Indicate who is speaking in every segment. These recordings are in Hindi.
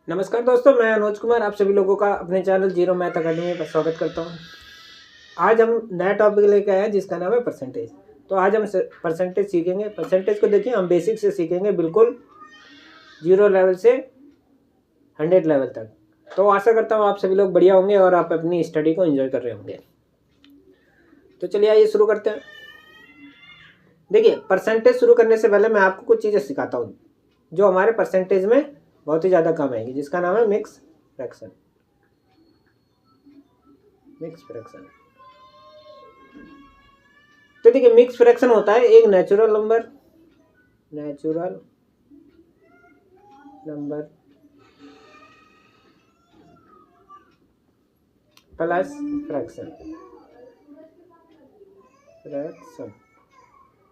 Speaker 1: नमस्कार दोस्तों, मैं अनुज कुमार आप सभी लोगों का अपने चैनल जीरो मैथ अकेडमी पर स्वागत करता हूं। आज हम नया टॉपिक लेके आए हैं जिसका नाम है परसेंटेज। तो आज हम परसेंटेज सीखेंगे। परसेंटेज को देखिए, हम बेसिक से सीखेंगे, बिल्कुल 0 लेवल से 100 लेवल तक। तो आशा करता हूँ आप सभी लोग बढ़िया होंगे और आप अपनी स्टडी को एंजॉय कर रहे होंगे। तो चलिए आइए शुरू करते हैं। देखिए, परसेंटेज शुरू करने से पहले मैं आपको कुछ चीज़ें सिखाता हूँ जो हमारे परसेंटेज में बहुत ही ज़्यादा काम आएंगी, जिसका नाम है मिक्स फ्रैक्शन। तो देखिए, मिक्स फ्रैक्शन होता है एक नेचुरल नंबर प्लस फ्रैक्शन।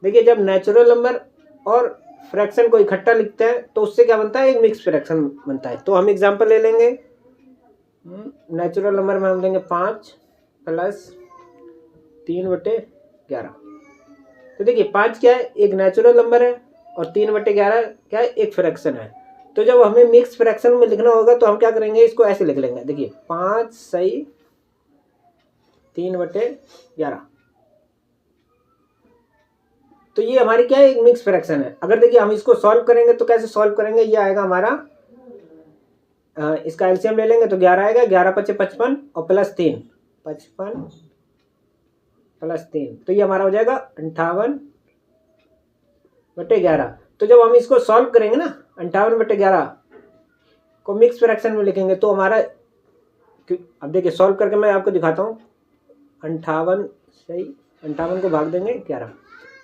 Speaker 1: देखिए, जब नेचुरल नंबर और फ्रैक्शन को इकट्ठा लिखते हैं तो उससे क्या बनता है, एक मिक्स फ्रैक्शन बनता है। तो हम एग्जांपल ले लेंगे। नेचुरल नंबर में हम लेंगे 5 प्लस 3/11। तो देखिए, 5 क्या है, एक नेचुरल नंबर है, और 3/11 क्या है, एक फ्रैक्शन है। तो जब हमें मिक्स फ्रैक्शन में लिखना होगा तो हम क्या करेंगे, इसको ऐसे लिख लेंगे। देखिए, 5 सही 3/11। तो ये हमारी क्या है, एक मिक्स फ्रैक्शन है। अगर देखिए हम इसको सॉल्व करेंगे तो कैसे सॉल्व करेंगे, ये आएगा हमारा, इसका एलसीएम ले लेंगे तो 11 आएगा। 11 × 5 = 55 और प्लस 3, 55 प्लस 3, तो ये हमारा हो जाएगा 58/11। तो जब हम इसको सॉल्व करेंगे ना, 58/11 को मिक्स फ्रैक्शन में लिखेंगे तो हमारा, अब देखिए सॉल्व करके मैं आपको दिखाता हूँ। 58 सही 58 को भाग देंगे 11।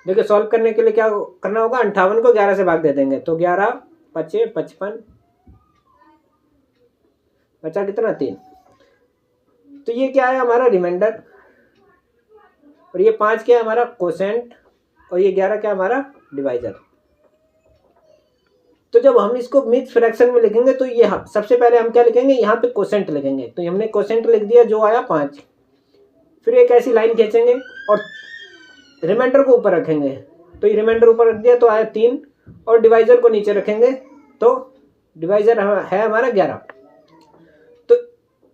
Speaker 1: देखिए, सॉल्व करने के लिए क्या करना होगा, 58 को 11 से भाग दे देंगे तो 11 × 5 = 55, बचा कितना, 3। तो ये क्या है, हमारा रिमाइंडर, और ये 5 क्या है, हमारा कोसेंट, और ये 11 क्या है, हमारा डिवाइजर। तो जब हम इसको मिक्स फ्रैक्शन में लिखेंगे तो ये सबसे पहले हम क्या लिखेंगे, यहाँ पे कोसेंट लिखेंगे। तो हमने कोसेंट लिख दिया, जो आया 5। फिर एक ऐसी लाइन खींचेंगे और रिमाइंडर को ऊपर रखेंगे। तो ये रिमाइंडर ऊपर रख दिया तो आया 3, और डिवाइजर को नीचे रखेंगे तो डिवाइजर है हमारा 11।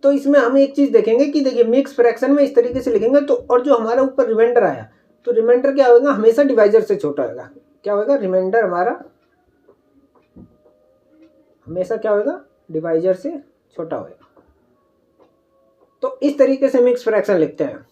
Speaker 1: तो इसमें हम एक चीज देखेंगे कि देखिए, मिक्स फ्रैक्शन में इस तरीके से लिखेंगे तो, और जो हमारा ऊपर रिमाइंडर आया, तो रिमाइंडर क्या होगा, हमेशा डिवाइजर से छोटा होगा। क्या होगा, रिमाइंडर हमारा हमेशा क्या होगा, डिवाइजर से छोटा होगा। तो इस तरीके से मिक्स फ्रैक्शन लिखते हैं।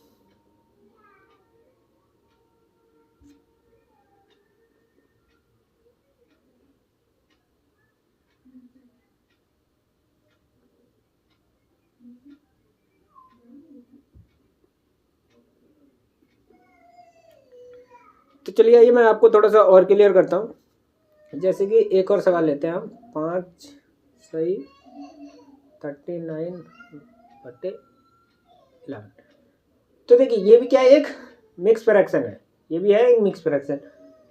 Speaker 1: तो चलिए आइए मैं आपको थोड़ा सा और क्लियर करता हूँ। जैसे कि एक और सवाल लेते हैं हम। 5 सही 39/11। तो देखिए, ये भी क्या है, एक मिक्स फ्रैक्शन है। ये भी है एक मिक्स फ्रैक्शन,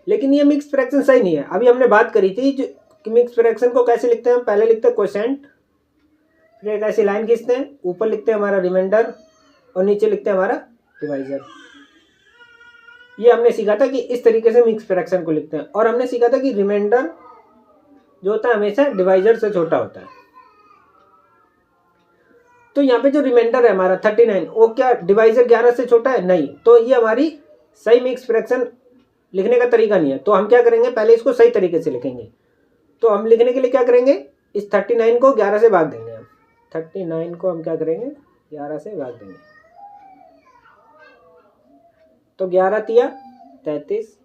Speaker 1: लेकिन ये मिक्स फ्रैक्शन सही नहीं है। अभी हमने बात करी थी जो कि मिक्स फ्रैक्शन को कैसे लिखते हैं, हम पहले लिखते हैं कोसेंट, फिर एक ऐसी लाइन खींचते हैं, ऊपर लिखते हैं हमारा रिमाइंडर और नीचे लिखते हैं हमारा डिवाइजर। ये हमने सीखा था कि इस तरीके से मिक्स फ्रैक्शन को लिखते हैं, और हमने सीखा था कि रिमाइंडर जो होता है हमेशा डिवाइजर से छोटा होता है। तो यहाँ पे जो रिमाइंडर है हमारा 39, वो क्या डिवाइजर 11 से छोटा है, नहीं। तो ये हमारी सही मिक्स फ्रैक्शन लिखने का तरीका नहीं है। तो हम क्या करेंगे, पहले इसको सही तरीके से लिखेंगे। तो हम लिखने के लिए क्या करेंगे, इस 39 को 11 से भाग देंगे। हम 39 को हम क्या करेंगे, 11 से भाग देंगे। तो 11 × 33,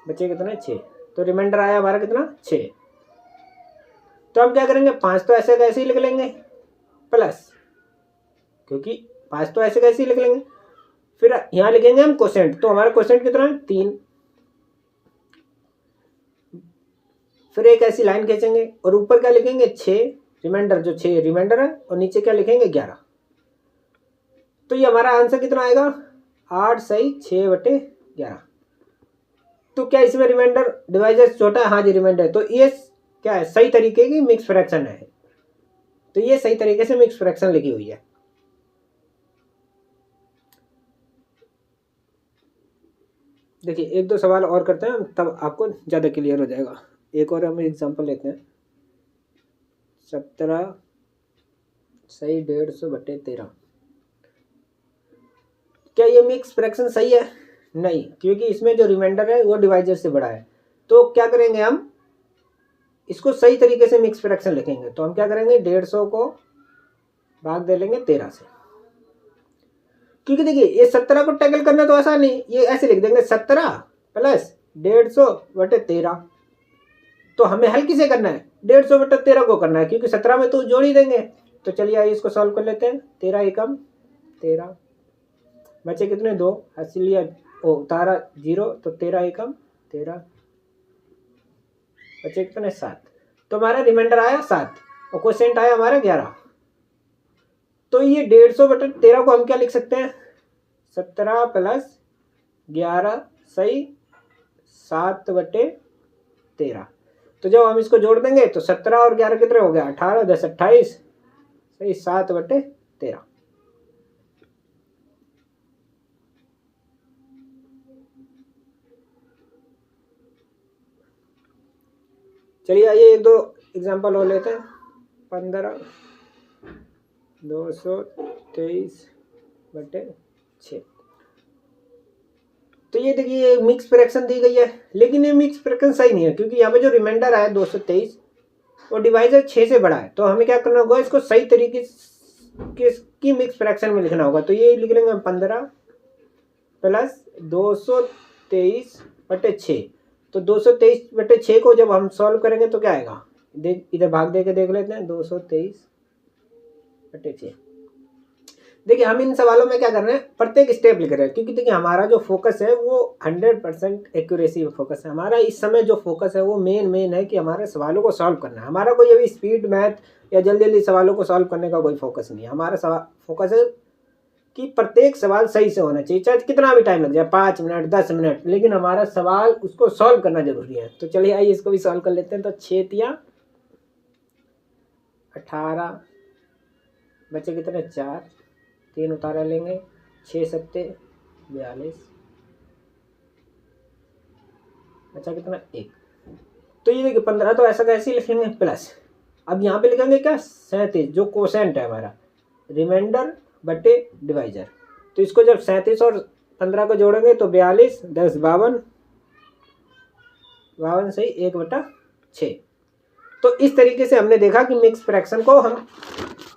Speaker 1: बचे कितना, 6। तो रिमाइंडर आया हमारा कितना, 6। तो हम क्या करेंगे, 5 तो ऐसे कैसे ही लिख लेंगे, प्लस, क्योंकि 5 तो ऐसे कैसे ही लिख लेंगे। फिर यहाँ लिखेंगे हम कोसेंट, तो हमारा कोसेंट कितना है, 3। फिर एक ऐसी लाइन खींचेंगे और ऊपर क्या लिखेंगे, 6 रिमाइंडर, जो 6 रिमाइंडर है, और नीचे क्या लिखेंगे, 11। तो ये हमारा आंसर कितना आएगा, 8 सही 6/11। तो क्या इसमें रिमाइंडर डिवाइजर छोटा है, हाँ जी रिमाइंडर है। तो ये क्या है, सही तरीके की मिक्स फ्रैक्शन है। तो ये सही तरीके से मिक्स फ्रैक्शन लिखी हुई है। देखिए, एक दो सवाल और करते हैं, तब आपको ज़्यादा क्लियर हो जाएगा। एक और हम एग्जांपल लेते हैं। 17 सही 150/13। क्या ये मिक्स फ्रैक्शन सही है? नहीं, क्योंकि इसमें जो रिमाइंडर है वो डिवाइजर से बड़ा है। तो क्या करेंगे, हम इसको सही तरीके से मिक्स फ्रैक्शन लिखेंगे। तो हम क्या करेंगे, 150 को भाग दे लेंगे 13 से, क्योंकि देखिए ये 17 को टैकल करना तो आसान नहीं, ये ऐसे लिख देंगे 17 प्लस 150/13। तो हमें हल किसे करना है, 150/13 को करना है, क्योंकि 17 में तो जोड़ ही देंगे। तो चलिए आइए इसको सॉल्व कर लेते हैं। 13 एकम 13, बचे कितने 2, इसलिए उतारा 0, तो 13 एकम 13, बचे कितने 7। तो हमारा रिमाइंडर आया 7 और क्वोशिएंट आया हमारा 11। तो ये 150/13 को हम क्या लिख सकते हैं, 17 प्लस 11 सही 7/13। तो जब हम इसको जोड़ देंगे तो 17 और 11 कितने हो गया, 18, 10 28 सही 7/13। चलिए आइए 1-2 एग्जाम्पल और लेते हैं। 15 223/6। तो ये देखिए मिक्स फ्रैक्शन दी गई है, लेकिन ये मिक्स फ्रैक्शन सही नहीं है, क्योंकि यहाँ पे जो रिमाइंडर आया 223 और डिवाइजर 6 से बड़ा है। तो हमें क्या करना होगा, इसको सही तरीके की मिक्स फ्रैक्शन में लिखना होगा। तो ये लिख लेंगे 15 प्लस 223/6। तो 223/6 को जब हम सॉल्व करेंगे तो क्या आएगा, इधर भाग दे के देख लेते हैं। 223/6। देखिए हम इन सवालों में क्या कर रहे हैं, प्रत्येक स्टेप लिख रहे हैं, क्योंकि देखिए हमारा जो फोकस है वो 100% एक्यूरेसी पे फोकस है। हमारा इस समय जो फोकस है वो मेन है कि हमारे सवालों को सॉल्व करना है। हमारा कोई अभी स्पीड मैथ या जल्दी सवालों को सॉल्व करने का कोई फोकस नहीं है। हमारा फोकस है कि प्रत्येक सवाल सही से होना चाहिए, चाहे कितना भी टाइम लग जाए, 5 मिनट 10 मिनट, लेकिन हमारा सवाल उसको सॉल्व करना जरूरी है। तो चलिए आइए इसको भी सॉल्व कर लेते हैं। तो 6 तिया 18, बचे कितने 4, 3 उतारा लेंगे, 6 सत्ते 42, बचा कितना 1। तो ये देखिए 15 तो ऐसा कैसे लिखेंगे प्लस, अब यहाँ पे लिखेंगे क्या 37 जो कोसेंट है हमारा, रिमाइंडर बटे डिवाइजर। तो इसको जब 37 और 15 को जोड़ेंगे तो 42 10 52 सही 1/6। तो इस तरीके से हमने देखा कि मिक्स फ्रैक्शन को हम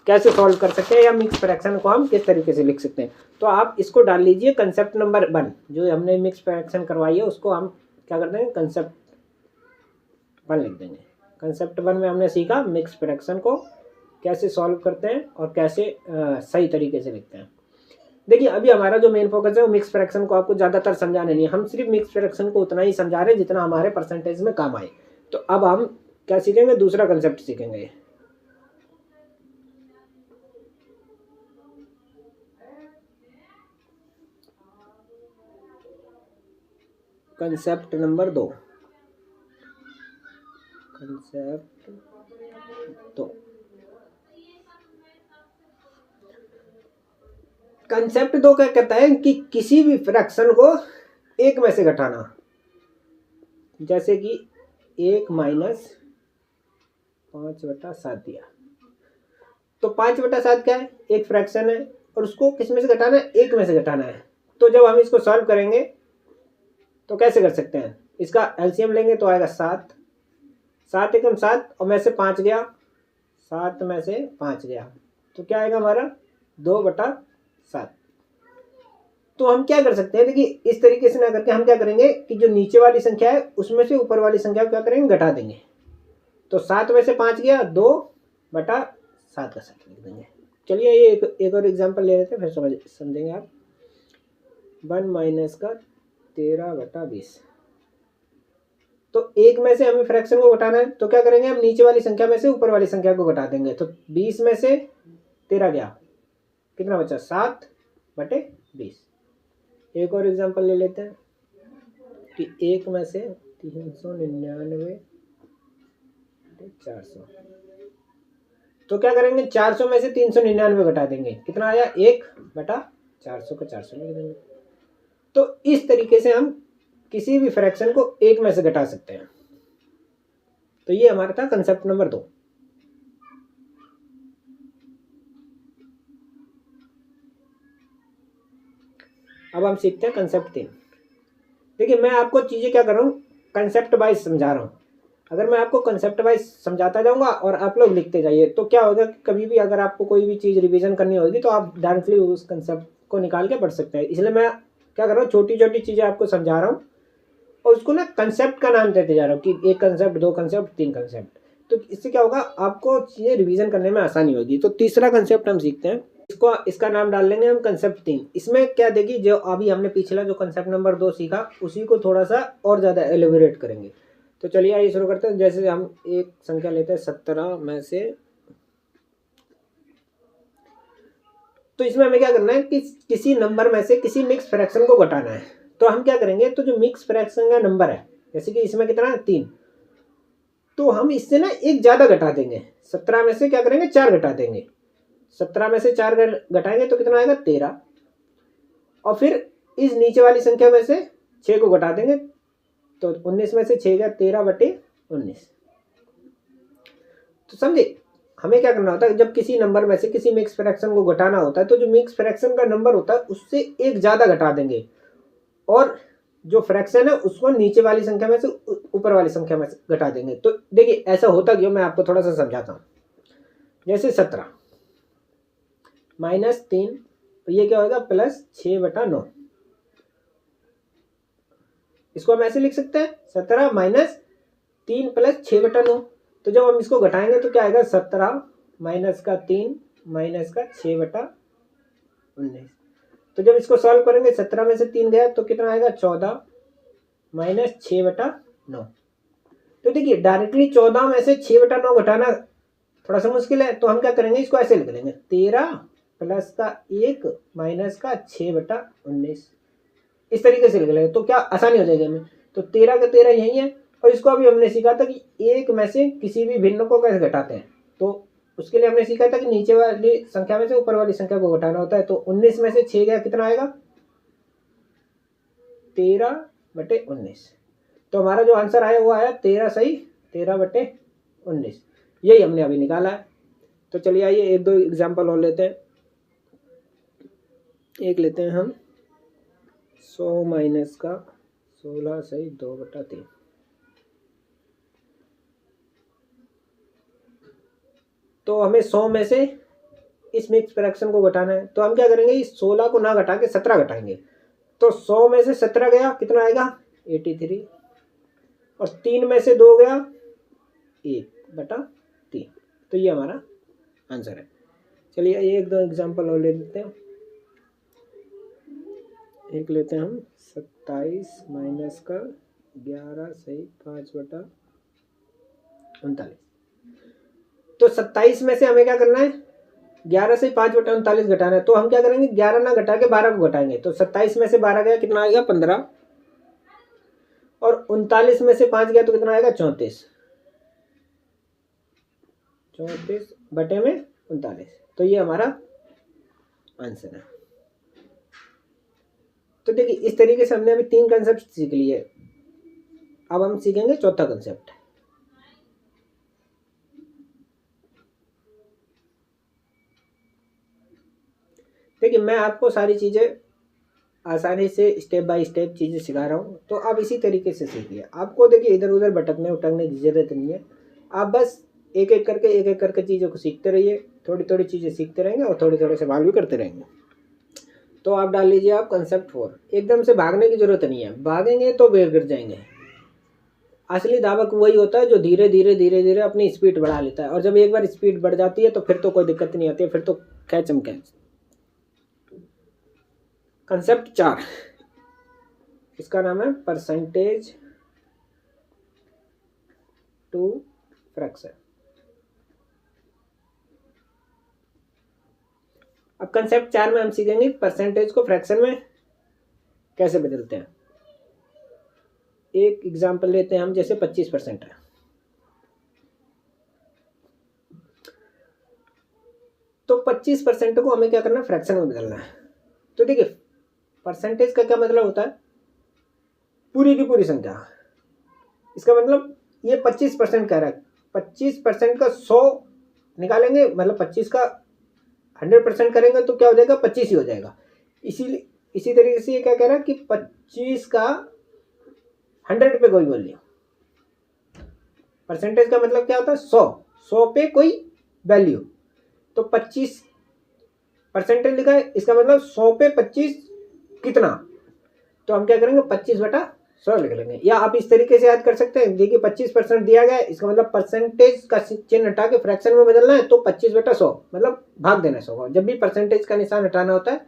Speaker 1: कैसे सॉल्व कर सकते हैं, या मिक्स फ्रैक्शन को हम किस तरीके से लिख सकते हैं। तो आप इसको डाल लीजिए कंसेप्ट नंबर 1, जो हमने मिक्स फ्रैक्शन करवाई है उसको हम क्या करते हैं, कंसेप्ट 1 लिख देंगे। कंसेप्ट 1 में हमने सीखा मिक्स फ्रैक्शन को कैसे सॉल्व करते हैं और कैसे सही तरीके से लिखते हैं। देखिए अभी हमारा जो मेन फोकस है वो मिक्स फ्रैक्शन को आपको ज़्यादातर समझाने नहीं है, हम सिर्फ मिक्स फ्रैक्शन को उतना ही समझा रहे हैं जितना हमारे परसेंटेज में काम आए। तो अब हम क्या सीखेंगे, दूसरा कंसेप्ट सीखेंगे। Concept number 2, concept 2। कंसेप्ट 2 क्या कहता है कि किसी भी फ्रैक्शन को 1 में से घटाना, जैसे कि 1 माइनस 5/7 दिया। तो 5/7 क्या है, एक फ्रैक्शन है और उसको किस में से घटाना है, 1 में से घटाना है। तो जब हम इसको सॉल्व करेंगे तो कैसे कर सकते हैं, इसका एलसीएम लेंगे तो आएगा 7, 7 एकम 7 और में से 5 गया, 7 में से 5 गया, तो क्या आएगा हमारा 2/7। तो हम क्या कर सकते हैं, देखिए इस तरीके से ना करके हम क्या करेंगे कि जो नीचे वाली संख्या है उसमें से ऊपर वाली संख्या को क्या करेंगे, घटा देंगे। तो 7 में से 5 गया, 2/7 का 7 लिख देंगे। चलिए ये एक और एग्जाम्पल ले लेते हैं, फिर समझेंगे आप। 1 माइनस का 13/20। तो 1 में से हमें फ्रैक्शन को घटाना है, तो क्या करेंगे, हम नीचे वाली संख्या में से ऊपर वाली संख्या को घटा देंगे। तो 20 में से 13 गया, कितना बचा 7/20। एक और एग्जांपल ले लेते हैं कि 1 में से 399/400। तो क्या करेंगे, 400 में से 399 घटा देंगे, कितना आया 1/400 का 400 लिख देंगे। तो इस तरीके से हम किसी भी फ्रैक्शन को 1 में से घटा सकते हैं। तो ये हमारा था कंसेप्ट नंबर 2। अब हम सीखते हैं कंसेप्ट 3। देखिए मैं आपको चीज़ें क्या कर रहा हूँ, कंसेप्ट वाइज समझा रहा हूँ। अगर मैं आपको कंसेप्ट वाइज समझाता जाऊँगा और आप लोग लिखते जाइए तो क्या होगा कि कभी भी अगर आपको कोई भी चीज़ रिवीजन करनी होगी तो आप डायरेक्टली उस कंसेप्ट को निकाल के पढ़ सकते हैं। इसलिए मैं क्या कर रहा हूँ, छोटी छोटी चीज़ें आपको समझा रहा हूँ और उसको ना कंसेप्ट का नाम देते जा रहा हूँ कि 1 कंसेप्ट, 2 कंसेप्ट, 3 कंसेप्ट। तो इससे क्या होगा, आपको चीज़ें रिवीजन करने में आसानी होगी। तो तीसरा कंसेप्ट हम सीखते हैं, इसका नाम डाल लेंगे हम कंसेप्ट 3। इसमें क्या देखिए, जो अभी हमने पिछला जो कंसेप्ट नंबर 2 सीखा उसी को थोड़ा सा और ज़्यादा एलिबोरेट करेंगे। तो चलिए आइए शुरू करते हैं। जैसे हम एक संख्या लेते हैं 17 में से, तो इसमें हमें क्या करना है कि किसी नंबर में से किसी मिक्स फ्रैक्शन को घटाना है। तो हम क्या करेंगे, तो जो मिक्स फ्रैक्शन का नंबर है, जैसे कि इसमें कितना है 3, तो हम इससे ना एक ज़्यादा घटा देंगे। 17 में से क्या करेंगे, 4 घटा देंगे। 17 में से 4 घटाएंगे तो कितना आएगा 13, और फिर इस नीचे वाली संख्या में से 6 को घटा देंगे तो 19 में से 6 गया 13/19। तो समझे हमें क्या करना होता है, जब किसी नंबर में से किसी मिक्स फ्रैक्शन को घटाना होता है तो जो मिक्स फ्रैक्शन का नंबर होता है उससे एक ज़्यादा घटा देंगे, और जो फ्रैक्शन है उसको नीचे वाली संख्या में से ऊपर वाली संख्या में से घटा देंगे। तो देखिए ऐसा होता क्यों, मैं आपको थोड़ा सा समझाता हूँ। जैसे 17 - 3, तो ये क्या होगा +6/9। इसको हम ऐसे लिख सकते हैं 17 - 3 + 6/9। तो जब हम इसको घटाएंगे तो क्या आएगा 17 - 3 - 6/19। तो जब इसको सॉल्व करेंगे 17 में से 3 गया तो कितना आएगा 14 - 6/9। तो देखिए डायरेक्टली 14 में से 6/9 घटाना थोड़ा सा मुश्किल है, तो हम क्या करेंगे, इसको ऐसे लिख लेंगे 13 + 1 - 6/19। इस तरीके से लिख लेंगे तो क्या आसानी हो जाएगी हमें। तो 13 का 13 यही है, और इसको अभी हमने सीखा था कि एक में से किसी भी भिन्न को कैसे घटाते हैं। तो उसके लिए हमने सीखा था कि नीचे वाली संख्या में से ऊपर वाली संख्या को घटाना होता है। तो 19 में से 6 गया कितना आएगा 13/19। तो हमारा जो आंसर आया वो आया 13 सही 13/19। यही हमने अभी निकाला है। तो चलिए आइए 1-2 एग्जाम्पल और लेते हैं। एक लेते हैं हम 100 माइनस का 16 सही 2/3। तो हमें 100 में से इस मिक्स फ्रैक्शन को घटाना है। तो हम क्या करेंगे, इस 16 को ना घटा के 17 घटाएंगे। तो 100 में से 17 गया कितना आएगा 83, और 3 में से 2 गया 1/3। तो ये हमारा आंसर है। चलिए 1-2 एग्जाम्पल और ले लेते हैं। एक लेते हैं हम 27 माइनस का 11 सही 5/39। तो 27 में से हमें क्या करना है, 11 से 5/39 घटाना है। तो हम क्या करेंगे, 11 ना घटा के 12 को घटाएंगे। तो 27 में से 12 गया कितना आएगा 15, और 39 में से 5 गया तो कितना आएगा 34। 34/39। तो ये हमारा आंसर है। तो देखिए इस तरीके से हमने अभी 3 कंसेप्ट सीख लिए। अब हम सीखेंगे चौथा कंसेप्ट। देखिए मैं आपको सारी चीज़ें आसानी से स्टेप बाय स्टेप चीज़ें सिखा रहा हूँ, तो आप इसी तरीके से सीखिए। आपको देखिए इधर उधर भटकने उटकने की ज़रूरत नहीं है। आप बस एक एक करके चीज़ों को सीखते रहिए। थोड़ी थोड़ी चीज़ें सीखते रहेंगे और थोड़े थोड़े सवाल भी करते रहेंगे। तो आप डाल लीजिए आप कंसेप्ट 4। एकदम से भागने की ज़रूरत नहीं है, भागेंगे तो बेर गिर जाएंगे। असली धावक वही होता है जो धीरे धीरे अपनी स्पीड बढ़ा लेता है, और जब एक बार स्पीड बढ़ जाती है तो फिर तो कोई दिक्कत नहीं आती है, फिर तो कैचम कैच। कंसेप्ट 4, इसका नाम है परसेंटेज टू फ्रैक्शन। अब कंसेप्ट 4 में हम सीखेंगे परसेंटेज को फ्रैक्शन में कैसे बदलते हैं। एक एग्जांपल लेते हैं हम, जैसे 25% है। तो 25% को हमें क्या करना है, फ्रैक्शन में बदलना है। तो देखिए परसेंटेज का क्या मतलब होता है, पूरी की पूरी संख्या। इसका मतलब ये 25% कह रहा है, 25% का 100 निकालेंगे, मतलब 25 का 100% करेंगे तो क्या हो जाएगा 25 ही हो जाएगा। इसीलिए इसी तरीके से ये क्या कह रहा है कि 25 का 100 पे कोई वैल्यू। परसेंटेज का मतलब क्या होता है 100 पे कोई वैल्यू। तो 25% लिखा है, इसका मतलब 100 पे 25 कितना, तो हम क्या करेंगे 25/100 लिख लेंगे। या आप इस तरीके से याद कर सकते हैं, देखिए 25% दिया गया है, इसका मतलब परसेंटेज का चिन्ह हटा के फ्रैक्शन में बदलना है, तो 25/100 मतलब भाग देना है 100 का। जब भी परसेंटेज का निशान हटाना होता है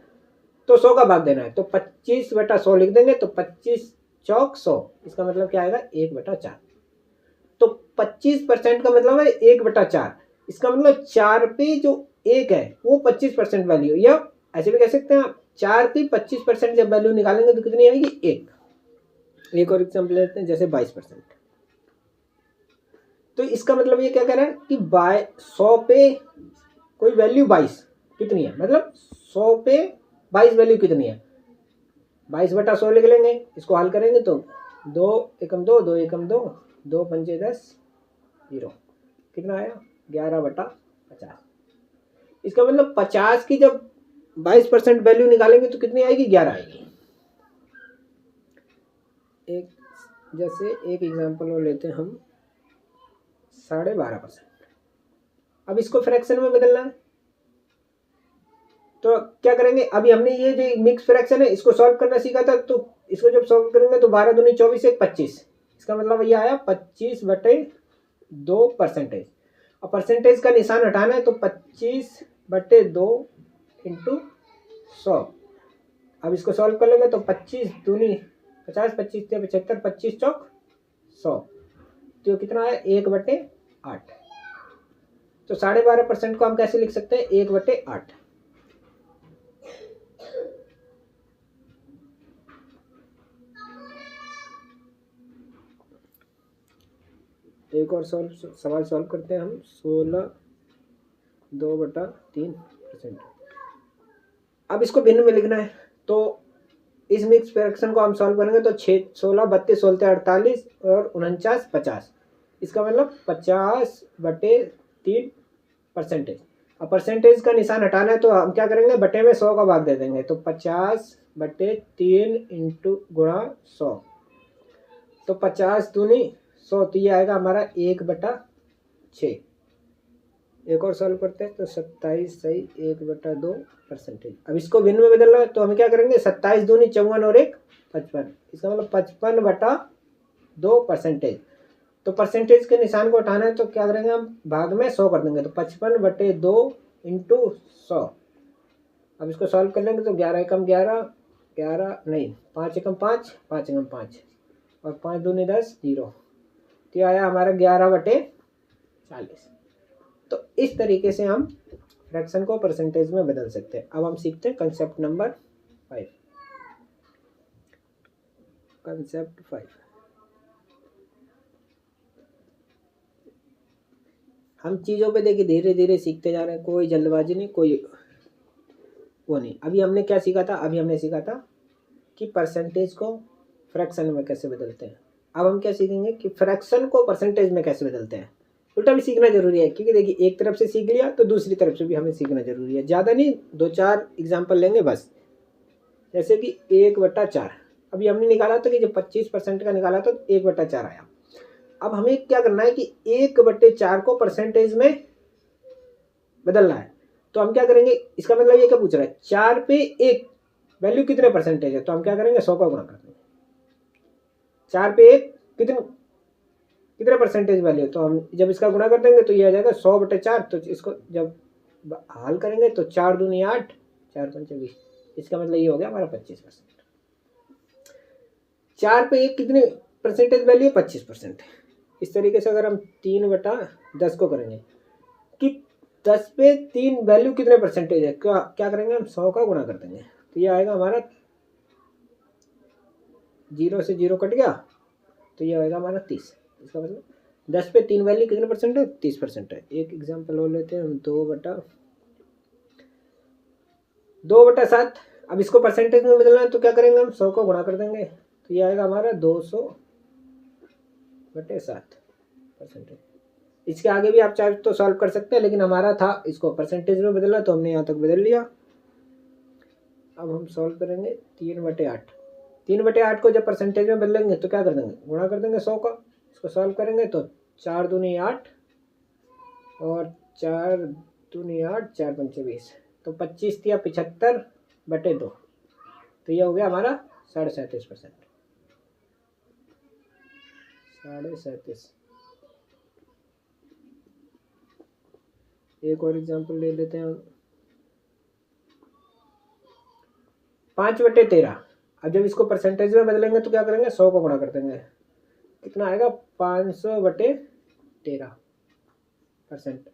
Speaker 1: तो 100 का भाग देना है, तो 25/100 लिख देंगे, तो 25 चौक 100, इसका मतलब क्या आएगा 1/4। तो 25% का मतलब है 1/4, इसका मतलब 4 पे जो 1 है वो 25% वैल्यू, या ऐसे भी कह सकते हैं आप 4 पे 25% जब वैल्यू निकालेंगे तो कितनी आएगी 1। एक और एग्जाम्पल लेते हैं, जैसे 22%। तो इसका मतलब ये क्या कह रहा है कि 100 पे कोई वैल्यू 22 कितनी है, मतलब 100 पे 22 वैल्यू कितनी है, 22/100 लिख लेंगे। इसको हल करेंगे तो 2 एकम 2, 2 एकम 2, 2 पंचे 10, 0, कितना आया 11/50। इसका मतलब 50 की जब 22% वैल्यू निकालेंगे तो कितनी आएगी 11 आएगी। जैसे एक एग्जांपल और लेते हैं हम 12.5%। अब इसको फ्रैक्शन में बदलना है, तो क्या करेंगे, अभी हमने ये जो मिक्स फ्रैक्शन है इसको सॉल्व करना सीखा था, तो इसको जब सॉल्व करेंगे तो 12 दूनी 24 1 25, इसका मतलब ये आया 25/2 परसेंटेज। और परसेंटेज का निशान हटाना है, तो 25/2 इंटू 100। अब इसको सॉल्व कर लेंगे तो 25 दूनी 50, 25 से 75, 25 चौक 100, तो कितना है 1/8। तो 12.5% को हम कैसे लिख सकते हैं 1/8। एक और सवाल सॉल्व करते हैं हम 16 2/3%। अब इसको भिन्न में लिखना है, तो इस मिक्स फ्रैक्शन को हम सॉल्व करेंगे तो 6 16 32 16 48 और 49 50, इसका मतलब 50/3 परसेंटेज। अब परसेंटेज का निशान हटाना है तो हम क्या करेंगे बटे में 100 का भाग दे देंगे, तो 50/3 इंटू गुणा 100, तो 50 दूनी 100, तो ये आएगा हमारा 1/6। एक और सॉल्व करते हैं तो 27 सही 1/2 परसेंटेज। अब इसको भिन्न में बदलना है तो हम क्या करेंगे 27 दूनी 54 और 1 55, इसका मतलब 55/2 परसेंटेज। तो परसेंटेज के निशान को हटाना है तो क्या करेंगे हम भाग में 100 कर देंगे, तो 55/2 इंटू 100। अब इसको सॉल्व कर लेंगे तो 11 एकम 11 11 नहीं 5 एकम 5 5 एकम 5 और 5 दूनी 10 0, तो आया हमारा 11/40। तो इस तरीके से हम फ्रैक्शन को परसेंटेज में बदल सकते हैं। अब हम सीखते हैं कंसेप्ट नंबर 5। कंसेप्ट 5, हम चीज़ों पे देखिए धीरे धीरे सीखते जा रहे हैं, कोई जल्दबाजी नहीं, कोई वो नहीं। अभी हमने क्या सीखा था, अभी हमने सीखा था कि परसेंटेज को फ्रैक्शन में कैसे बदलते हैं। अब हम क्या सीखेंगे कि फ्रैक्शन को परसेंटेज में कैसे बदलते हैं। उल्टा भी सीखना जरूरी है, क्योंकि देखिए एक तरफ से सीख लिया तो दूसरी तरफ से भी हमें सीखना जरूरी है। ज़्यादा नहीं, 2-4 एग्जाम्पल लेंगे बस। जैसे कि 1/4 अभी हमने निकाला था कि जब 25% का निकाला तो 1/4 आया। अब हमें क्या करना है कि 1/4 को परसेंटेज में बदलना है, तो हम क्या करेंगे, इसका मतलब ये क्या पूछ रहा है 4 पे 1 वैल्यू कितने परसेंटेज है, तो हम क्या करेंगे 100 का गुणा कर देंगे। 4 पे 1 कितने परसेंटेज वैल्यू, तो हम जब इसका गुणा कर देंगे तो ये आ जाएगा 100/4। तो इसको जब हल करेंगे तो 4 दूनी 8 4 पंचे 20, इसका मतलब ये हो गया हमारा 25%। 4 पे 1 कितने परसेंटेज वैल्यू 25%। इस तरीके से अगर हम 3/10 को करेंगे कि 10 पे 3 वैल्यू कितने परसेंटेज है, क्या करेंगे हम 100 का गुणा कर देंगे, तो ये आएगा हमारा 0 से 0 कट गया, तो ये आएगा हमारा 30। इसका मतलब 10 पे 3 वैल्यू कितने परसेंट है 30% है। एक एग्जांपल और लेते हैं हम 2/7। अब इसको परसेंटेज में बदलना है तो क्या करेंगे हम 100 को गुणा कर देंगे, तो ये आएगा हमारा 200/7 परसेंटेज। इसके आगे भी आप चाहे तो सॉल्व कर सकते हैं, लेकिन हमारा था इसको परसेंटेज में बदलना तो हमने यहाँ तक बदल लिया। अब हम सॉल्व करेंगे 3/8। 3/8 को जब परसेंटेज में बदलेंगे तो क्या कर देंगे, गुणा कर देंगे 100 का। इसको सॉल्व करेंगे तो 4 दूनी 8 और 4 दूनी 8, 4 पंचे 20, तो 25 या 75/2, तो ये हो गया हमारा 37.5%। 37.5। एक और एग्जांपल ले लेते हैं हम। 5/13। अब जब इसको परसेंटेज में बदलेंगे तो क्या करेंगे, 100 को गुणा कर देंगे, कितना आएगा 500/13%।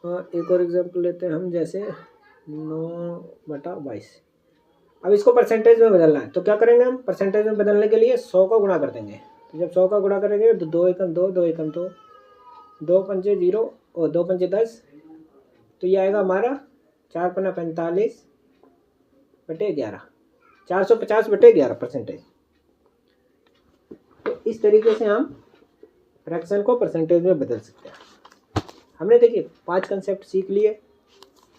Speaker 1: और एक और एग्जांपल लेते हैं हम, जैसे 9/22। अब इसको परसेंटेज में बदलना है तो क्या करेंगे हम, परसेंटेज में बदलने के लिए 100 को गुणा कर देंगे। तो जब 100 का गुणा करेंगे तो 2 एकम 2, 2 एकम 2, 2 पंचे 0 और 2 पंचे 10, तो ये आएगा हमारा 4 पन्ना 45/11, 450/11%। तो इस तरीके से हम फ्रैक्शन को परसेंटेज में बदल सकते हैं। हमने देखिए 5 कंसेप्ट सीख लिए।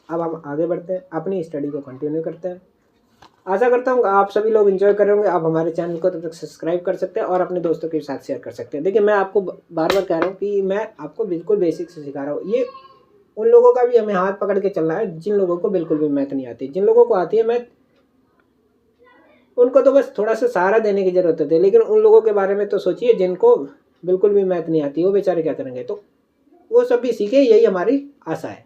Speaker 1: अब हम आगे बढ़ते हैं, अपनी स्टडी को कंटिन्यू करते हैं। आशा करता हूँ आप सभी लोग एंजॉय कर रहे होंगे। आप हमारे चैनल को तब तक सब्सक्राइब कर सकते हैं और अपने दोस्तों के साथ शेयर कर सकते हैं। देखिए मैं आपको बार बार कह रहा हूँ कि मैं आपको बिल्कुल बेसिक से सिखा रहा हूँ। ये उन लोगों का भी हमें हाथ पकड़ के चलना है जिन लोगों को बिल्कुल भी मैथ नहीं आती। जिन लोगों को आती है मैथ, उनको तो बस थोड़ा सा सहारा देने की जरूरत होती है, लेकिन उन लोगों के बारे में तो सोचिए जिनको बिल्कुल भी मैथ नहीं आती, वो बेचारे क्या करेंगे। तो वो सब भी सीखे, यही हमारी आशा है।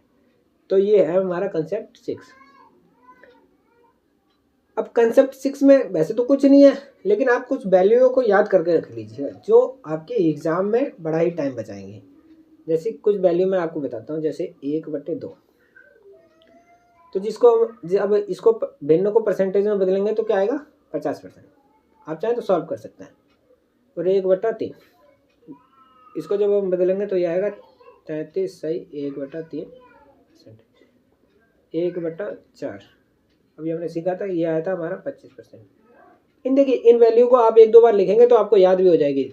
Speaker 1: तो ये है हमारा कंसेप्ट 6। अब कंसेप्ट 6 में वैसे तो कुछ नहीं है, लेकिन आप कुछ वैल्यूओं को याद करके रख लीजिए जो आपके एग्जाम में बड़ा ही टाइम बचाएंगे। जैसे कुछ वैल्यू मैं आपको बताता हूँ, जैसे 1/2। तो जिसको अब इसको भिन्न को परसेंटेज में बदलेंगे तो क्या आएगा 50%। आप चाहें तो सॉल्व कर सकते हैं। और 1/3, इसको जब हम बदलेंगे तो ये आएगा 33 सही 1/3%। 1/4, अभी हमने सीखा था, ये आया था हमारा 25%। इन देखिए इन वैल्यू को आप 1-2 बार लिखेंगे तो आपको याद भी हो जाएगी,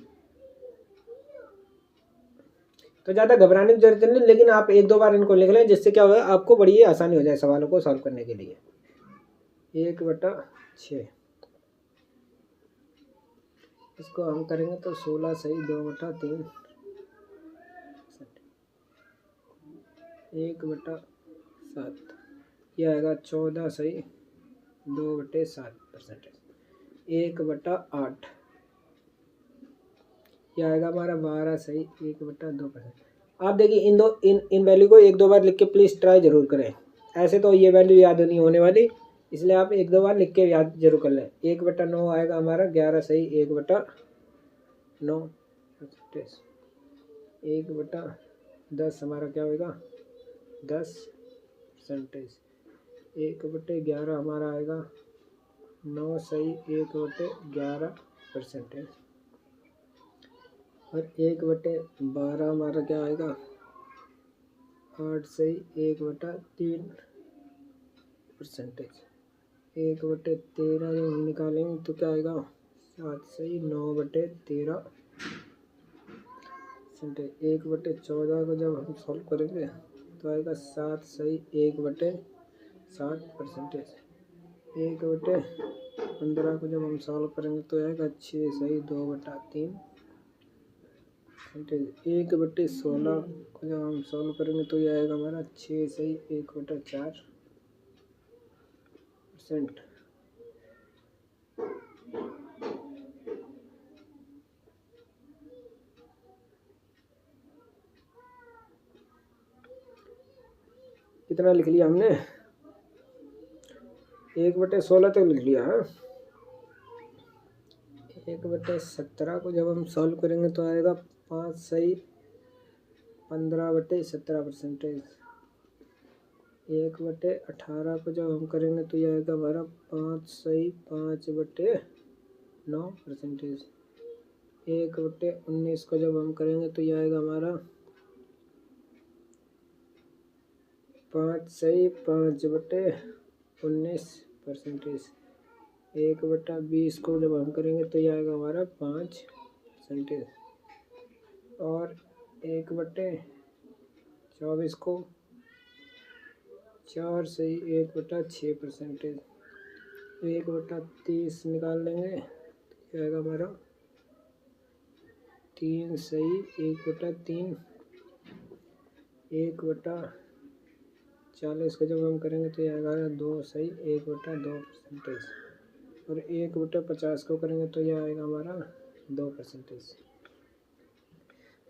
Speaker 1: तो ज़्यादा घबराने की जरूरत नहीं, लेकिन आप 1-2 बार इनको लिख लें, जिससे क्या होगा आपको बड़ी आसानी हो जाए सवालों को सॉल्व करने के लिए। 1/6, इसको हम करेंगे तो 16 सही 2/3। 1/7, यह आएगा 14 सही 2/7%। 1/8, यह आएगा हमारा 12 सही 1/2%। आप देखिए इन वैल्यू को 1-2 बार लिख के प्लीज़ ट्राई जरूर करें। ऐसे तो ये वैल्यू याद नहीं होने वाली, इसलिए आप 1-2 बार लिख के याद जरूर कर लें। 1/9 आएगा हमारा 11 सही 1/9। 1/10 हमारा क्या होगा 10%। 1/11 हमारा आएगा 9 सही 1/11%। और 1/12 हमारा क्या आएगा 8 सही 1/3%। 1/13 जब हम निकालेंगे तो क्या आएगा 7 सही 9/13%। 1/14 को जब हम सॉल्व करेंगे तो आएगा 7 सही 1/7%। 1/15 को जब हम सॉल्व करेंगे तो आएगा 6 सही 2/3%। 1/16 को जब हम सॉल्व करेंगे तो ये आएगा हमारा 6 सही 1/4%। कितना लिख लिया हमने 1/16 तक लिख लिया है। 1/17 को जब हम सॉल्व करेंगे तो आएगा 5 सही 15/17%। 1/18 को जब हम करेंगे तो यह आएगा हमारा 5 सही 5/9%। 1/19 को जब हम करेंगे तो यह आएगा हमारा 5 सही 5/19%। 1/20 को जब हम करेंगे तो यह आएगा हमारा 5%। और 1/24 को 4 सही 1/6%, 1/30 निकाल लेंगे तो आएगा हमारा 3 सही 1/3, 1/40 का जब हम करेंगे तो ये आएगा 2 सही 1/2%, और 1/50 को करेंगे तो यह आएगा हमारा 2%।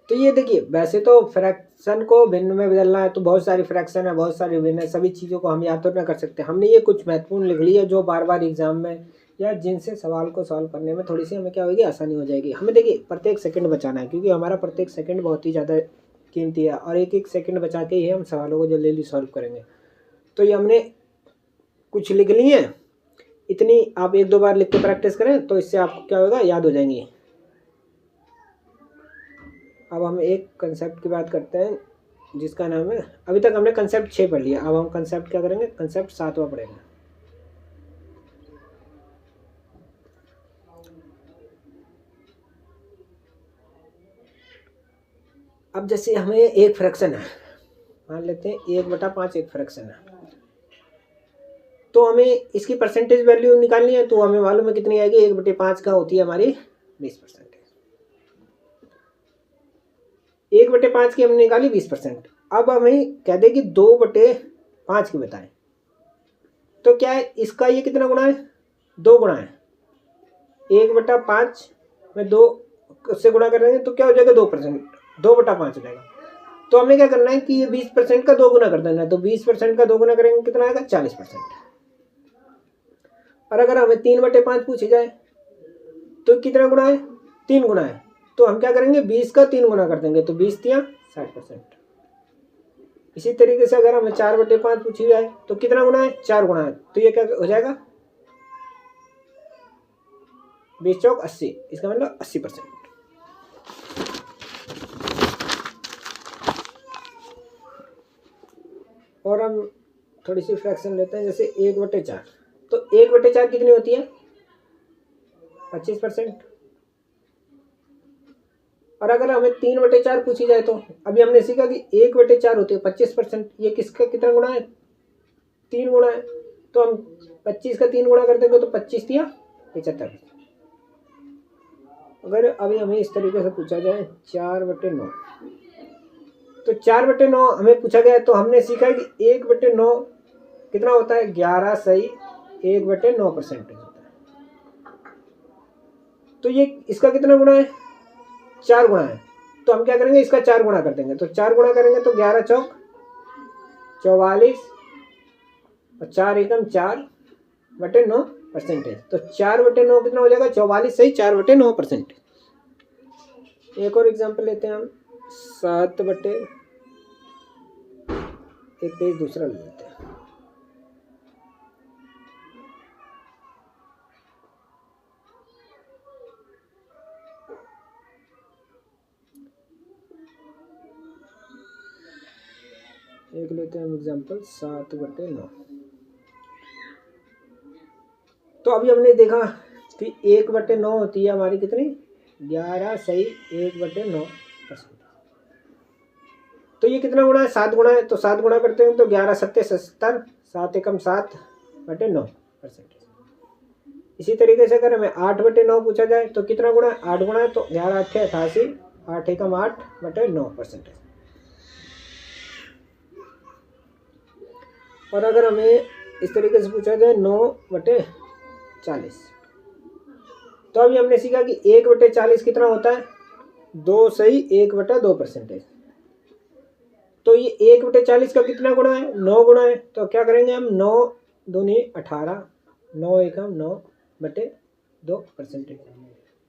Speaker 1: तो ये देखिए, वैसे तो फ्रैक्शन को भिन्न में बदलना है तो बहुत सारी फ्रैक्शन है, बहुत सारी भिन्न है, सभी चीज़ों को हम याद तो ना कर सकते। हमने ये कुछ महत्वपूर्ण लिख लिया जो बार बार एग्जाम में या जिनसे सवाल को सॉल्व करने में थोड़ी सी हमें क्या होगी, आसानी हो जाएगी। हमें देखिए प्रत्येक सेकंड बचाना है क्योंकि हमारा प्रत्येक सेकंड बहुत ही ज़्यादा कीमती है, और एक एक सेकंड बचा के ही हम सवालों को जल्दी जल्दी सॉल्व करेंगे। तो ये हमने कुछ लिख ली है, इतनी आप 1-2 बार लिख के प्रैक्टिस करें तो इससे आपको क्या होगा, याद हो जाएंगी। अब हम एक कंसेप्ट की बात करते हैं जिसका नाम है, अभी तक हमने कंसेप्ट 6 पढ़ लिया, अब हम कंसेप्ट क्या करेंगे, कंसेप्ट 7वां पढ़ेंगे। अब जैसे हमें एक फ्रैक्शन है, मान लेते हैं 1/5 एक फ्रैक्शन है, तो हमें इसकी परसेंटेज वैल्यू निकालनी है। तो हमें मालूम है कितनी आएगी, 1/5 का होती है हमारी 20%। 1/5 की हमने निकाली 20%। अब हमें कह दे कि 2/5 की बताएं, तो क्या है, इसका ये कितना गुना है, 2 गुना है। 1/5 में 2 से गुणा करेंगे तो क्या हो जाएगा, 2%, 2/5 हो जाएगा। तो हमें क्या करना है कि ये 20% का 2 गुना कर देना है, तो 20% का 2 गुना करेंगे कितना आएगा, 40%। और अगर हमें 3/5 पूछी जाए तो कितना गुना है, 3 गुना है, तो हम क्या करेंगे, 20 का 3 गुना कर देंगे, तो 20 3 60%। इसी तरीके से अगर हमें 4/5 पूछी जाए तो कितना गुना है, 4 गुना है, तो ये क्या हो जाएगा, 20 चौक 80, इसका मतलब 80%। और हम थोड़ी सी फ्रैक्शन लेते हैं, जैसे 1/4, तो 1/4 कितनी होती है, 25%। और अगर हमें 3/4 पूछी जाए तो अभी हमने सीखा कि 1/4 होती है 25%, ये किसका कितना गुना है, 3 गुना है, तो हम 25 का 3 गुना कर देंगे तो 25 दिया 75। अगर अभी हमें इस तरीके से पूछा जाए 4/9, तो 4/9 हमें पूछा गया है, तो हमने सीखा है कि 1/9 कितना होता है, 11 सही 1/9% होता है। तो ये इसका कितना गुना है, 4 गुना है, तो हम क्या करेंगे, इसका 4 गुना कर देंगे, तो 4 गुना करेंगे तो 11 चौक 44 और 4 एकम 4/9%। तो 4/9 कितना हो जाएगा, 44 सही 4/9%। एक और एग्जांपल लेते हैं हम, 7 एक पेज दूसरा ले लेते हैं। एक लेते हैं हम एग्जांपल 7/9। तो अभी हमने देखा कि 1/9 होती है हमारी कितनी, 11 सही 1/9%। तो ये कितना गुना है, 7 गुना है, तो 7 गुना करते हैं तो 11 सत्ते 70, 7 एकम 7/9%। इसी तरीके से अगर हमें 8/9 पूछा जाए तो कितना गुना है, 8 गुना है, तो 11 8 88, 8 एकम 8/9%। और अगर हमें इस तरीके से पूछा जाए 9/40, तो अभी हमने सीखा कि 1/40 कितना होता है, 2 सही 1/2%। तो ये 1/40 का कितना गुना है, 9 गुना है, तो क्या करेंगे हम, 9 दूनी 18, 9 एकम 9/2%।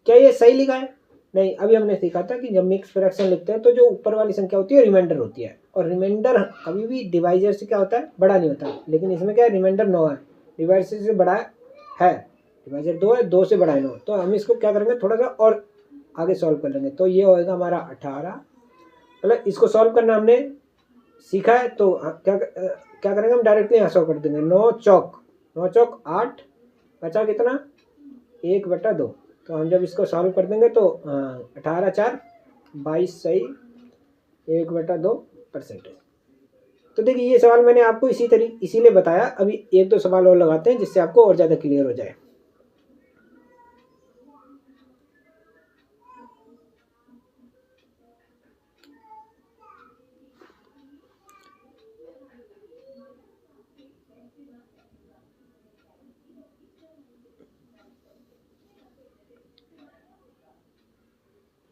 Speaker 1: क्या ये सही लिखा है, नहीं। अभी हमने सीखा था कि जब मिक्स फ्रैक्शन लिखते हैं तो जो ऊपर वाली संख्या होती है रिमाइंडर होती है, और रिमाइंडर कभी भी डिवाइजर से क्या होता है, बड़ा नहीं होता। लेकिन इसमें क्या है, रिमाइंडर 9 है, डिवाइजर से बड़ा है, डिवाइजर 2 है, 2 से बड़ा है 9, तो हम इसको क्या करेंगे, थोड़ा सा और आगे सॉल्व कर लेंगे। तो ये होएगा हमारा 18, मतलब इसको सॉल्व करना हमने सीखा है, तो क्या करेंगे हम, डायरेक्टली यहाँ सॉल्व कर देंगे। 9 चौक 8, बचा कितना, 1/2। तो हम जब इसको सॉल्व कर देंगे तो 18 4 22 सही 1/2%। तो देखिए ये सवाल मैंने आपको इसीलिए बताया। अभी 1-2 सवाल और लगाते हैं जिससे आपको और ज़्यादा क्लियर हो जाए।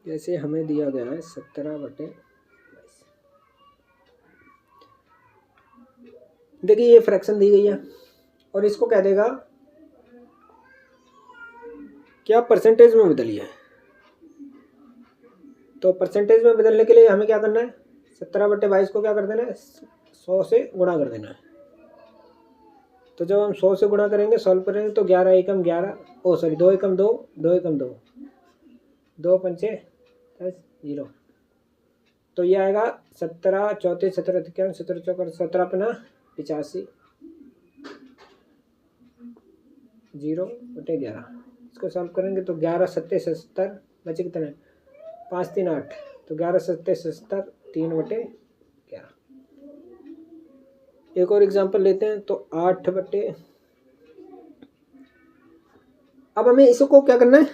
Speaker 1: जैसे हमें दिया गया है 17/22। देखिए ये फ्रैक्शन दी गई है और इसको कह देगा कि आप परसेंटेज में बदलिए। तो परसेंटेज में बदलने के लिए हमें क्या करना है, 17/22 को क्या कर देना है, 100 से गुणा कर देना है। तो जब हम 100 से गुणा करेंगे, सॉल्व करेंगे, तो 11 एकम 11, 2 एकम 2, 2 एकम 2, 2 पंचे 0। तो ये आएगा 17 चौथे 17 तिक्यान 17 चौका 17 अपना 85, 0/11। इसको सॉल्व करेंगे तो 11 सत्ते 70, बचे कितने, 5 3 8, तो 11 सत्ते 70, 3/11। एक और एग्जांपल लेते हैं, तो 8 बटे, अब हमें इसको क्या करना है,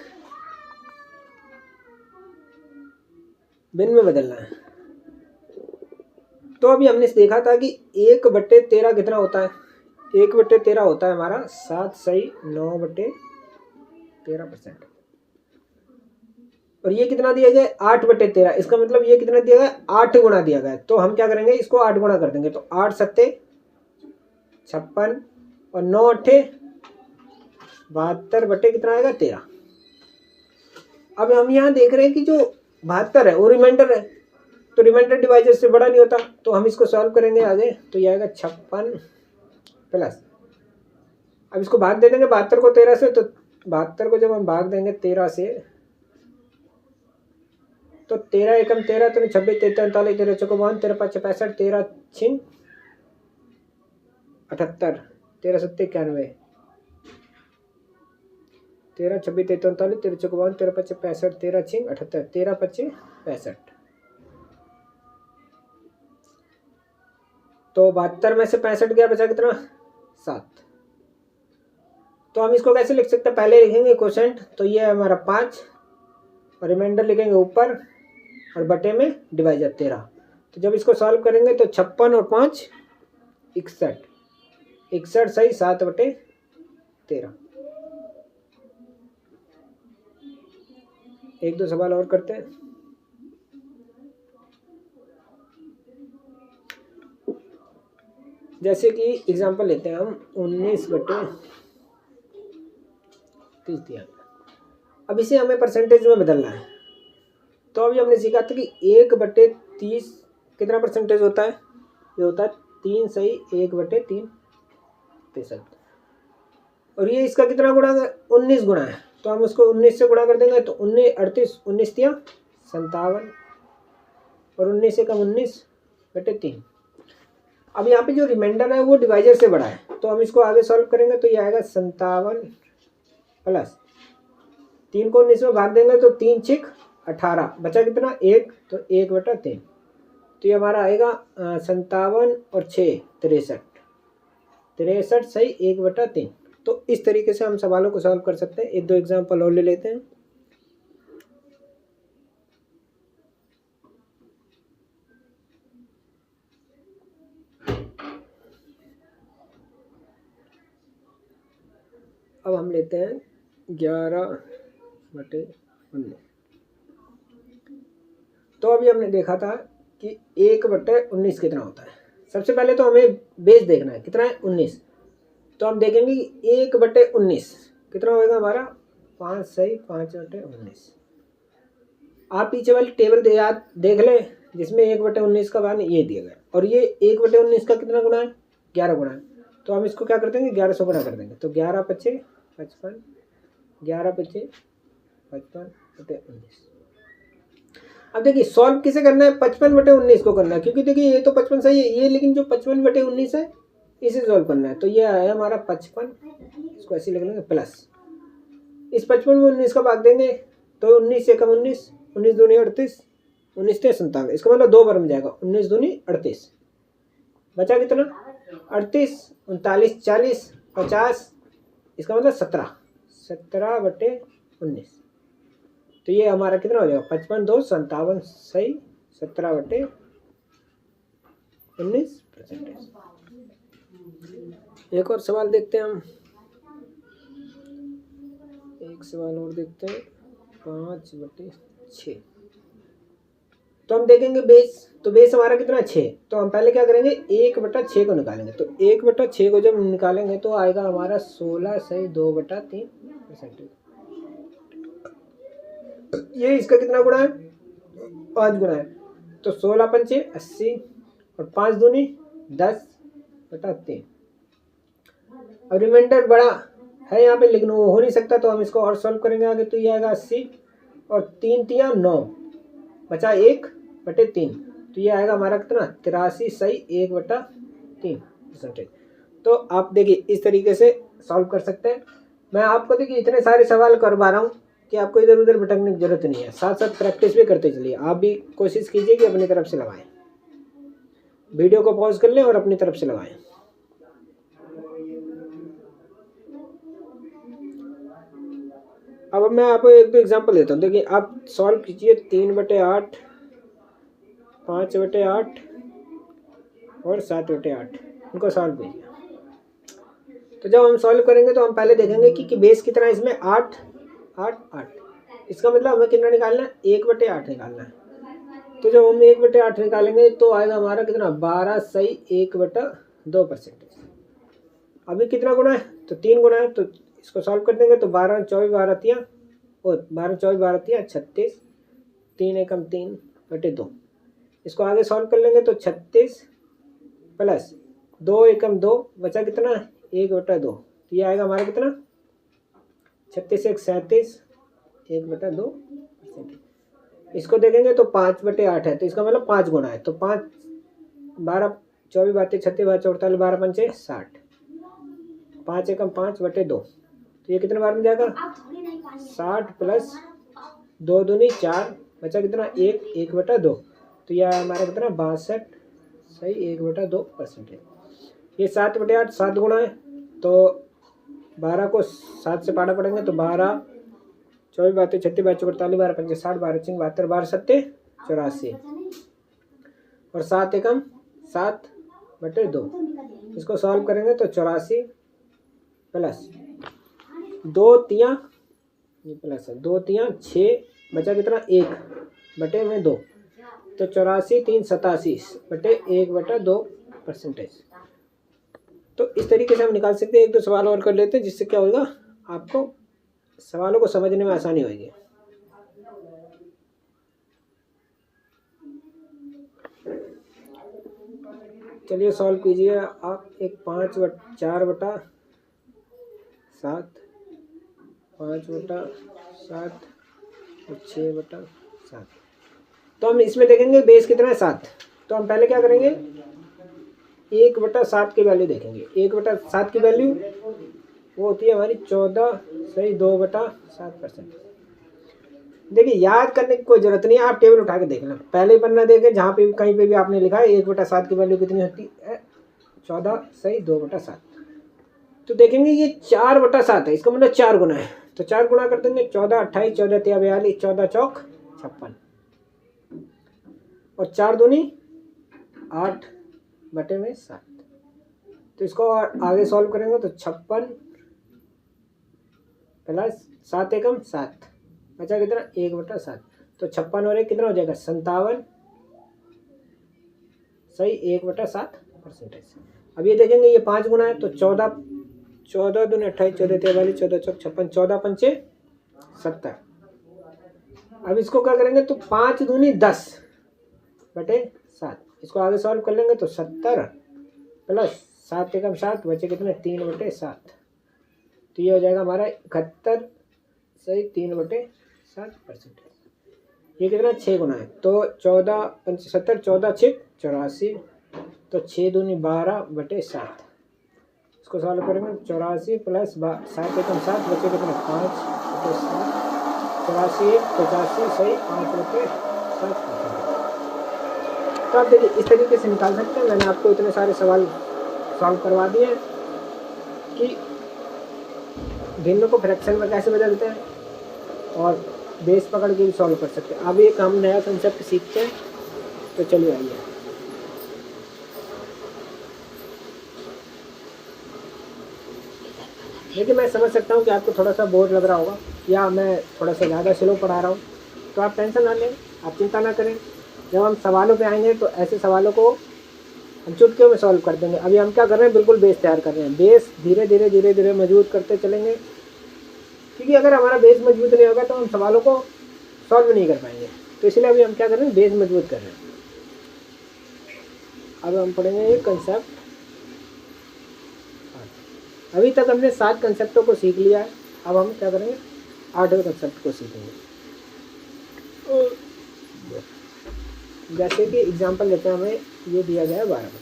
Speaker 1: भिन्न में बदलना है। तो अभी हमने देखा था कि 1/13 कितना होता है, 1/13 होता है हमारा 7 सही 9/13%। और ये कितना दिया गया है, 8/13। इसका मतलब ये कितना दिया गया, 8 गुना दिया गया है। तो हम क्या करेंगे, इसको 8 गुना कर देंगे। तो 8 सत्ते 56 और 9 अट्ठे 72 बटे कितना आएगा, 13। अब हम यहाँ देख रहे हैं कि जो 72 है वो रिमाइंडर है, तो रिमाइंडर डिवाइजर से बड़ा नहीं होता। तो हम इसको सॉल्व करेंगे आगे, तो ये आएगा 56 प्लस, अब इसको भाग दे देंगे 72 को 13 से। तो 72 को जब हम भाग देंगे 13 से, तो 13 एकम 13, तो 26 43 43 13 चौको 52 13 5 65 13 6 78 13 7 91 13 26 43 43 13 चौको 52 13 5 65 13 6 78 13 5 65। तो 72 में से 65 गया, बचा कितना, 7। तो हम इसको कैसे लिख सकते हैं, पहले लिखेंगे क्वोशेंट, तो ये है हमारा 5 और रिमाइंडर लिखेंगे ऊपर और बटे में डिवाइजर 13। तो जब इसको सॉल्व करेंगे तो 56 और 5 61, 61 सही 7/13। 1-2 सवाल और करते हैं। जैसे कि एग्जांपल लेते हैं हम 19/30 दिया। अब इसे हमें परसेंटेज में बदलना है। तो अभी हमने सीखा था कि 1/30 कितना परसेंटेज होता है, ये होता है 3 सही 1/3। और ये इसका कितना गुणा है, 19 गुणा है। तो हम उसको 19 से गुणा कर देंगे, तो 19 38 19 तिया 57 और 19 एकम 19/3। अब यहाँ पे जो रिमाइंडर है वो डिवाइजर से बड़ा है, तो हम इसको आगे सॉल्व करेंगे, तो ये आएगा 57 प्लस 3 को 19 में भाग देंगे, तो 3 6 18, बचा कितना 1, तो 1/3। तो ये हमारा आएगा 57 और 6 63, 63 सही 1/3। तो इस तरीके से हम सवालों को सॉल्व कर सकते हैं। 1-2 एग्जाम्पल और ले लेते हैं। अब हम लेते हैं 11/19। तो अभी हमने देखा था कि 1/19 कितना होता है। सबसे पहले तो हमें बेस देखना है, कितना है 19। तो हम देखेंगे कि 1/19 कितना होएगा हमारा, 5 सही 5/19। आप पीछे वाली टेबल देख लें जिसमें 1/19 का मान ये दिया गया, और ये 1/19 का कितना गुना है, 11 गुना है। तो हम इसको क्या कर देंगे, 11 से गुणा कर देंगे। तो 11 5 55, 11 5 55/19। अब देखिए सॉल्व किसे करना है, 55/19 को करना है, क्योंकि देखिए ये तो 55 सही है ये, लेकिन जो 55/19 है इसे सॉल्व करना है। तो ये आया हमारा 55, इसको ऐसे लिख लेंगे प्लस, इस 55 में 19 का भाग देंगे, तो 19 एकम 19, 19 दूनी 38, 19 ते 57। इसका मतलब 2 बार में जाएगा, 19 दूनी 38, बचा कितना 38, 39, 40, 50, इसका मतलब 17/19। तो ये हमारा कितना हो जाएगा 55, 2, 57 सही 17/19%। एक और सवाल देखते हैं हम, एक सवाल और देखते हैं 5/6। तो हम देखेंगे बेस, तो बेस हमारा कितना 6, तो हम पहले क्या करेंगे 1/6 को निकालेंगे। तो 1/6 को जब हम निकालेंगे तो आएगा हमारा 16 सही 2/3%। ये इसका कितना गुणा है 5 गुणा है, तो 16 पंचे 80 और 5 दूनी 10/3। अब रिमाइंडर बड़ा है यहाँ पे लेकिन वो हो नहीं सकता, तो हम इसको और सॉल्व करेंगे आगे। तो ये आएगा 80 और 3 तिया 9, बचा 1/3। तो ये आएगा हमारा कितना 83 सही 1/3%। तो आप देखिए इस तरीके से सॉल्व कर सकते हैं। मैं आपको देखिए इतने सारे सवाल करवा रहा हूँ कि आपको इधर उधर भटकने की जरूरत नहीं है, साथ साथ प्रैक्टिस भी करते चलिए। आप भी कोशिश कीजिए कि अपनी तरफ से लगाएं, वीडियो को पॉज कर लें और अपनी तरफ से लगाएं। अब मैं आपको एक दो एग्जांपल देता हूँ। देखिए आप सॉल्व कीजिए 3/8, 5/8 और 7/8, इनको सॉल्व कीजिए। तो जब हम सॉल्व करेंगे तो हम पहले देखेंगे कि बेस कितना है इसमें 8, 8, 8। इसका मतलब हमें कितना निकालना है 1/8 निकालना है। तो जब हम 1/8 निकालेंगे तो आएगा हमारा कितना 12 सही 1/2%। अभी कितना गुना है तो 3 गुना है, तो इसको सॉल्व कर देंगे तो 12, 24, 12 तिया और 12, 24, 12 तिया 36, 3 एकम 3/2। इसको आगे सॉल्व कर लेंगे तो 36 प्लस 2 एकम 2, बचा कितना 1/2। तो ये आएगा हमारा कितना 36, 1, 37, 1/2%। इसको देखेंगे तो 5/8 है, तो इसका मतलब 5 गुना है। तो 5, 12, 24, 32, 36, 48, 12 पंचे 60, 5 एकम 5/2। तो ये कितने बार में जाएगा 60 प्लस 2 दूनी 4, बचा कितना 1/2। तो यह हमारा कितना 62 सही 1/2%। ये 7/8 7 गुना है, तो 12 को 7 से पाड़ा पड़ेंगे तो 12, 24, 32, 36, 48, 12 पंचे 60, 12 चिंग 72, 12 सत्ते 84 और 7 एकम 7/2। इसको सॉल्व करेंगे तो 84 प्लस 2 तिया, ये प्लस है 2 तिया 6, बचा कितना 1/2। तो 84, 3, 87/1/2%। तो इस तरीके से हम निकाल सकते हैं। एक दो सवाल और कर लेते हैं जिससे क्या होगा आपको सवालों को समझने में आसानी होगी। चलिए सॉल्व कीजिए आप। एक 4/7, 5/7 और 6/7। तो हम इसमें देखेंगे बेस कितना है 7। तो हम पहले क्या करेंगे 1/7 की वैल्यू देखेंगे। 1/7 की वैल्यू वो होती है हमारी 14 सही 2/7%। देखिए याद करने की कोई जरूरत नहीं है, आप टेबल उठा के देख लें। पहले पन्ना देखें जहाँ पे कहीं पे भी आपने लिखा है 1/7 की वैल्यू कितनी होती है 14 सही 2/7। तो देखेंगे ये 4/7 है, इसका मतलब 4 गुना है। तो 4 गुना कर देंगे 14, 28, 14 तिया 42, 14 चौक 56 और 4 दूनी 8/7। तो इसको आगे सॉल्व करेंगे तो 56 प्लस 7 एकम 7, बचा कितना 1/7। तो 56 और 1 कितना हो जाएगा 57 सही 1/7%। अब ये देखेंगे ये 5 गुना है, तो 14 दूनी 28, 14 तिया 42, 14 चौक 56, 14 पंचे 70। अब इसको क्या करेंगे तो 5 दूनी 10/7। इसको आगे सॉल्व कर लेंगे तो 70 प्लस 7 एकम 7, बचे कितने 3/7। तो ये हो जाएगा हमारा 71 सही 3/7%। ये कितना 6 गुना है, तो 14 पंच 70, 14 6 84, तो 6 दूनी 12/7। इसको सॉल्व करेंगे 84 प्लस 7 एकम 7, बचे कितने 5/7। 84 1 85 सही 5/7%। तो आप देखिए इस तरीके से निकाल सकते हैं। मैंने आपको इतने सारे सवाल सॉल्व करवा दिए हैं कि भिन्न को फ्रैक्शन में कैसे बदलते हैं और बेस पकड़ के भी सॉल्व कर सकते हैं। अब एक हम नया कंसेप्ट सीखते हैं, तो चलिए आइए। देखिए मैं समझ सकता हूँ कि आपको थोड़ा सा बोर लग रहा होगा या मैं थोड़ा सा ज़्यादा स्लो पढ़ा रहा हूँ, तो आप टेंशन ना लें, आप चिंता ना करें। जब हम सवालों पे आएंगे तो ऐसे सवालों को हम चुटकियों में सॉल्व कर देंगे। अभी हम क्या कर रहे हैं, बिल्कुल बेस तैयार कर रहे हैं। बेस धीरे धीरे मजबूत करते चलेंगे, क्योंकि अगर हमारा बेस मजबूत नहीं होगा तो हम सवालों को सॉल्व नहीं कर पाएंगे। तो इसलिए अभी हम क्या कर रहे हैं, बेस मजबूत कर रहे हैं। अब हम पढ़ेंगे एक कंसेप्ट। अभी तक हमने 7 कंसेप्टों को सीख लिया है, अब हम क्या करेंगे, 8वें कंसेप्ट को सीखेंगे। जैसे कि एग्जांपल लेते हैं, हमें ये दिया गया है 12%।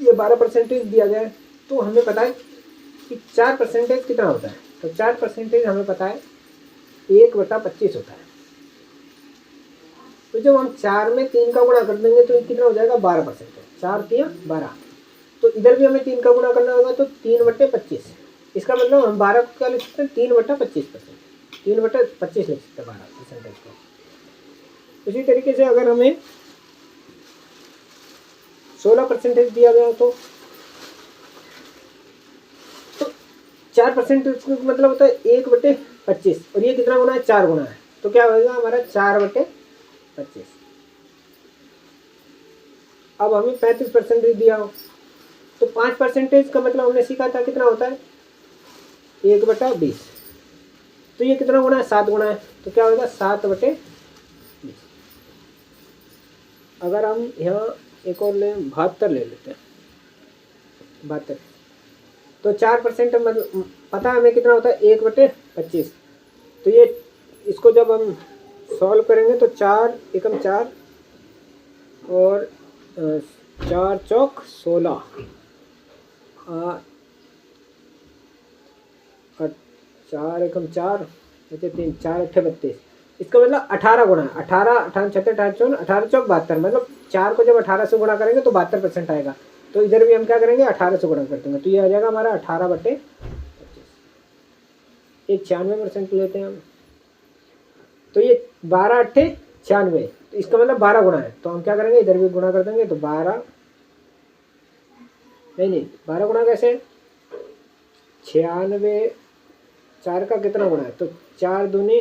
Speaker 1: ये 12% दिया गया है, तो हमें पता है कि 4% कितना होता है। तो 4% हमें पता है 1/25 होता है। तो जब हम 4 में 3 का गुणा कर देंगे तो कितना हो जाएगा, 12%। 4 3 12। तो इधर भी हमें 3 का गुणा करना होगा, तो 3/25। इसका मतलब हम 12 का लिख सकते हैं 3/25%, 3/25 लिख सकते हैं 12% को। इसी तरीके से अगर हमें 16% दिया गया तो 4% मतलब होता है 1/25, और ये कितना गुना है, 4 गुना है। तो क्या होगा हमारा 4/25। अब हमें 35% दिया हो, तो 5% का मतलब हमने सीखा था कितना होता है, 1/20। तो ये कितना गुना है, 7 गुना है। तो क्या होगा 7/20। अगर हम यहाँ एक और ले 72 ले लेते हैं, 72, तो 4% मतलब पता है हमें कितना होता है, 1/25। तो ये इसको जब हम सॉल्व करेंगे तो 4 एकम 4 और 4 चौक 16 और 4 एकम 4 बचे 3, 4 अट्ठे 32। इसका मतलब 18 गुना है। 18 18 छत्ते 18 18 चौक 72, मतलब 4 को जब 18 से गुणा करेंगे तो 72% आएगा। तो इधर भी हम क्या करेंगे, 18 से गुणा कर देंगे, तो ये आ जाएगा हमारा 18/25। एक 96% लेते हैं हम, तो ये 12 अट्ठे 96, तो इसका मतलब 12 गुना है। तो हम क्या करेंगे, इधर भी गुणा कर देंगे, तो 12 नहीं 12 गुना कैसे, 96, 4 का कितना गुना है, तो 4 दूनी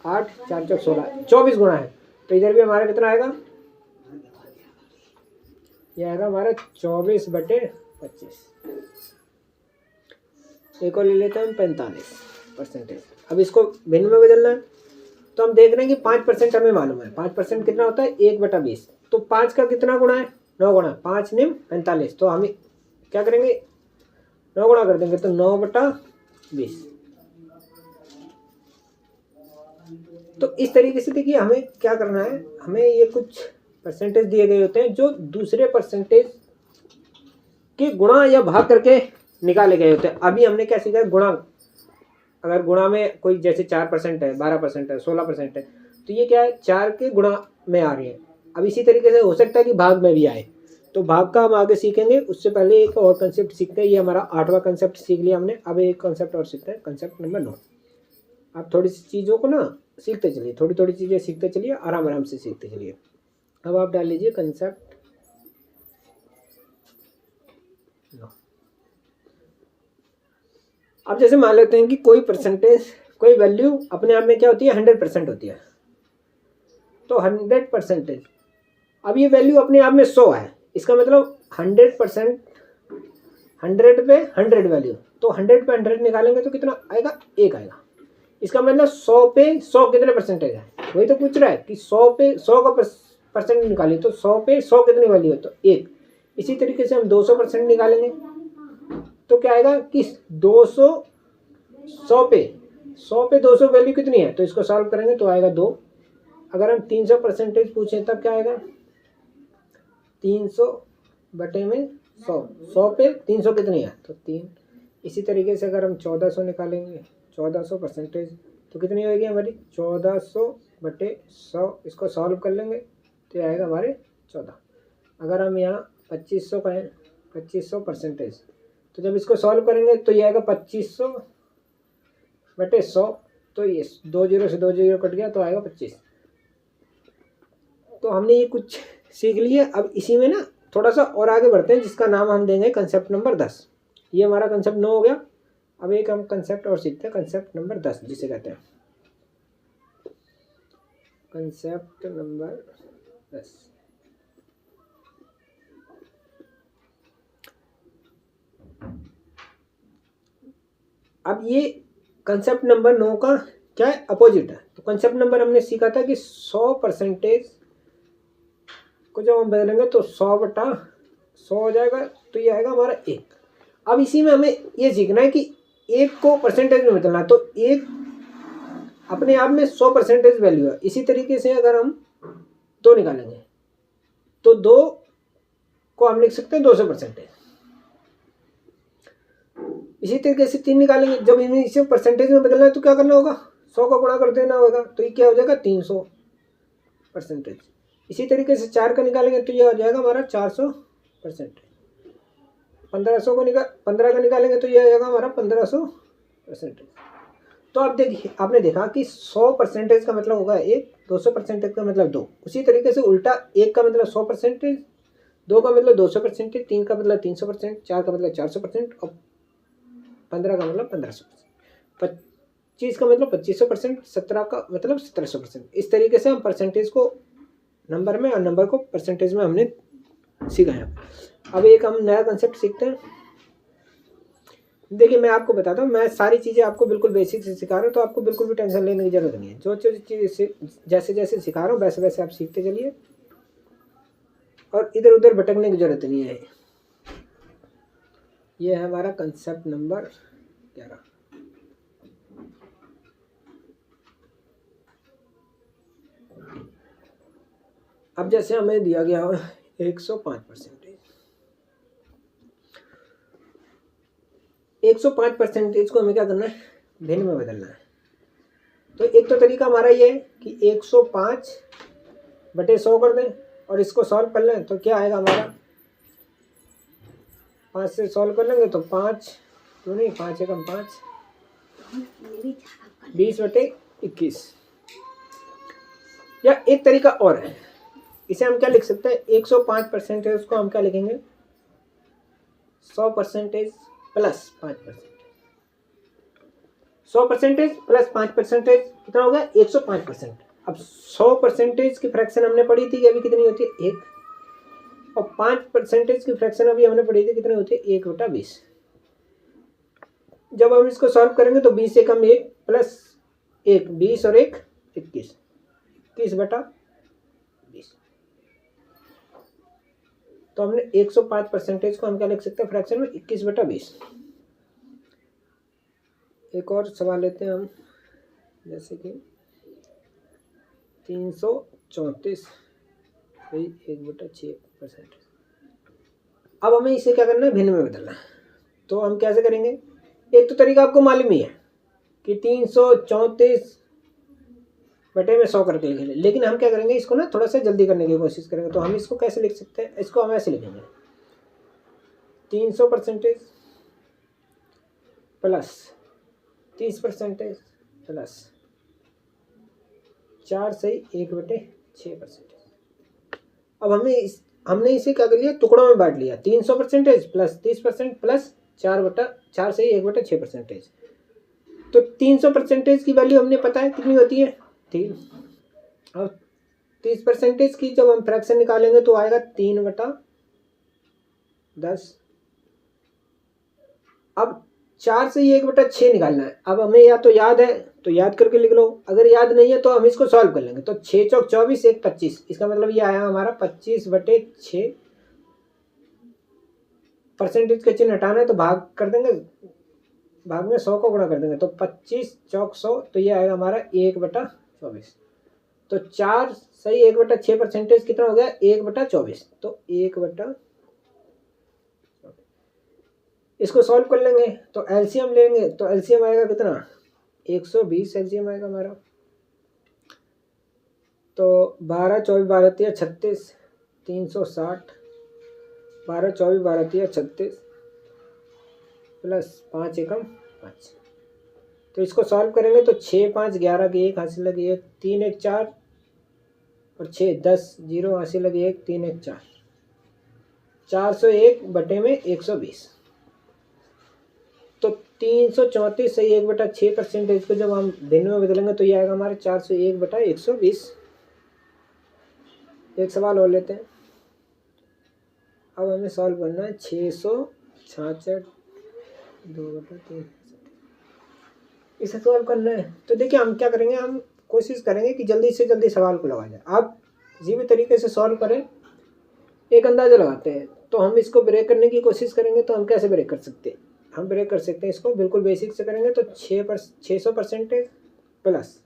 Speaker 1: 8, 4 चौक 16, 24 गुना है। तो इधर भी हमारा कितना आएगा, ये आएगा हमारा 24/25। एक और ले लेते हैं हम 45%। अब इसको भिन्न में बदलना है, तो हम देख रहे हैं कि 5% हमें मालूम है। 5% कितना होता है, 1/20। तो 5 का कितना गुना है, 9 गुना, 5 निम 45। तो हम क्या करेंगे, 9 गुना कर देंगे, तो 9/20। तो इस तरीके से देखिए हमें क्या करना है, हमें ये कुछ परसेंटेज दिए गए होते हैं जो दूसरे परसेंटेज के गुणा या भाग करके निकाले गए होते हैं। अभी हमने क्या सीखा, गुणा। अगर गुणा में कोई जैसे 4% है, 12% है, 16% है, तो ये क्या है, 4 के गुणा में आ रही है। अब इसी तरीके से हो सकता है कि भाग में भी आए, तो भाग का हम आगे सीखेंगे। उससे पहले एक और कंसेप्ट सीखते हैं। ये हमारा 8वां कंसेप्ट सीख लिया हमने। अब एक कंसेप्ट और सीखते हैं, कंसेप्ट नंबर 9। आप थोड़ी सी चीज़ों को ना सीखते चलिए, थोड़ी थोड़ी चीज़ें सीखते चलिए, आराम आराम से सीखते चलिए। अब आप डाल लीजिए कंसेप्ट 9। अब जैसे मान लेते हैं कि कोई परसेंटेज, कोई वैल्यू अपने आप में क्या होती है, 100% होती है। तो 100%, अब ये वैल्यू अपने आप में 100 है। इसका मतलब 100%, 100 पे 100 वैल्यू, तो 100 पे 100 निकालेंगे तो कितना आएगा, 1 आएगा। इसका मतलब 100 पे 100 कितने परसेंटेज है, वही तो पूछ रहा है कि 100 पे 100 का परसेंट निकालिए, तो 100 पे 100 कितनी वैल्यू है, तो 1। इसी तरीके से हम 200% निकालेंगे, तो क्या आएगा कि 200, 100 पे 200 वैल्यू कितनी है, तो इसको सॉल्व करेंगे तो आएगा 2। अगर हम 300% पूछें तब क्या आएगा, 300 बटे में 100, 100 पे 300 कितनी है, तो 3। इसी तरीके से अगर हम 1400 निकालेंगे, 1400% तो कितनी होगी हमारी 1400/100। इसको सॉल्व कर लेंगे तो ये आएगा हमारे 14। अगर हम यहाँ 2500 कहें, 2500%, तो जब इसको सॉल्व करेंगे तो ये आएगा 2500/100। तो ये 2 जीरो से 2 जीरो कट गया तो आएगा 25। तो हमने ये कुछ सीख लिया। अब इसी में ना थोड़ा सा और आगे बढ़ते हैं, जिसका नाम हम देंगे कंसेप्ट नंबर 10। ये हमारा कंसेप्ट 9 हो गया। अब एक हम कंसेप्ट और सीखते हैं, कंसेप्ट नंबर 10 जिसे कहते हैं। Concept number 10। अब ये कंसेप्ट नंबर 9 का क्या है, अपोजिट है। तो कंसेप्ट नंबर हमने सीखा था कि 100% को जब हम बदलेंगे तो 100/100 हो जाएगा, तो ये आएगा हमारा 1। अब इसी में हमें ये सीखना है कि 1 को परसेंटेज में बदलना है। तो 1 अपने आप में 100% वैल्यू है। इसी तरीके से अगर हम 2 निकालेंगे तो 2 को हम लिख सकते हैं 200%। इसी तरीके से 3 निकालेंगे, जब इसे परसेंटेज में बदलना है तो क्या करना होगा, 100 का गुणा कर देना होगा, तो ये क्या हो जाएगा 300%। इसी तरीके से 4 का निकालेंगे तो ये हो जाएगा हमारा 400%। 15 का निकालेंगे तो ये हो जाएगा हमारा 1500%। तो अब देखिए, आपने देखा कि 100% का मतलब होगा 1, 200% का मतलब 2। उसी तरीके से उल्टा 1 का मतलब 100%, 2 का मतलब 200%, 3 का मतलब 300%, 4 का मतलब 400% और 15 का मतलब 1500%, 25 का मतलब 2500%, 17 का मतलब 1700%। इस तरीके से हम परसेंटेज को नंबर में और नंबर को परसेंटेज में हमने सीखा है। अब एक हम नया कंसेप्ट सीखते हैं। देखिए, मैं आपको बताता हूँ, मैं सारी चीज़ें आपको बिल्कुल बेसिक से सिखा रहा हूँ, तो आपको बिल्कुल भी टेंशन लेने की जरूरत नहीं है। जो चीज़ जैसे जैसे सिखा रहा हूँ वैसे वैसे आप सीखते चलिए और इधर उधर भटकने की जरूरत नहीं है। ये है हमारा कंसेप्ट नंबर 11। अब जैसे हमें दिया गया हो 105%, 105% को हमें क्या करना है, भिन्न में बदलना है। तो एक तो तरीका हमारा ये है कि 105/100 कर दें और इसको सॉल्व कर लें तो क्या आएगा हमारा, 5 से सॉल्व कर लेंगे तो 5 क्यों नहीं, 5 एकम 5, 20/21। या एक तरीका और है, इसे हम क्या लिख सकते हैं, 105% को हम क्या लिखेंगे, 100% प्लस 5%। 100% प्लस 5% कितना हो गया, 105%। अब 100% की फ्रैक्शन हमने पढ़ी थी कि अभी कितनी होती है, 1, और 5% की फ्रैक्शन अभी हमने पढ़ी थी कितनी होती है, 1/20। जब हम इसको सॉल्व करेंगे तो 20 एकम 1 प्लस 1, 20 और 1 21, 21/20। तो हमने 105% को हम क्या लिख सकते हैं फ्रैक्शन में, 21/20। एक और सवाल लेते हैं हम, जैसे कि 334 1/6%। अब हमें इसे क्या करना है, भिन्न में बदलना है। तो हम कैसे करेंगे, एक तो तरीका आपको मालूम ही है कि 334/100 करके लिख लें, लेकिन हम क्या करेंगे, इसको ना थोड़ा सा जल्दी करने की कोशिश करेंगे। तो हम इसको कैसे लिख सकते हैं, इसको हम ऐसे लिखेंगे, 300% प्लस 30% प्लस 4 सही 1/6%। अब हमने इसे क्या कर लिया, टुकड़ों में बांट लिया, 300% प्लस 30% प्लस 4 सही 1/6%। तो 300% की वैल्यू हमने पता है कितनी होती है, 3। और 30% की जब हम फ्रैक्शन निकालेंगे तो आएगा 3/10। अब 4 से 1/6 निकालना है। अब हमें या तो याद है तो याद करके लिख लो, अगर याद नहीं है तो हम इसको सॉल्व कर लेंगे। तो 6 चौक 24, 1 25, इसका मतलब ये आया हमारा 25/6। परसेंटेज का चिन्ह हटाना है तो भाग कर देंगे, भाग में 100 को गुणा कर देंगे, तो 25 चौक 100, तो ये आएगा हमारा 1/24। तो 4 सही 1/6% कितना हो गया, 1/24। तो 1/, इसको सॉल्व कर लेंगे तो एलसीएम लेंगे, तो एलसीएम आएगा कितना, 120 एलसीएम आएगा हमारा। तो 12 24 12 3 36 360, 12 24 12 3 36 प्लस 5 एकम 5। तो इसको सॉल्व करेंगे तो 6 5 11 की 1 हासिल लगी 1, 3 1 4 और 6 10 0 हासिल लगी 1, 3 1 4, 401 बटे में 120। तो 334 सही 1/6% को जब हम भिन्न में बदलेंगे तो ये आएगा हमारे 401/120। एक सवाल और लेते हैं। अब हमें सॉल्व करना है 666 2/3। इसे सॉल्व करना है तो देखिए हम क्या करेंगे, हम कोशिश करेंगे कि जल्दी से जल्दी सवाल को लगा जाए। आप किसी भी तरीके से सॉल्व करें, एक अंदाज़ा लगाते हैं। तो हम इसको ब्रेक करने की कोशिश करेंगे तो हम कैसे ब्रेक कर सकते हैं, हम ब्रेक कर सकते हैं इसको बिल्कुल बेसिक से करेंगे तो 600% प्लस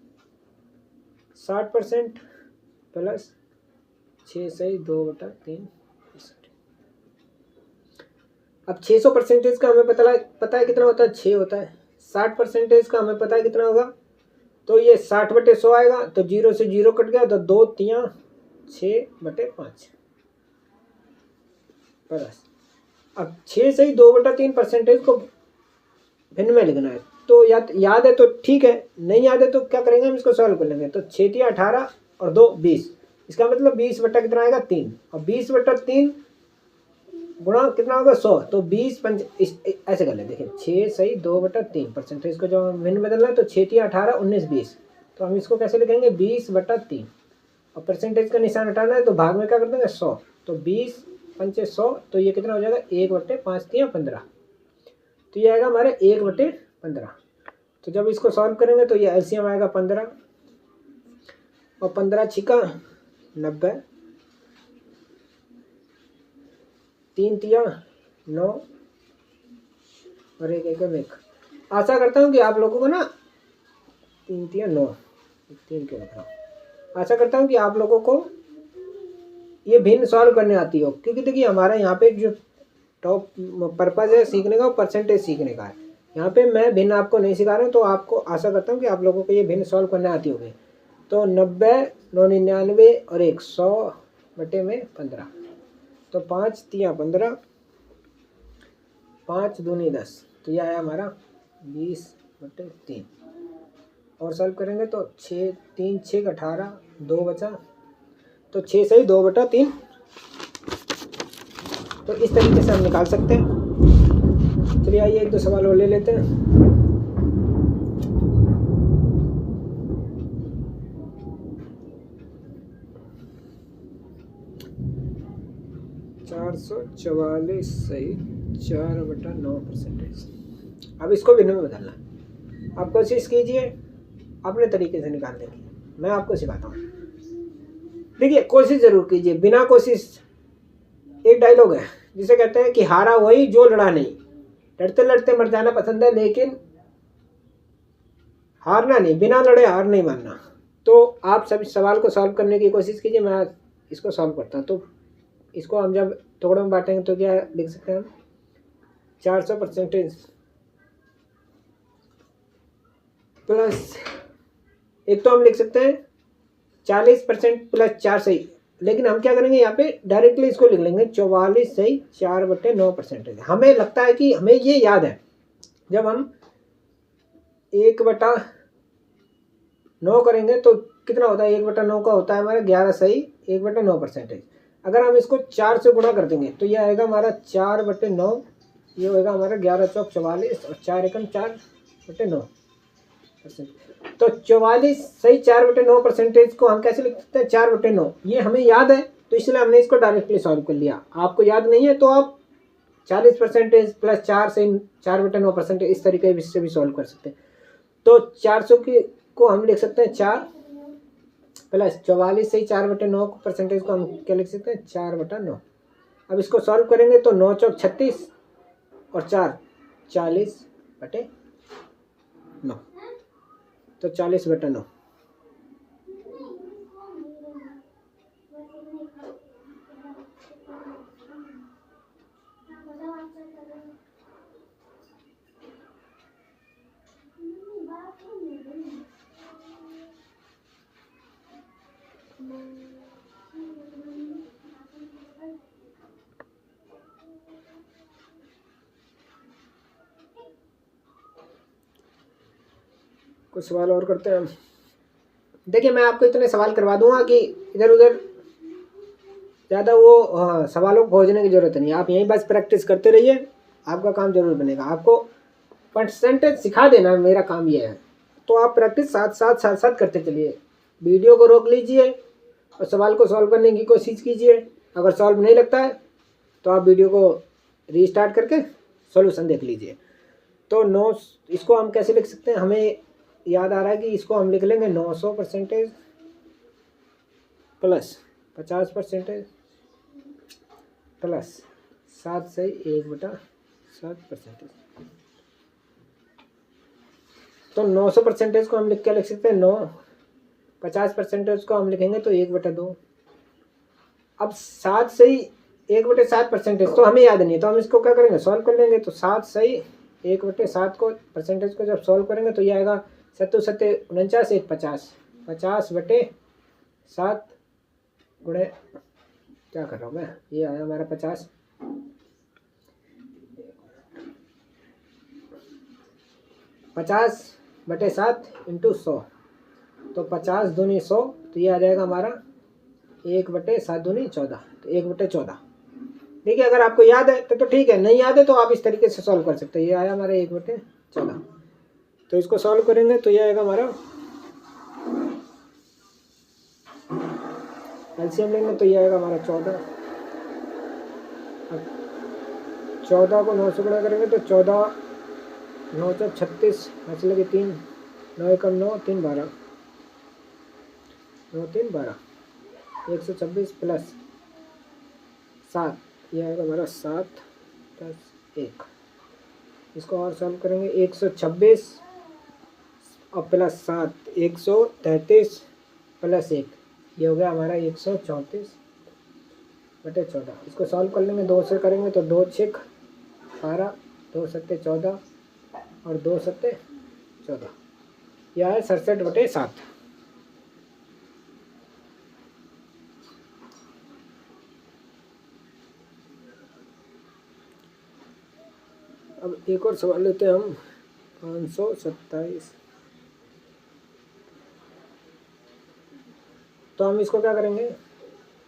Speaker 1: 60% प्लस 6 सही 2/3। अब 600% का हमें पता है कितना होता है, 6 होता है। 60% का हमें पता है कितना होगा, तो ये 60/100 आएगा। तो 0 से 0 कट गया तो 2 3 6/5 प्लस। अब 6 सही 2/3% को भिन्न में लिखना है। तो याद है तो ठीक है, नहीं याद है तो क्या करेंगे, हम इसको सॉल्व कर लेंगे। तो 6 3 18 और 2 20, इसका मतलब 20 बटा कितना आएगा 3, और 20/3 गुणा कितना होगा 100। तो 20 5 ऐसे कर ले, देखिए 6 सही 2/3%। इसको जब भिन्न बदलना है तो 6 3 18 19 20। तो हम इसको कैसे लिखेंगे 20/3, और परसेंटेज का निशान हटाना है तो भाग में क्या कर देंगे 100। तो 20 5 100, तो ये कितना हो जाएगा 1/5 3 15। तो ये आएगा हमारे 1/15। तो जब इसको सॉल्व करेंगे तो ये एलसीएम आएगा 15, और 15 छिका 90, 3 3 9 और 1 एकम 1। आशा करता हूँ कि आप लोगों को ना 3 3 9 3 के रख रहा हूँ। आशा करता हूँ कि आप लोगों को ये भिन्न सॉल्व करने आती हो, क्योंकि देखिए हमारा यहाँ पे जो टॉप पर्पज़ है सीखने का, वो परसेंटेज सीखने का है। यहाँ पे मैं भिन्न आपको नहीं सिखा रहा हूँ, तो आपको आशा करता हूँ कि आप लोगों को ये भिन्न सॉल्व करने आती होगी। तो 90 9 99 और 100 बटे में 15। तो 5 3 15, 5 दूनी 10। तो यह है हमारा 20/3। और सॉल्व करेंगे तो 6 3 6 18 2 बचा, तो 6 सही 2/3। तो इस तरीके से हम निकाल सकते हैं। चलिए आइए 1 2 सवाल और ले लेते हैं। सही 4/9%। अब इसको भिन्न में बदलना है। आप कोशिश कीजिए अपने तरीके से निकालने की, मैं आपको सिखाता हूँ। देखिए कोशिश ज़रूर कीजिए, बिना कोशिश। एक डायलॉग है जिसे कहते हैं कि हारा वही जो लड़ा नहीं। लड़ते लड़ते मर जाना पसंद है, लेकिन हारना नहीं, बिना लड़े हार नहीं मानना। तो आप सभी सवाल को सॉल्व करने की कोशिश कीजिए, मैं इसको सॉल्व करता हूँ। तो इसको हम जब टुकड़ों में बांटेंगे तो क्या लिख सकते हैं हम, 400% प्लस, एक तो हम लिख सकते हैं 40% प्लस 4 सही। लेकिन हम क्या करेंगे यहाँ पे डायरेक्टली इसको लिख लेंगे 44 सही 4/9%। हमें लगता है कि हमें ये याद है, जब हम 1/9 करेंगे तो कितना होता है, 1/9 का होता है हमारा 11 सही 1/9%। अगर हम इसको 4 से गुणा कर देंगे तो ये आएगा हमारा 4/9। ये होगा हमारा 11 चौक 44 और 4 एकम 4/9%। तो 44 सही 4/9% को हम कैसे लिख सकते हैं 4/9। ये हमें याद है तो इसलिए हमने इसको डायरेक्टली सॉल्व कर लिया। आपको याद नहीं है तो आप 40% प्लस 4 से 4/9% इस तरीके से भी सॉल्व कर सकते हैं। तो 400 को हम लिख सकते हैं 4 प्लस 44 से 4/9% को हम क्या लिख सकते हैं 4/9। अब इसको सॉल्व करेंगे तो 9 चौक 36 और 4 40/9। तो 40/9। कुछ सवाल और करते हैं हम। देखिए मैं आपको इतने सवाल करवा दूंगा कि इधर उधर ज़्यादा वो सवालों को खोजने की ज़रूरत नहीं। आप यहीं बस प्रैक्टिस करते रहिए, आपका काम जरूर बनेगा। आपको परसेंटेज सिखा देना मेरा काम ये है। तो आप प्रैक्टिस साथ साथ करते चलिए। वीडियो को रोक लीजिए और सवाल को सॉल्व करने की कोशिश कीजिए। अगर सॉल्व नहीं लगता है तो आप वीडियो को रीस्टार्ट करके सॉल्यूशन देख लीजिए। तो 9 इसको हम कैसे लिख सकते हैं, हमें याद आ रहा है कि इसको हम लिख लेंगे 900% प्लस 50% प्लस 7 से 1/7%। तो 900% को हम क्या लिख सकते हैं 9, 50% को हम लिखेंगे तो 1/2। अब 7 से 1/7% तो हमें याद नहीं है, तो हम इसको क्या करेंगे सॉल्व कर लेंगे। तो 7 से 1/7 को परसेंटेज को जब सॉल्व करेंगे तो ये आएगा 7 7 49 1 50, 50/7 गुणे क्या कर रहा हूँ मैं, ये आया हमारा 50 50/7 इंटू 100। तो 50 दूनी 100, तो ये आ जाएगा हमारा 1/7 दूनी 14, तो 1/14। देखिए अगर आपको याद है तो ठीक है, नहीं याद है तो आप इस तरीके से सॉल्व कर सकते हैं। ये आया हमारा 1/14। तो इसको सॉल्व करेंगे तो ये आएगा हमारा एलसीएम लेंगे तो ये आएगा हमारा 14। 14 को 9 से गुणा करेंगे तो 14 9 4 36, मतलब कि 3 9 1 9 3 12 9 3 12 126 प्लस 7, यह आएगा हमारा 7 + 1। इसको और सॉल्व करेंगे 126 और प्लस 7 133 प्लस 1, ये हो गया हमारा 134/14। इसको सॉल्व कर लेंगे 2 से करेंगे तो 2 6 12, 2 7 14 और 2 7 14, यह है 67/7। अब एक और सवाल लेते हैं हम 527। तो हम इसको क्या करेंगे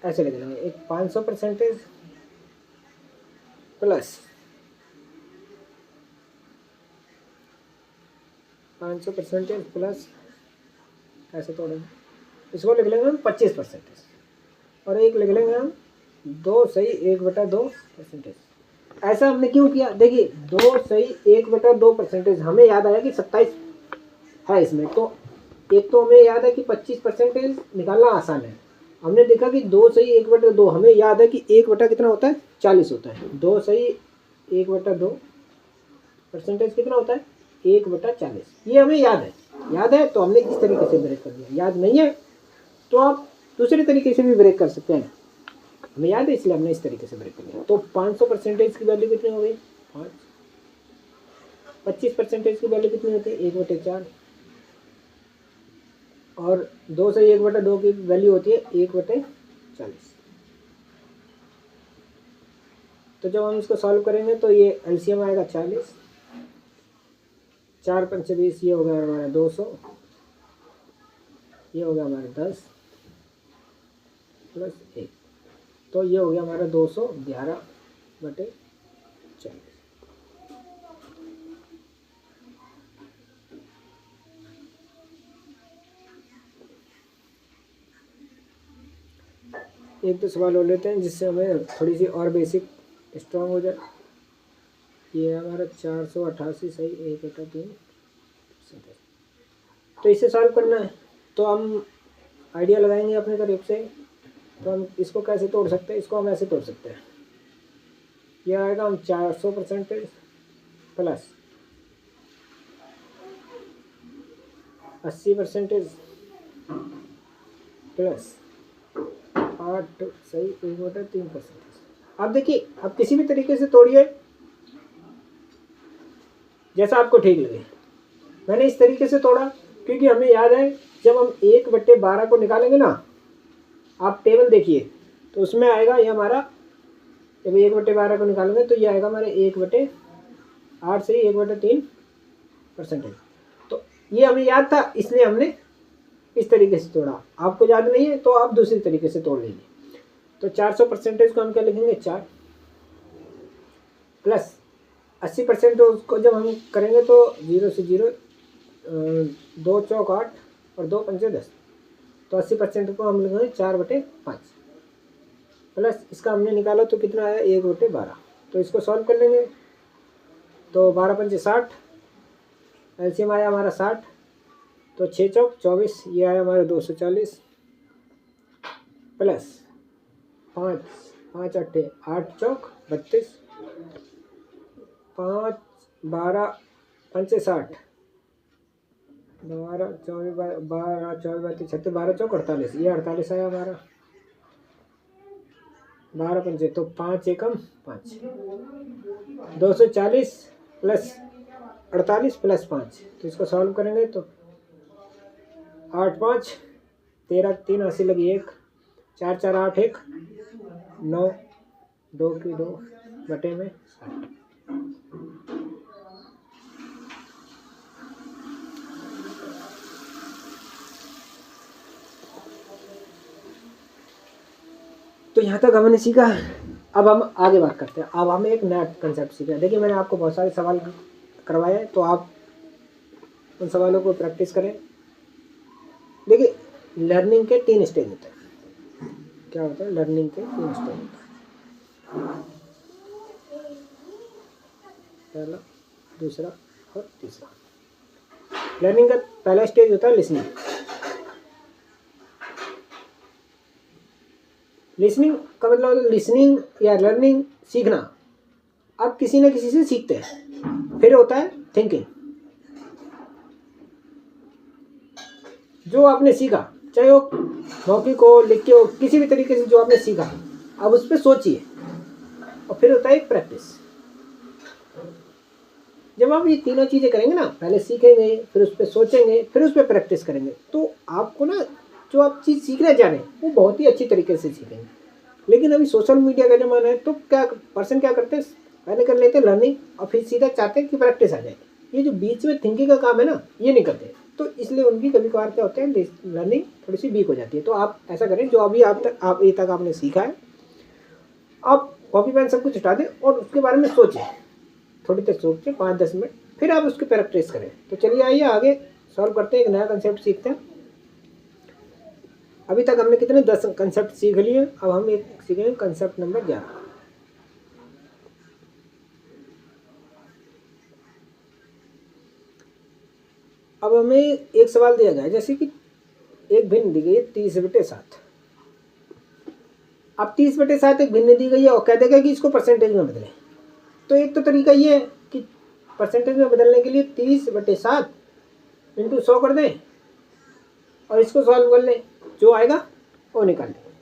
Speaker 1: ऐसे लिख लेंगे, एक 500% प्लस 500% प्लस, ऐसे तोड़ेंगे इसको लिख लेंगे हम 25% और एक लिख लेंगे हम 2 सही 1/2%। ऐसा हमने क्यों किया, देखिए 2 सही 1/2%, हमें याद आया कि 27 है इसमें। तो एक तो हमें याद है कि 25% निकालना आसान है। हमने देखा कि 2 सही 1/2, हमें याद है कि 1 कितना होता है 40 होता है। 2 सही 1/2% कितना होता है 1/40, ये हमें याद है तो हमने इस तरीके से ब्रेक कर दिया। याद नहीं है तो आप दूसरे तरीके से भी ब्रेक कर सकते हैं। हमें याद है इसलिए हमने इस तरीके से ब्रेक कर दिया। तो 500% की वैल्यू कितनी हो गई 5, 25% की वैल्यू कितनी होती है 1/4 और 2 से 1/2 की वैल्यू होती है 1/40। तो जब हम इसको सॉल्व करेंगे तो ये एलसीएम आएगा 40, 4 × 5 = 20, ये हो गया हमारा 200, ये हो गया हमारा 10 प्लस 1, तो ये हो गया हमारा 211/40। एक तो सवाल और लेते हैं जिससे हमें थोड़ी सी और बेसिक स्ट्रांग हो जाए। ये है हमारा 488 सही 1/3। तो इसे सॉल्व करना है तो हम आइडिया लगाएंगे अपने तरफ से। तो हम इसको कैसे तोड़ सकते हैं, इसको हम ऐसे तोड़ सकते हैं। यह आएगा हम 400% प्लस 80% प्लस 8 सही 1/3%। अब देखिए आप किसी भी तरीके से तोड़िए जैसा आपको ठीक लगे। मैंने इस तरीके से तोड़ा क्योंकि हमें याद है जब हम 1/12 को निकालेंगे ना आप टेबल देखिए तो उसमें आएगा ये हमारा, जब 1/12 को निकालेंगे तो ये आएगा हमारे 1/8 से 1/3%। तो ये हमें याद था इसलिए हमने इस तरीके से तोड़ा। आपको याद नहीं है तो आप दूसरी तरीके से तोड़ लीजिए। तो 400% को हम क्या लिखेंगे 4 प्लस 80% उसको जब हम करेंगे तो 0 से 0, 2 चौक 8 और 2 पंचे 10। तो 80% को हम लिखेंगे 4/5 प्लस इसका हमने निकाला तो कितना आया 1/12। तो इसको सॉल्व कर लेंगे तो 12 पंचे 60, एलसीएम आया हमारा 60। तो 6 चौक 24, ये आया हमारा 240 प्लस 5 5 8 8 चौक 32, 5 12 पंचे 60, 12 24 12 24 36 12 चौक 48, ये 48 आया हमारा। 12 पंचे तो 5 एकम 5, 240 प्लस 48 प्लस 5। तो इसको सॉल्व करेंगे तो 8 5 13 3 80 लगी 1, 4 4 8 1 9, 2 की 2 बटे में 60। तो यहाँ तक हमने सीखा। अब हम आगे बात करते हैं। अब हमें एक नया कंसेप्ट सीखा। देखिए मैंने आपको बहुत सारे सवाल करवाए हैं तो आप उन सवालों को प्रैक्टिस करें। देखिए लर्निंग के 3 स्टेज होते हैं। क्या होता है? लर्निंग के 3 स्टेज होते हैं, पहला, दूसरा और तीसरा। लर्निंग का पहला स्टेज होता है लिसनिंग। लिसनिंग का मतलब लिसनिंग या लर्निंग सीखना। आप किसी न किसी से सीखते हैं। फिर होता है थिंकिंग, जो आपने सीखा, चाहे वो मौखिक हो, लिख के हो, किसी भी तरीके से जो आपने सीखा, अब उस पर सोचिए। और फिर होता है प्रैक्टिस। जब आप ये तीनों चीज़ें करेंगे ना, पहले सीखेंगे, फिर उस पर सोचेंगे, फिर उस पर प्रैक्टिस करेंगे, तो आपको ना जो आप चीज़ सीखना चाह रहे हैं वो बहुत ही अच्छी तरीके से सीखेंगे। लेकिन अभी सोशल मीडिया का ज़माना है तो क्या पर्सन क्या करते हैं, पहले कर लेते हैं लर्निंग और फिर सीधा चाहते हैं कि प्रैक्टिस आ जाए। ये जो बीच में थिंकिंग का काम है ना, ये नहीं करते। तो इसलिए उनकी कभी कभार क्या होता है, लर्निंग थोड़ी सी वीक हो जाती है। तो आप ऐसा करें, जो अभी आप ये तक आपने सीखा है, आप कॉपी पेन सब कुछ हटा दें और उसके बारे में सोचें, थोड़ी देर सोचें, 5-10 मिनट, फिर आप उसकी प्रैक्टिस करें। तो चलिए आइए आगे सॉल्व करते हैं, एक नया कंसेप्ट सीखते हैं। अभी तक हमने कितने 10 कंसेप्ट सीख लिए। अब हम एक सीखेंगे कंसेप्ट नंबर 11। अब हमें एक सवाल दिया गया, जैसे कि एक भिन्न दी गई है 30/7। अब 30/7 एक भिन्न दी गई है और कह देगा कि इसको परसेंटेज में बदलें। तो एक तो तरीका ये है कि परसेंटेज में बदलने के लिए 30/7 × 100 कर दें और इसको सॉल्व कर लें, जो आएगा वो निकाल लेंगे।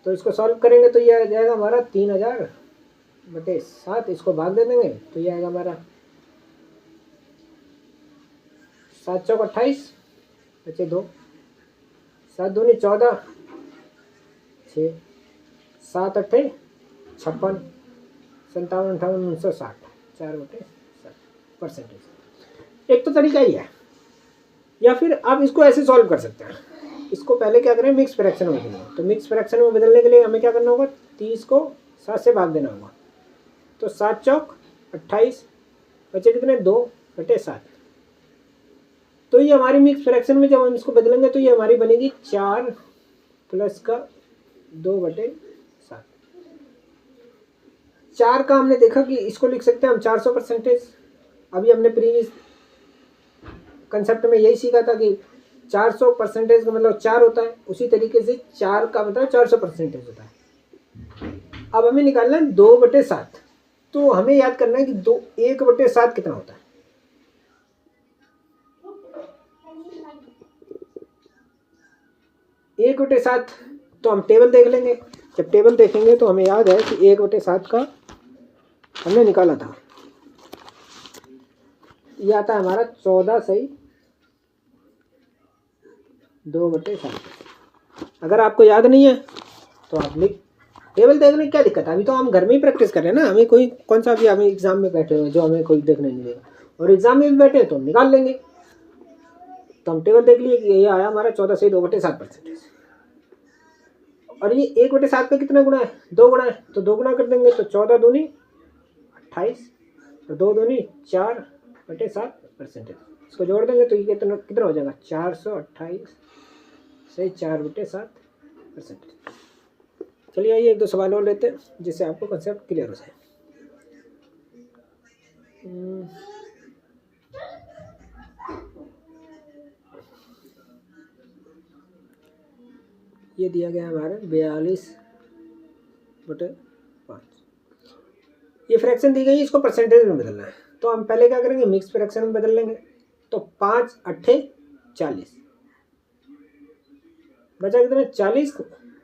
Speaker 1: तो इसको सॉल्व करेंगे तो ये आ जाएगा हमारा 3000/7। इसको भाग दे देंगे तो ये आएगा हमारा 7 चौक 28 बचे 2, 7 दूनी 14, 6, 7 8 56, 57 58 960, 4/7 परसेंटेज। एक तो तरीका ही है, या फिर आप इसको ऐसे सॉल्व कर सकते हैं। इसको पहले क्या करें, मिक्स फ्रैक्शन में बदलें। तो मिक्स फ्रैक्शन में बदलने के लिए हमें क्या करना होगा, 30 को 7 से भाग देना होगा। तो 7 चौक 28 बचे कितने, 2/7। तो ये हमारी मिक्स फ्रैक्शन में जब हम इसको बदलेंगे तो ये हमारी बनेगी 4 प्लस का 2/7। 4 का हमने देखा कि इसको लिख सकते हैं हम 400%। अभी हमने प्रीवियस कंसेप्ट में यही सीखा था कि 400% का मतलब 4 होता है। उसी तरीके से 4 का मतलब 400% होता है। अब हमें निकालना है 2/7। तो हमें याद करना है कि 1/7 कितना होता है। एक 1/7 तो हम टेबल देख लेंगे। जब टेबल देखेंगे तो हमें याद है कि 1/7 का हमने निकाला था, ये आता है हमारा 14 सही 2/7। अगर आपको याद नहीं है तो आप लिख, टेबल देखने की क्या दिक्कत है, अभी तो हम घर में ही प्रैक्टिस कर रहे हैं ना, हमें कोई कौन सा भी, हमें एग्जाम में बैठे हुए जो हमें कोई देखने नहीं देगा, और एग्जाम में भी बैठे तो हम निकाल लेंगे। तो हम टेबल देख लिए कि ये आया हमारा 14 से 2/7%, और ये 1/7 का कितना गुना है, 2 गुना है, तो 2 गुना कर देंगे तो 14 दूनी 28 और 2 दूनी 4/7%। इसको जोड़ देंगे तो ये कितना कितना हो जाएगा, 428 से 4/7%। चलिए आइए 1-2 सवाल और लेते हैं जिससे आपको कंसेप्ट क्लियर हो जाए। ये दिया गया हमारे 42/5। ये फ्रैक्शन दी गई है, इसको परसेंटेज में बदलना है, तो हम पहले क्या करेंगे, मिक्स फ्रैक्शन में बदल लेंगे। तो 5 8 40 बचा कितना, 40,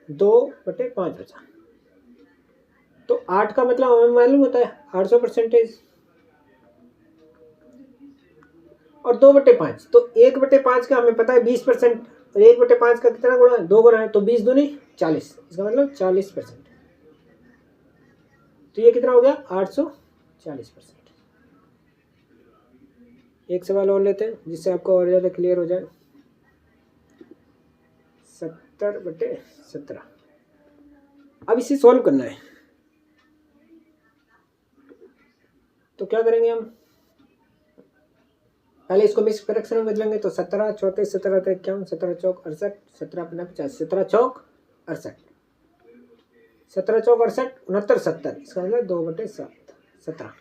Speaker 1: 2/5 बचा। तो 8 का मतलब हमें मालूम होता है 800%, और 2/5, तो 1/5 का हमें पता है 20%, और 1/5 का कितना गुना है, 2 गुना है, तो 20 दूनी 40, इसका मतलब 40%। तो ये कितना हो गया, 840%। एक सवाल और लेते हैं जिससे आपको और ज़्यादा क्लियर हो जाए। 70/17, अब इसे सॉल्व करना है। तो क्या करेंगे हम, पहले इसको मिक्स फ्रैक्शन में बदलेंगे। तो 17 34 17 51 17 चौक 68 17 50 17 चौक 68 17 चौक 68 69 70, इसका मतलब 2/7 17।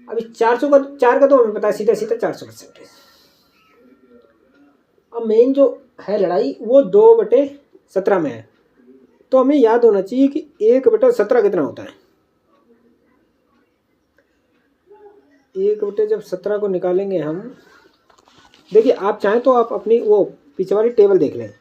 Speaker 1: अभी 400 का 4 का तो हमें पता है सीधा सीधा 400%। अब मेन जो है लड़ाई वो 2/17 में है, तो हमें याद होना चाहिए कि 1/17 कितना होता है। 1/17 को निकालेंगे हम, देखिए आप चाहें तो आप अपनी वो पीछे वाली टेबल देख लें।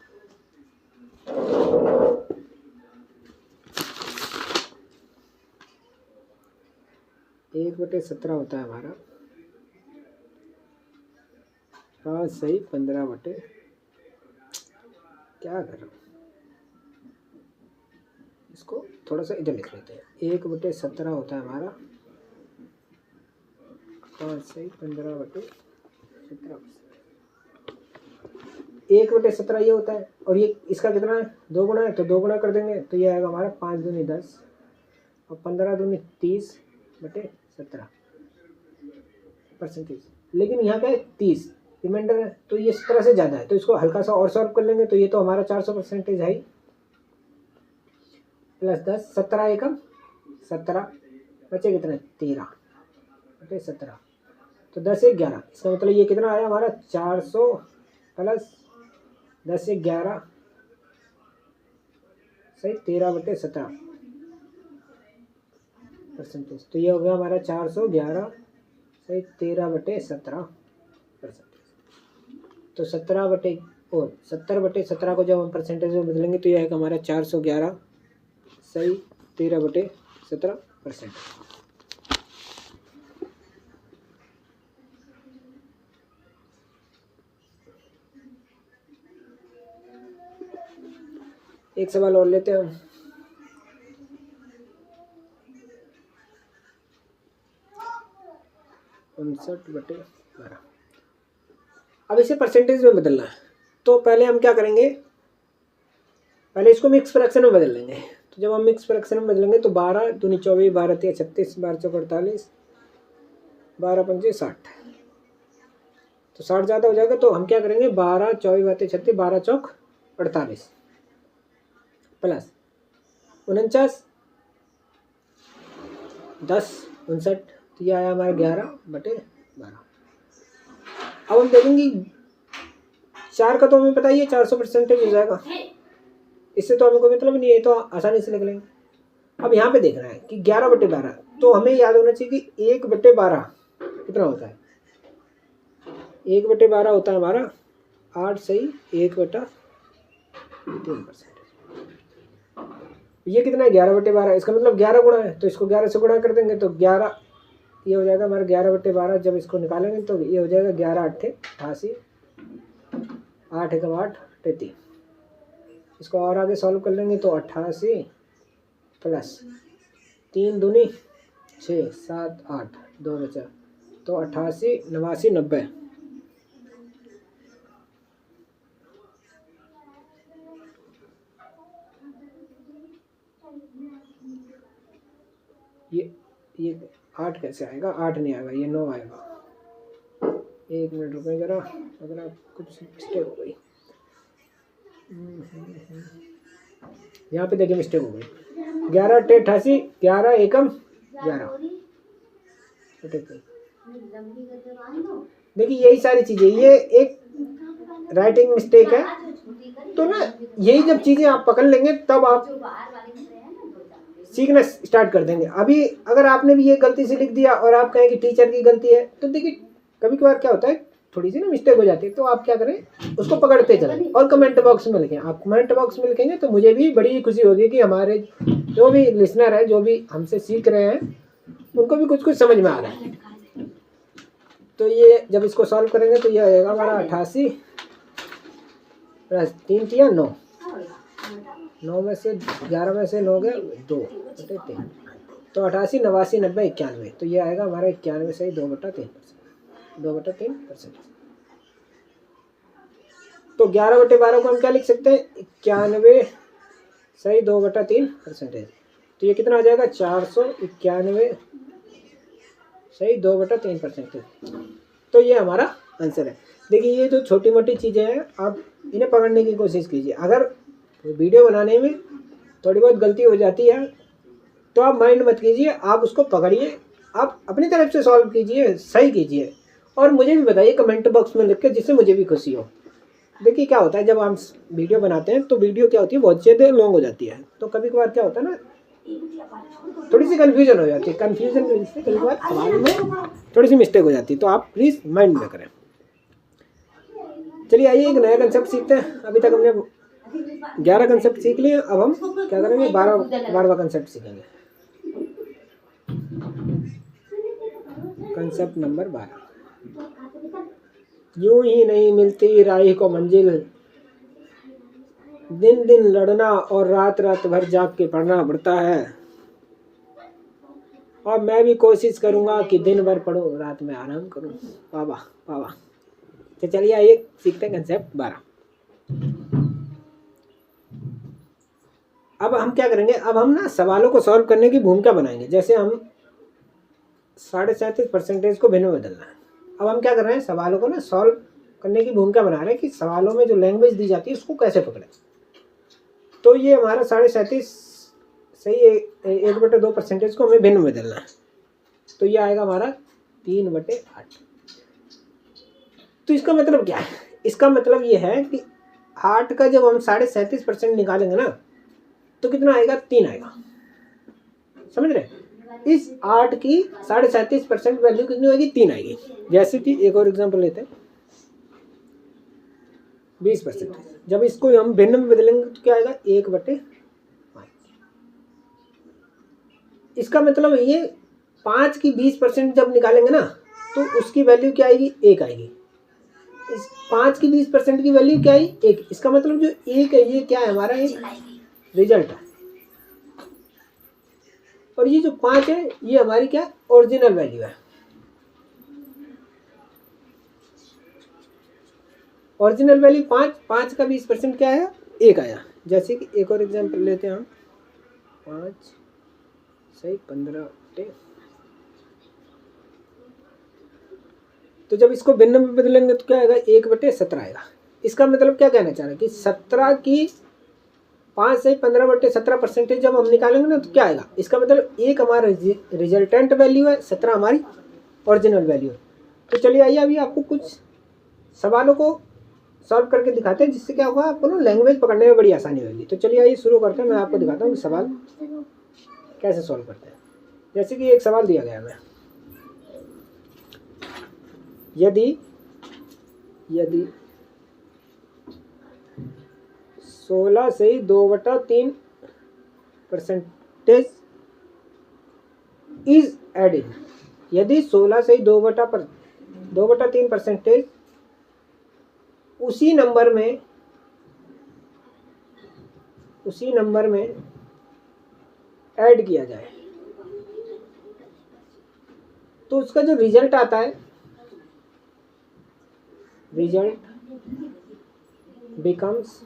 Speaker 1: एक बटे 17 होता है हमारा, हाँ सही 15 क्या कर रहा हूँ, इसको थोड़ा सा इधर लिख लेते हैं। 1/17 होता है हमारा, हाँ सही 15/17। 1/17 ये होता है, और ये इसका कितना है, 2 गुना है, तो 2 गुना कर देंगे तो ये आएगा हमारा 5 दूनी 10 और 15 दूनी 30/17%। लेकिन यहाँ का 30 रिमाइंडर है, तो ये 17 से ज़्यादा है, तो इसको हल्का सा और सॉल्व कर लेंगे। तो ये तो हमारा 400% है ही, प्लस 10 17 एकम 17 बचे कितने 13/17, तो 10 से 11, इसका मतलब ये कितना आया हमारा 400 प्लस 10 से 11 सही 13/17%। तो ये हो गया हमारा 411 सही 13/17%। तो 70/17 को जब हम परसेंटेज में बदलेंगे तो ये आएगा हमारा 411 सही 13/17%। एक सवाल और लेते हैं हम। अब इसे परसेंटेज में बदलना है, तो पहले हम क्या करेंगे, पहले इसको मिक्स फ्रैक्शन में बदल लेंगे। तो जब हम मिक्स फ्रैक्शन में बदलेंगे तो 12 दूनी 24 12 3 36 12 चौक 48 12 पंजे 60, तो 60 ज़्यादा हो जाएगा। तो हम क्या करेंगे 12 24 बातें 36 12 चौक 48 प्लस 49 10 59, तो ये आया हमारा 11/12। अब हम देखेंगे 4 का तो हमें पता ही है 400% हो जाएगा, इससे तो हमें कोई मतलब नहीं है, ये तो आसानी से लिख लेंगे। अब यहाँ पे देखना है कि 11/12, तो हमें याद होना चाहिए कि 1/12 कितना होता है। 1/12 होता है हमारा 8 सही 1/3%। ये कितना है 11/12, इसका मतलब 11 गुना है, तो इसको 11 से गुणा कर देंगे तो 11 ये हो जाएगा हमारा 11/12। जब इसको निकालेंगे तो ये हो जाएगा 11 8 88 8 एकम 8 3। इसको और आगे सॉल्व कर लेंगे तो 88 प्लस 3 दूनी 6 7 8 2 बचा, तो 88 89 90। ये 8 कैसे आएगा? 8 नहीं आएगा, ये 9 आएगा। 1 मिनट रुकें जरा, अगर आप कुछ मिस्टेक हो गई। यहाँ पे देखिए मिस्टेक हो गई। 11 8 88, 11 एकम 11। देखिए यही सारी चीज़ें, ये एक राइटिंग मिस्टेक है। तो ना यही जब चीज़ें आप पकड़ लेंगे तब आप सीखना स्टार्ट कर देंगे। अभी अगर आपने भी ये गलती से लिख दिया और आप कहें कि टीचर की गलती है, तो देखिए कभी कभार क्या होता है, थोड़ी सी ना मिस्टेक हो जाती है, तो आप क्या करें, उसको पकड़ते चलें और कमेंट बॉक्स में लिखें। आप कमेंट बॉक्स में लिखेंगे तो मुझे भी बड़ी खुशी होगी कि हमारे जो भी लिसनर है, जो भी हमसे सीख रहे हैं, उनको भी कुछ कुछ समझ में आ रहा है। तो ये जब इसको सॉल्व करेंगे तो ये आएगा हमारा 88 प्लस 3 किया 9, 9 में से 11 में से 9 गया 2 बटे 3, तो 88 89 90 91। तो ये आएगा हमारा 91 सही 2/3%, 2/3%। तो 11/12 को हम क्या लिख सकते हैं? 91 सही 2/3%। तो ये कितना आ जाएगा? 491 सही 2/3%। तो ये हमारा आंसर है। देखिए ये जो छोटी मोटी चीज़ें हैं, आप इन्हें पकड़ने की कोशिश कीजिए। अगर वीडियो बनाने में थोड़ी बहुत गलती हो जाती है तो आप माइंड मत कीजिए, आप उसको पकड़िए, आप अपनी तरफ से सॉल्व कीजिए, सही कीजिए और मुझे भी बताइए कमेंट बॉक्स में लिख के, जिससे मुझे भी खुशी हो। देखिए क्या होता है, जब हम वीडियो बनाते हैं तो वीडियो क्या होती है, बहुत ज़्यादा लॉन्ग हो जाती है, तो कभी कभार क्या होता है ना, थोड़ी सी कन्फ्यूजन हो जाती है। कन्फ्यूजन की वजह से कभी कभार सवाल में थोड़ी सी मिस्टेक हो जाती है, तो आप प्लीज़ माइंड में करें। चलिए आइए एक नया कंसेप्ट सीखते हैं। अभी तक हमने 11 कंसेप्ट सीख लिए, अब हम क्या करेंगे, 12वां कंसेप्ट सीखेंगे। Concept number 12। यूं ही नहीं मिलती राही को मंजिल, दिन दिन लड़ना और रात रात भर जाग के पढ़ना पड़ता है, और मैं भी कोशिश करूंगा कि दिन भर पढ़ूं, रात में आराम करूं। वाह वाह वाह। तो चलिए आइए सीखते हैं कंसेप्ट 12। अब हम क्या करेंगे, अब हम ना सवालों को सॉल्व करने की भूमिका बनाएंगे। जैसे हम 37.5% को भिन्न में बदलना है। अब हम क्या कर रहे हैं, सवालों को ना सॉल्व करने की भूमिका बना रहे हैं कि सवालों में जो लैंग्वेज दी जाती है उसको कैसे पकड़ें। तो ये हमारा 37.5 सही 1/2% को हमें भिन्न में बदलना है। तो ये आएगा हमारा 3/8। तो इसका मतलब क्या है? इसका मतलब ये है कि 8 का जब हम 37.5% निकालेंगे ना, तो कितना आएगा? 3 आएगा। समझ रहे? इस 8 की 37.5% वैल्यू कितनी होगी? 3 आएगी। जैसे कि एक और एग्जांपल लेते हैं, 20%। जब इसको हम भिन्न में बदलेंगे तो क्या आएगा? 1/5। इसका मतलब ये 5 की 20% जब निकालेंगे ना, तो उसकी वैल्यू क्या आएगी? 1 आएगी। इस 5 की 20% की वैल्यू क्या आई? 1। इसका मतलब जो 1 है ये क्या है? हमारा एक रिजल्ट है। और ये जो 5 है ये हमारी क्या? ओरिजिनल वैल्यू है। ओरिजिनल वैल्यू 5 का 20% क्या आया? 1 आया। जैसे कि एक और एग्जांपल लेते हैं हम, 5 सही 15। तो जब इसको भिन्न में बदलेंगे तो क्या आएगा? 1/17 आएगा। इसका मतलब क्या कहना चाह रहे हैं कि 17 की 5 से 15/17% जब हम निकालेंगे ना तो क्या आएगा? इसका मतलब 1 हमारा रिजल्टेंट वैल्यू है, 17 हमारी ओरिजिनल वैल्यू है। तो चलिए आइए अभी आपको कुछ सवालों को सॉल्व करके दिखाते हैं, जिससे क्या होगा, आपको ना लैंग्वेज पकड़ने में बड़ी आसानी होगी। तो चलिए आइए शुरू करते हैं। मैं आपको दिखाता हूँ कि सवाल कैसे सॉल्व करते हैं। जैसे कि एक सवाल दिया गया है, यदि 16 से 2/3% इज एडिड, यदि 16 से 2/3% उसी नंबर में उसी नंबर में ऐड किया जाए तो उसका जो रिजल्ट आता है, रिजल्ट बिकम्स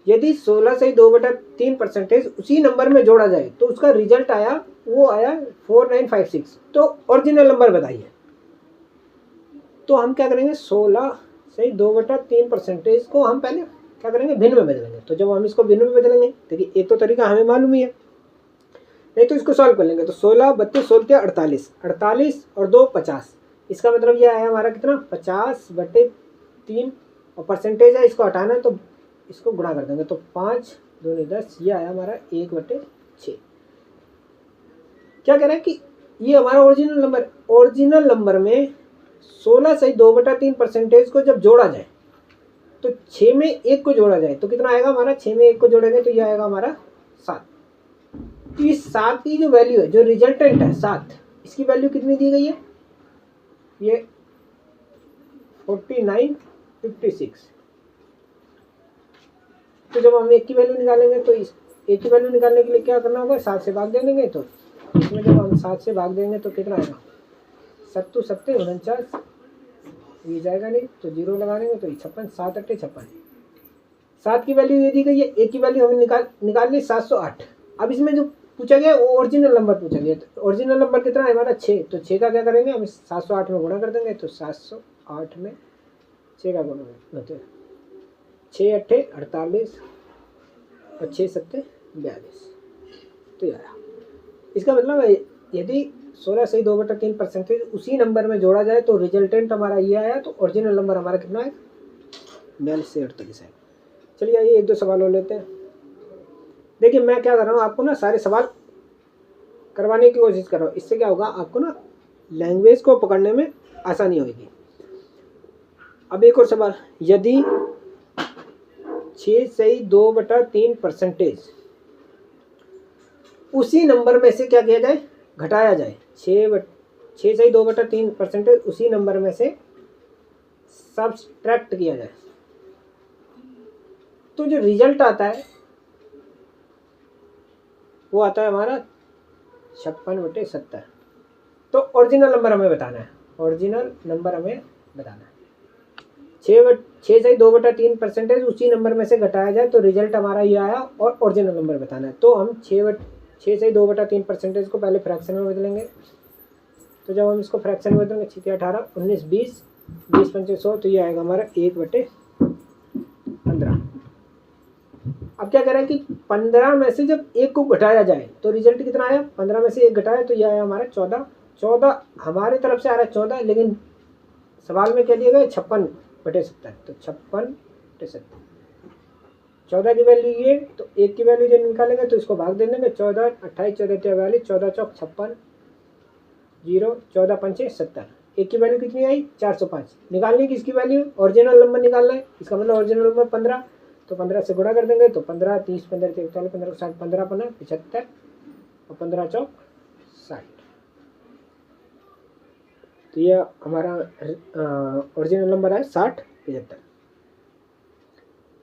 Speaker 1: यदि 16 से 2/3% उसी नंबर में जोड़ा जाए तो उसका रिजल्ट आया, वो आया 4956। तो ओरिजिनल नंबर बताइए। तो हम क्या करेंगे, 16 से 2/3% को हम पहले क्या करेंगे, भिन्न में बदलेंगे। तो जब हम इसको भिन्न में बदलेंगे, देखिए एक तो तरीका हमें मालूम ही है, नहीं तो इसको सॉल्व कर लेंगे। तो 16 32 16 48, 48 और 2 50। इसका मतलब ये आया हमारा कितना, 50/3 और परसेंटेज है, इसको हटाना है तो इसको गुणा कर देंगे। तो 5 दूनी 10, ये आया हमारा 1/6। क्या कह रहा है कि ये हमारा ओरिजिनल नंबर में 16 से 2/3% को जब जोड़ा जाए तो 6 में 1 को जोड़ा जाए तो कितना आएगा हमारा, 6 में 1 को जोड़ेंगे तो ये आएगा हमारा 7। तो इस 7 की जो वैल्यू है, जो रिजल्टेंट है 7, इसकी वैल्यू कितनी दी गई है, ये 4956। तो जब हम 1 की वैल्यू निकालेंगे तो इस 1 की वैल्यू निकालने के लिए क्या करना होगा, 7 से भाग दे देंगे। तो इसमें जब हम 7 से भाग देंगे तो कितना आएगा, 7 7 49, ये जाएगा नहीं तो 0 लगा देंगे तो 56, 7 8 56। 7 की वैल्यू ये दी गई है, 1 की वैल्यू हमें निकाल ली 708। अब इसमें जो पूछा गया वो ओरिजिनल नंबर पूछा गया। तो ओरिजिनल नंबर कितना है हमारा, 6। तो 6 का क्या करेंगे, हम 708 में गुणा कर देंगे। तो 708 में 6 का गुणा होते हैं, 6 8 48 और 6 7 42। तो यार इसका मतलब है यदि 16 से 2/3% उसी नंबर में जोड़ा जाए तो रिजल्टेंट हमारा ये आया। तो ओरिजिनल नंबर हमारा कितना है, 42 से 48 है। चलिए आइए 1-2 सवाल और लेते हैं। देखिए मैं क्या कर रहा हूँ, आपको ना सारे सवाल करवाने की कोशिश कर रहा हूँ। इससे क्या होगा, आपको ना लैंग्वेज को पकड़ने में आसानी होगी। अब एक और सवाल, यदि 6 से 2/3% उसी नंबर में से क्या किया जाए, घटाया जाए। 6 से 2/3% उसी नंबर में से सब्सट्रैक्ट किया जाए तो जो रिजल्ट आता है वो आता है हमारा 56/70। तो ओरिजिनल नंबर हमें बताना है, ओरिजिनल नंबर हमें बताना है। 6 से 2/3% उसी नंबर में से घटाया जाए तो रिजल्ट हमारा ये आया और ओरिजिनल नंबर बताना है। तो हम 6 से 2/3% को पहले फ्रैक्शन में बदलेंगे। तो जब हम इसको फ्रैक्शन में बदलेंगे, 6 18 19 20 20 पंचे 100, तो ये आएगा हमारा 1/15। अब क्या कह रहा है कि 15 में से जब 1 को घटाया जाए तो रिजल्ट कितना आया, 15 में से 1 घटाया तो ये आया हमारा 14। 14 हमारे तरफ से आ रहा है 14, लेकिन सवाल में क्या दिया गया, 56/70। तो 56/70, 14 की वैल्यू ये, तो 1 की वैल्यू जब निकालेंगे तो इसको भाग दे देंगे। 14 28 14 43 14 चौक 56, 0 14 पंचे 70। 1 की वैल्यू कितनी आई, 405। निकालनी किसकी वैल्यू, ओरिजिनल नंबर निकालना है। इसका मतलब ओरिजिनल नंबर 15, तो 15 से गुणा कर देंगे। तो 15 30 15 43 15 60 15 15 75 और 15 चौक 60। तो ये हमारा ओरिजिनल नंबर है 6075।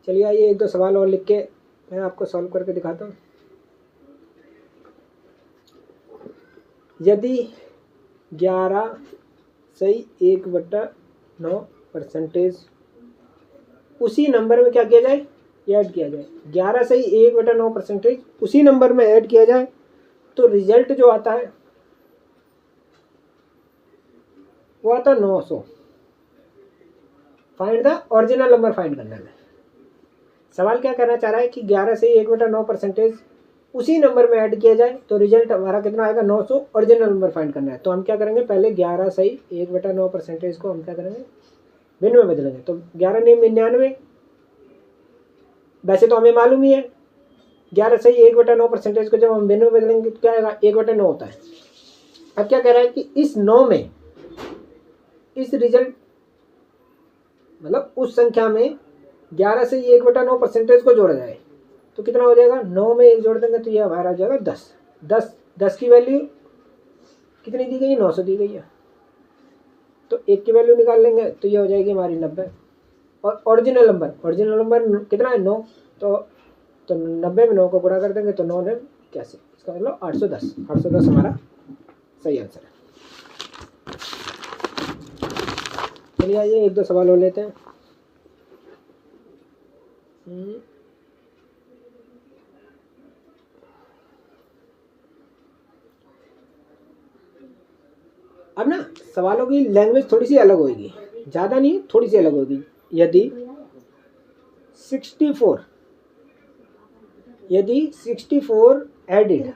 Speaker 1: चलिए आइए 1-2 सवाल और लिख के मैं आपको सॉल्व करके दिखाता हूँ। यदि 11 से 1/9% उसी नंबर में क्या किया जाए, ऐड किया जाए। 11 से 1/9% उसी नंबर में ऐड किया जाए तो रिजल्ट जो आता है वो आता है 900। Find the original number find करना है। सवाल क्या करना चाह रहा है कि 11 से 1/9% उसी नंबर में ऐड किया जाए तो रिजल्ट हमारा कितना आएगा, 900। ओरिजिनल नंबर फाइंड करना है। तो हम क्या करेंगे, पहले 11 से 1/9% को हम क्या करेंगे, भिन्न में बदलेंगे। तो 11 9 99, वैसे तो हमें मालूम ही है। 11 से 1/9% को जब हम भिन्न में बदलेंगे तो क्या आएगा, 1/9 होता है। अब क्या कह रहा है कि इस 9 में, इस रिजल्ट मतलब उस संख्या में 11 से 1/9% को जोड़ा जाए तो कितना हो जाएगा, 9 में 1 जोड़ देंगे तो ये हमारा हो जाएगा 10 की वैल्यू कितनी दी गई है, 900 दी गई है। तो 1 की वैल्यू निकाल लेंगे तो ये हो जाएगी हमारी 90। और ओरिजिनल नंबर कितना है 9, तो 90 में 9 को गुणा कर देंगे तो 9 ने 81, इसका मतलब 810 हमारा सही आंसर है। चलिए आइए 1-2 सवाल हो लेते हैं। अब ना सवालों की लैंग्वेज थोड़ी सी अलग होगी, ज़्यादा नहीं, थोड़ी सी अलग होगी। यदि 64 एडिड,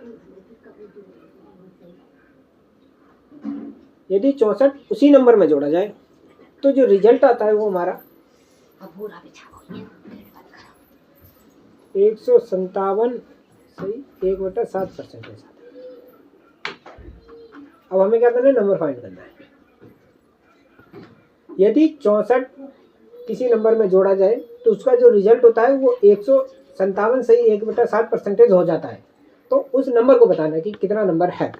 Speaker 1: यदि 64 उसी नंबर में जोड़ा जाए तो जो रिजल्ट आता है वो हमारा 157 सही 1/7%। अब हमें क्या करना है, नंबर फाइंड करना है। यदि 64 किसी नंबर में जोड़ा जाए तो उसका जो रिजल्ट होता है वो 157 सही 1/7% हो जाता है। तो उस नंबर को बताना है कि कितना नंबर है।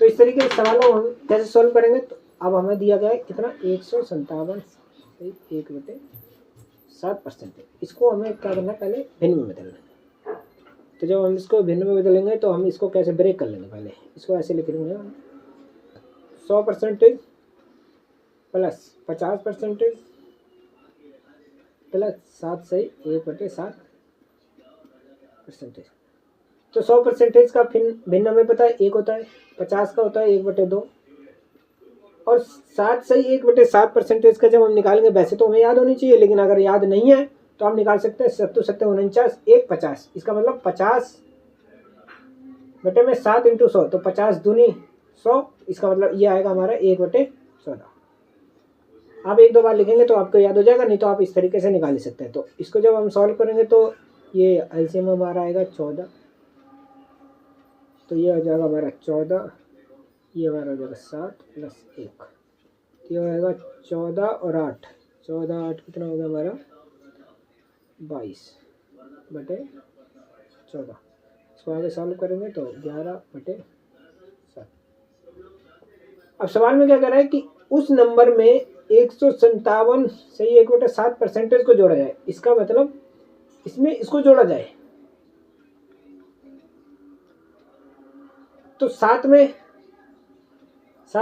Speaker 1: तो इस तरीके के सवालों हम कैसे सॉल्व करेंगे, तो अब हमें दिया गया है कितना 157 सही 1/7%। इसको हमें क्या करना है, पहले भिन्न में बदलना है। तो जब हम इसको भिन्न में बदलेंगे तो हम इसको कैसे ब्रेक कर लेंगे, पहले इसको ऐसे लिख लेंगे 100% प्लस 50% प्लस 7 सही 1/7%। तो 100% का भिन्न हमें पता है 1 होता है, 50 का होता है 1/2 और 7 सही 1/7% का जब हम निकालेंगे, वैसे तो हमें याद होनी चाहिए, लेकिन अगर याद नहीं है तो हम निकाल सकते हैं 7 1 50। इसका मतलब 50 बटे में 7 × 100, तो 50 दूनी 100, इसका मतलब ये आएगा हमारा 1/14। आप 1-2 बार लिखेंगे तो आपको याद हो जाएगा, नहीं तो आप इस तरीके से निकाल सकते हैं। तो इसको जब हम सॉल्व करेंगे तो ये एलसीएम हमारा आएगा 14, तो ये हो जाएगा हमारा 14, ये हमारा हो जाएगा 7 + 1, ये हो जाएगा 14 और 8, 14 8 कितना हो गया हमारा 22/14। इसको आगे सॉल्व करेंगे तो 11/7। अब सवाल में क्या कह रहा है कि उस नंबर में 157 सही 1/7% को जोड़ा जाए। इसका मतलब इसमें इसको जोड़ा जाए तो 7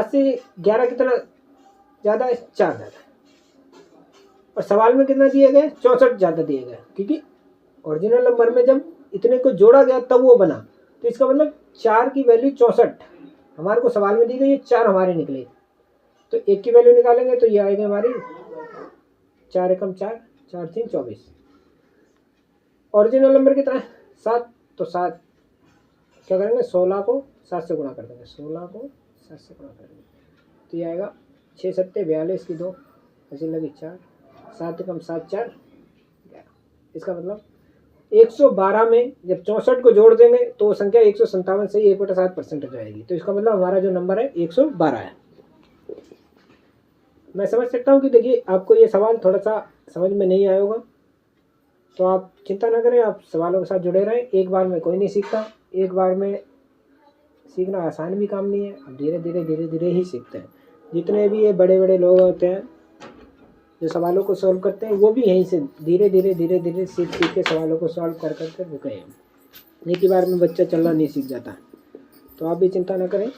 Speaker 1: से 11 कितना ज़्यादा है, 4 ज़्यादा है। और सवाल में कितना दिए गए, 64 ज़्यादा दिए गए, क्योंकि ओरिजिनल नंबर में जब इतने को जोड़ा गया तब वो बना। तो इसका मतलब 4 की वैल्यू 64 हमारे को सवाल में दी गई है, 4 हमारे निकले। तो 1 की वैल्यू निकालेंगे तो ये आएगी हमारी 4 एकम 4, 4 3 24। ओरिजिनल नंबर कितना है 7, तो 7 क्या करेंगे 16 को 7 से गुणा कर देंगे, 16 को 7 से गुणा कर देंगे तो ये आएगा 6 7 42 की 2 ऐसी लगी 4, 7 एकम 7 4 11। इसका मतलब 112 में जब 64 को जोड़ देंगे तो वो संख्या 157 से 1/7% हो जाएगी। तो इसका मतलब हमारा जो नंबर है 112 है। मैं समझ सकता हूँ कि देखिए आपको ये सवाल थोड़ा सा समझ में नहीं आया होगा, तो आप चिंता ना करें, आप सवालों के साथ जुड़े रहें। एक बार में कोई नहीं सीखता, एक बार में सीखना आसान भी काम नहीं है, आप धीरे धीरे ही सीखते हैं। जितने भी ये बड़े बड़े लोग होते हैं जो सवालों को सॉल्व करते हैं, वो भी यहीं से धीरे धीरे सीख के सवालों को सॉल्व कर रुके हैं। एक ही बार में बच्चा चलना नहीं सीख जाता। तो आप भी चिंता ना करें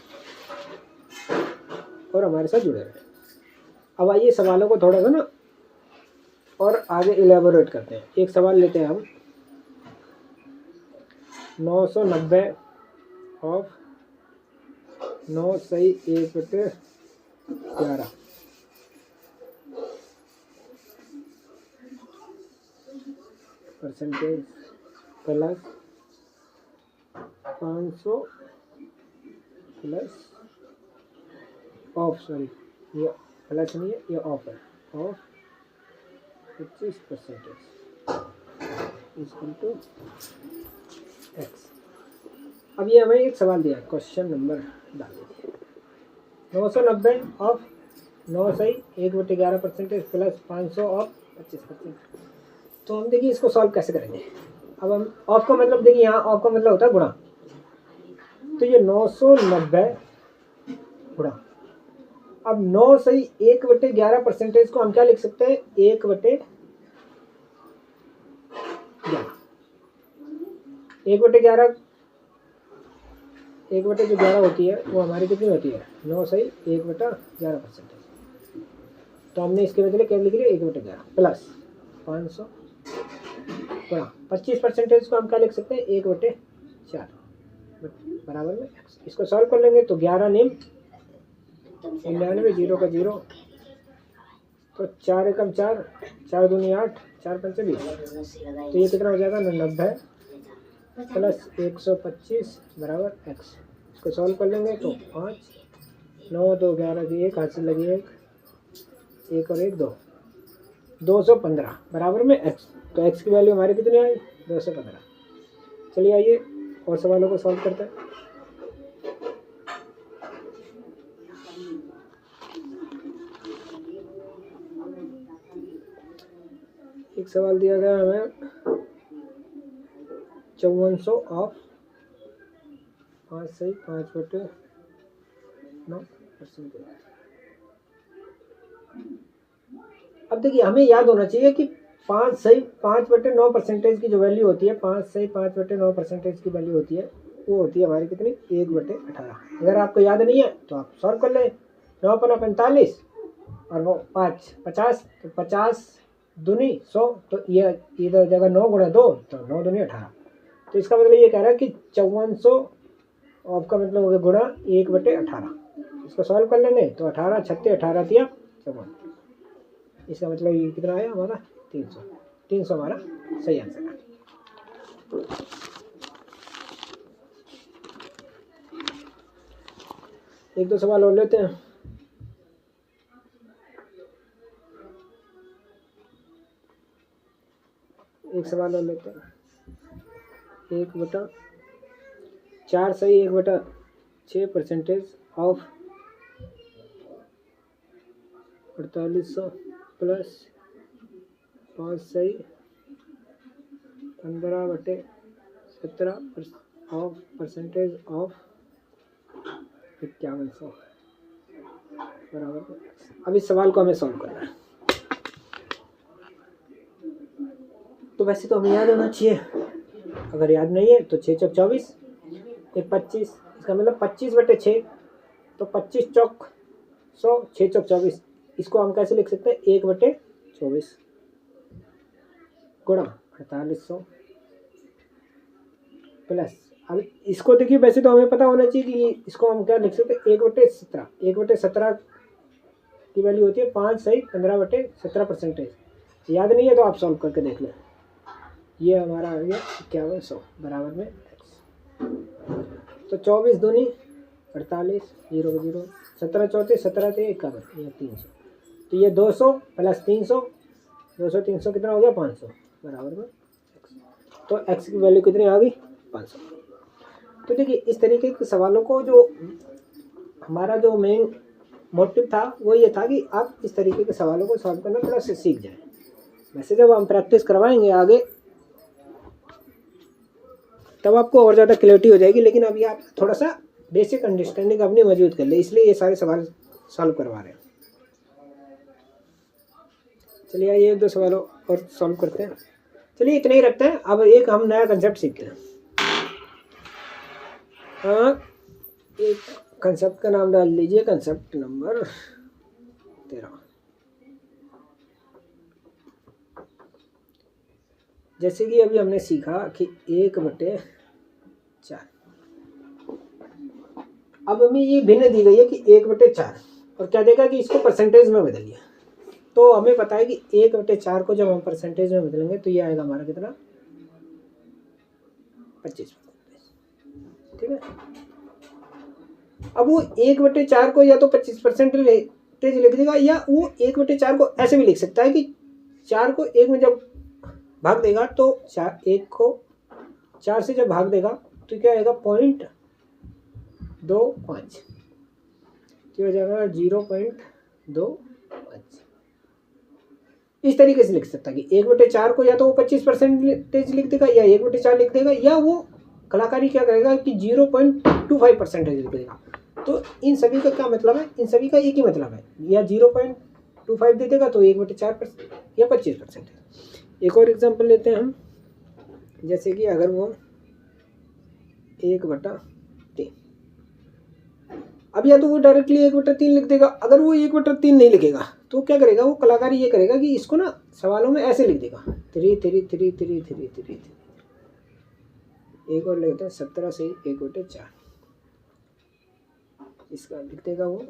Speaker 1: और हमारे साथ जुड़े रहें। अब आइए सवालों को थोड़ा सा ना और आगे इलेबोरेट करते हैं। एक सवाल लेते हैं हम, 990 ऑफ 9 सही 1/11 percentage plus 500 plus of, sorry ये प्लस नहीं है, ये ऑफ है, ऑफ 25% इक्वल टू एक्स। अब ये हमें एक सवाल दिया है, क्वेश्चन नंबर डाल दीजिए। 990 ऑफ 9 सही 1/11% प्लस 500 ऑफ 25%। तो हम देखिए इसको सॉल्व कैसे करेंगे। अब हम ऑफ का मतलब देखिए, यहाँ ऑफ का मतलब होता है गुणा। तो ये 990 गुणा अब 9 सही 1/11% को हम क्या लिख सकते हैं, 1/11। 1/11 1/11 होती है वो हमारी कितनी होती है, 9 सही 1/11%। तो हमने इसके बदले क्या लिख लिया, 1/11 प्लस 500 गुणा 25% को हम क्या लिख सकते हैं, 1/4 बराबर में x। इसको सॉल्व कर लेंगे तो 11 निम 99, 0 का 0, तो 4 एकम 4, 4 दूनी 8, 4 पंचे 20, तो ये कितना हो जाएगा 90 प्लस 125 बराबर x। इसको सॉल्व कर लेंगे तो 5, 9, 2, 11 की 1 हाथ से लगी 1 और 1 2, 215 बराबर में x। तो x की वैल्यू हमारी कितनी आई, 215। चलिए आइए और सवालों को सॉल्व करते हैं। एक सवाल दिया गया हमें 5400 ऑफ 5 सही 5/9%। अब देखिए हमें याद होना चाहिए कि 5 सही 5/9% की जो वैल्यू होती है, 5 सही 5/9% की वैल्यू होती है, वो होती है हमारी कितनी, 1/18। अगर आपको याद नहीं है तो आप सॉल्व कर लें। 9 × 45 और वो 5 50, तो 50 दूनी 100, तो ये इधर जगह 9 × 2 तो 9 दूनी 18। तो इसका मतलब ये कह रहा है कि 5400 ऑफ का मतलब हो गया गुणा 1/18। इसको सॉल्व कर लेंगे तो 18 36 18 दिया 54। इसका मतलब ये कितना आया हमारा 300। 300 हमारा सही आंसर है। एक दो सवाल और लेते हैं। एक सवाल और लेते हैं। 1/4 सही 1/6% ऑफ 4800 प्लस 5 सही 15/17 ऑफ परसेंटेज ऑफ 5100 बराबर। अब इस सवाल को हमें सॉल्व करना है। तो वैसे तो हमें याद होना चाहिए, अगर याद नहीं है तो 6 चौक 24 1 25, इसका मतलब 25/6, तो 25 चौक 100, 6 चौक 24। इसको हम कैसे लिख सकते हैं, 1/24 गुणा 4800 प्लस, अब इसको देखिए वैसे तो हमें पता होना चाहिए कि इसको हम क्या लिख सकते हैं, 1/17। 1/17 की वैल्यू होती है 5 सही 15/17%। याद नहीं है तो आप सॉल्व करके देख लें। ये हमारा आ गया 5100 बराबर में x। तो 24 दूनी 48, 0 का 0, 17 चौथे 17 थे 51, ये 300। तो ये 200 प्लस 300, 200 300 कितना हो गया 500 बराबर में x। तो x की वैल्यू कितनी आ गई 500। तो देखिए इस तरीके के सवालों को, जो हमारा जो मेन मोटिव था वो ये था कि आप इस तरीके के सवालों को सॉल्व करना थोड़ा सा सीख जाएं। वैसे जब हम प्रैक्टिस करवाएंगे आगे तब आपको और ज़्यादा क्लैरिटी हो जाएगी, लेकिन अभी आप थोड़ा सा बेसिक अंडरस्टैंडिंग अपनी मौजूद कर ले, इसलिए ये सारे सवाल सॉल्व करवा रहे हैं। चलिए आइए एक दो सवालों और सॉल्व करते हैं। चलिए इतने ही रखते हैं। अब एक हम नया कंसेप्ट सीखते हैं। एक कंसेप्ट का नाम डाल लीजिए, कंसेप्ट नंबर 13। जैसे कि अभी हमने सीखा कि 1/4। अब हमें ये भिन्न दी गई है कि 1/4 और क्या देगा कि इसको परसेंटेज में बदलिए। तो हमें पता है कि 1/4 को जब हम परसेंटेज में बदलेंगे तो ये आएगा हमारा कितना 25%। ठीक है। अब वो 1/4 को या तो 25% लिख देगा, या वो 1/4 को ऐसे भी लिख सकता है कि 4 को 1 में जब भाग देगा तो 1 को 4 से जब भाग देगा तो क्या आएगा 0.25, तो हो जाएगा 0.25। इस तरीके से लिख सकता है कि 1/4 को या तो वो 25% लिख देगा या 1/4 लिख देगा, या वो कलाकारी क्या करेगा कि 0.25% लिख देगा। तो इन सभी का क्या मतलब है, इन सभी का एक ही मतलब है, या 0.25 दे देगा तो 1/4% या 25%। एक और एग्जांपल लेते हैं हम, जैसे कि अगर वो 1/3, अब या तो वो डायरेक्टली 1/3 लिख देगा, अगर वो 1/3 नहीं लिखेगा तो क्या करेगा, वो कलाकारी ये करेगा कि इसको ना सवालों में ऐसे लिख देगा 3 एक और लेते हैं 17 से 1/4, इसका लिख देगा वो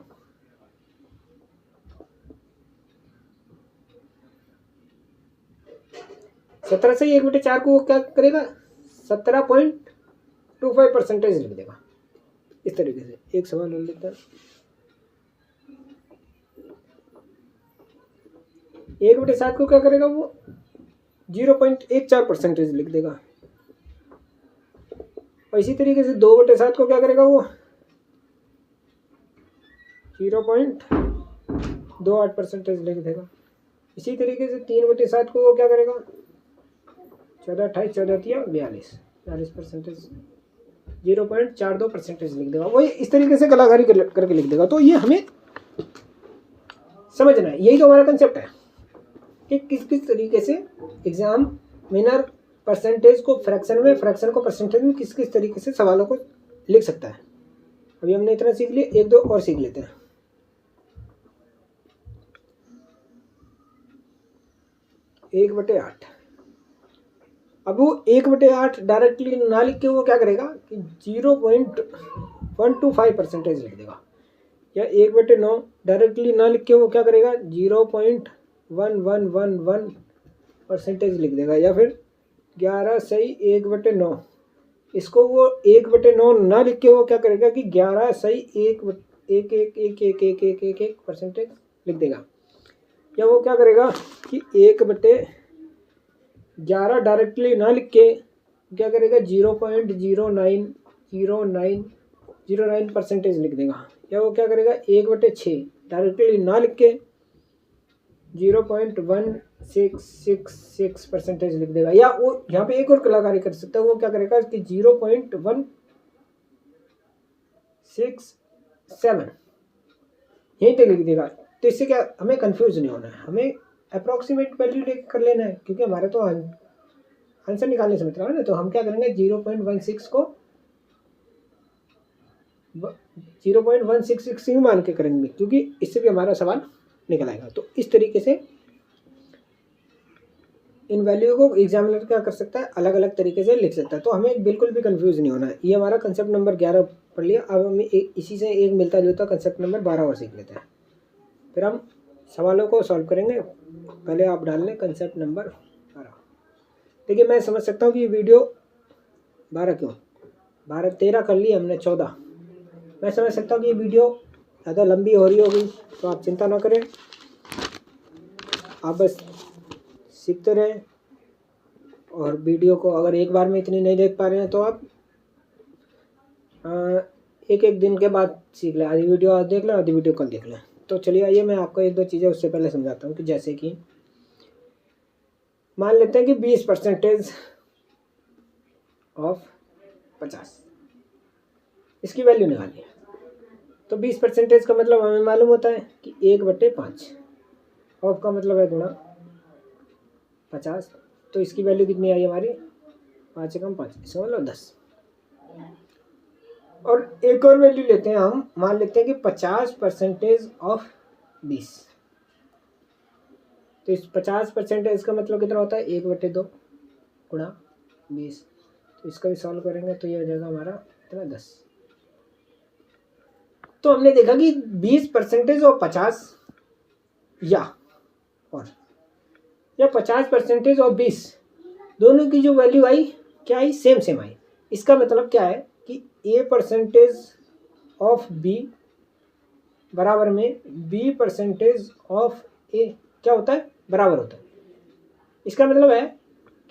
Speaker 1: 17 से 1/4 को वो क्या करेगा 17.25% लिख देगा। इस तरीके से एक सवाल और लिखता है 1/7 को क्या करेगा वो 0.14% लिख देगा, और इसी तरीके से 2/7 को क्या करेगा वो 0.28% लिख देगा। इसी तरीके से 3/7 को वो क्या करेगा 14, 28, 14, 42% 0.42% लिख देगा। वो इस तरीके से कलाकारी करके लिख देगा। तो ये हमें समझना है, यही तो हमारा कंसेप्ट है कि किस किस तरीके से एग्जामिनर परसेंटेज को फ्रैक्शन में, फ्रैक्शन को परसेंटेज में किस किस तरीके से सवालों को लिख सकता है। अभी हमने इतना सीख लिया, एक दो और सीख लेते हैं। 1/8, अब वो 1/8 डायरेक्टली ना लिख के वो क्या करेगा कि 0.125% लिख देगा, या 1/9 डायरेक्टली ना लिख के वो क्या करेगा 0.1111% लिख देगा, या फिर 11 सही 1/9, इसको वो 1/9 ना लिख के वो क्या करेगा कि 11 सही 1% लिख देगा, या वो क्या करेगा कि 1/11 डायरेक्टली ना लिख के क्या करेगा 0.0909% लिख देगा, या वो क्या करेगा 1/6 डायरेक्टली ना लिख के 0.1666% लिख देगा, या वो यहाँ पे एक और कलाकारी कर सकता है, वो क्या करेगा कि 0.167 यहीं तक लिख देगा। तो इससे क्या हमें कंफ्यूज नहीं होना है, हमें अप्रोक्सीमेट वैल्यू कर लेना है, क्योंकि हमारे तो आंसर निकालने से मतलब है ना। तो हम क्या करेंगे 0.16 को 0.166 ही मान के करेंगे, क्योंकि इससे भी हमारा सवाल निकल आएगा। तो इस तरीके से इन वैल्यू को एग्जामिनर क्या कर सकता है, अलग अलग तरीके से लिख सकता है। तो हमें बिल्कुल भी कंफ्यूज नहीं होना है। ये हमारा कंसेप्ट नंबर 11 पढ़ लिया। अब हमें इसी से एक मिलता जुलता कंसेप्ट नंबर 12 और सीख लेते हैं, फिर हम सवालों को सॉल्व करेंगे। पहले आप डाल लें कंसेप्ट नंबर 12। देखिए, मैं समझ सकता हूँ कि ये वीडियो 12 क्यों, 12 13 कर ली हमने, 14। मैं समझ सकता हूँ कि ये वीडियो ज़्यादा लंबी हो रही होगी, तो आप चिंता ना करें, आप बस सीखते रहें। और वीडियो को अगर एक बार में इतनी नहीं देख पा रहे हैं तो आप एक एक दिन के बाद सीख लें। आधी वीडियो आज देख लें, आधी वीडियो कल देख लें। तो चलिए, आइए मैं आपको एक दो चीज़ें उससे पहले समझाता हूँ कि जैसे कि मान लेते हैं कि 20% ऑफ 50, इसकी वैल्यू निकालनी है। तो 20% का मतलब हमें मालूम होता है कि 1/5, ऑफ का मतलब है गुणा 50। तो इसकी वैल्यू कितनी आई हमारी 5 से कम 5, इसका मतलब 10। और एक और वैल्यू लेते हैं हम, मान लेते हैं कि 50% ऑफ 20। तो इस 50% का मतलब कितना होता है 1/2 गुणा 20। तो इसका भी सॉल्व करेंगे तो ये हो जाएगा हमारा कितना 10। तो हमने देखा कि 20% ऑफ 50 या 50% ऑफ 20, दोनों की जो वैल्यू आई क्या आई, सेम आई। इसका मतलब क्या है कि A% ऑफ B बराबर में B% ऑफ A क्या होता है, बराबर होता है। इसका मतलब है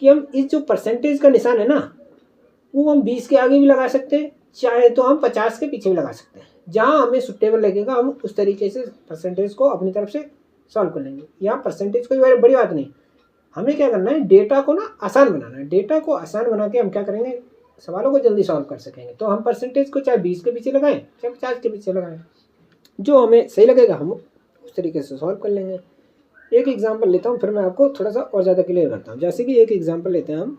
Speaker 1: कि हम इस जो परसेंटेज का निशान है ना, वो हम 20 के आगे भी लगा सकते हैं, चाहे तो हम 50 के पीछे भी लगा सकते हैं। जहाँ हमें सुटेबल लगेगा हम उस तरीके से परसेंटेज को अपनी तरफ से सॉल्व कर लेंगे। यहाँ परसेंटेज कोई बड़ी बात नहीं, हमें क्या करना है, डेटा को ना आसान बनाना है। डेटा को आसान बना के हम क्या करेंगे, सवालों को जल्दी सॉल्व कर सकेंगे। तो हम परसेंटेज को चाहे 20 के पीछे लगाएं चाहे 50 के पीछे लगाएं, जो हमें सही लगेगा हम उस तरीके से सॉल्व कर लेंगे। एक एग्जांपल लेता हूँ, फिर मैं आपको थोड़ा सा और ज़्यादा क्लियर करता हूँ। जैसे कि एक एग्जांपल लेते हैं हम,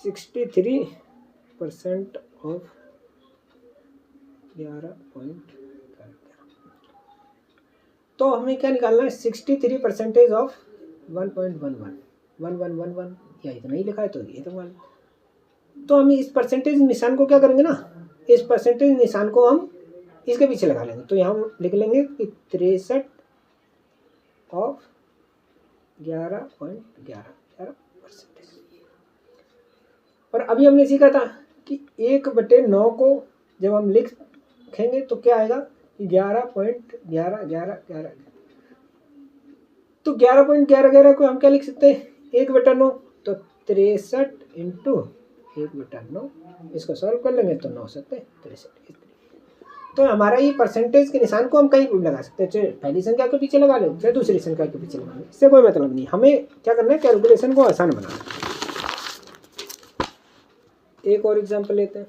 Speaker 1: 63% ऑफ 11.11, तो हमें क्या निकालना है, 63% ऑफ 1.11, 1111 या इतना ही लिखा है तो ये तो मान। तो हम इस परसेंटेज निशान को क्या करेंगे ना, इस परसेंटेज निशान को हम इसके पीछे लगा लेंगे। तो यहाँ हम लिख लेंगे कि 63 ऑफ 11.11%। और अभी हमने सीखा था कि 1/9 को जब हम लिखेंगे तो क्या आएगा, 11.111111। तो 11.1111 को हम क्या लिख सकते हैं, 1/9, तो 63 इंटू 1/9, इसको सॉल्व कर लेंगे तो 9 सकते 63। तो हमारा ये परसेंटेज के निशान को हम कहीं भी लगा सकते हैं, चाहे पहली संख्या के पीछे लगा लें चाहे दूसरी संख्या के पीछे लगा लें, इससे कोई मतलब नहीं। हमें क्या करना है, कैलकुलेशन को आसान बनाना। एक और एग्जांपल लेते हैं।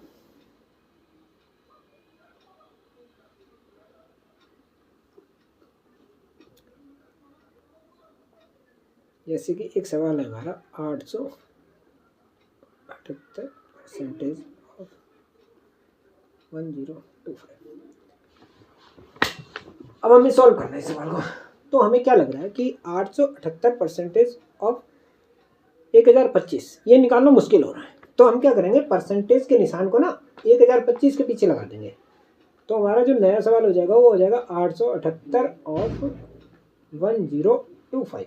Speaker 1: जैसे कि एक सवाल है हमारा, 878% ऑफ 1025। अब हमें सॉल्व करना है इस सवाल को। तो हमें क्या लग रहा है कि 878% ऑफ 1025 ये निकालना मुश्किल हो रहा है। तो हम क्या करेंगे, परसेंटेज के निशान को ना 1025 के पीछे लगा देंगे। तो हमारा जो नया सवाल हो जाएगा वो हो जाएगा 878 ऑफ 1025।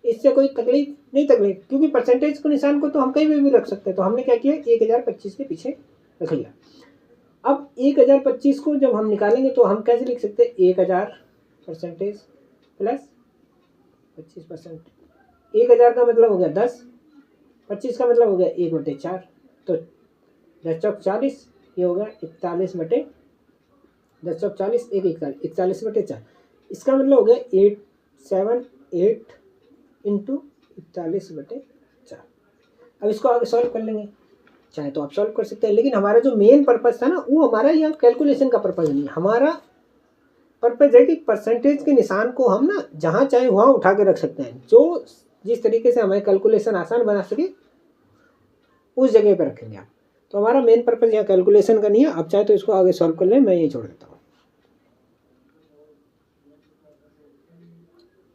Speaker 1: इससे कोई तकलीफ नहीं, क्योंकि परसेंटेज के निशान को तो हम कहीं भी रख सकते हैं। तो हमने क्या किया, 1025 के पीछे रख लिया। अब 1025 को जब हम निकालेंगे तो हम कैसे लिख सकते हैं, 1000% प्लस 25%। 1000 का मतलब हो गया 10, 25 का मतलब हो गया 1/4, तो 10 चौक 40, ये हो गया 41/10 चौक 40, 41/4। इसका मतलब हो गया 878 इंटू 41/4। अब इसको आगे सॉल्व कर लेंगे, चाहे तो आप सॉल्व कर सकते हैं, लेकिन हमारा जो मेन पर्पस था ना वो हमारा यहाँ कैलकुलेशन का पर्पस नहीं है। हमारा पर्पस है कि परसेंटेज के निशान को हम ना जहाँ चाहे वहाँ उठा के रख सकते हैं, जो जिस तरीके से हमें कैलकुलेशन आसान बना सके उस जगह पर रखेंगे आप। तो हमारा मेन पर्पस यहाँ कैलकुलेशन का नहीं है। आप चाहे तो इसको आगे सॉल्व कर लें, मैं यही छोड़ देता हूँ।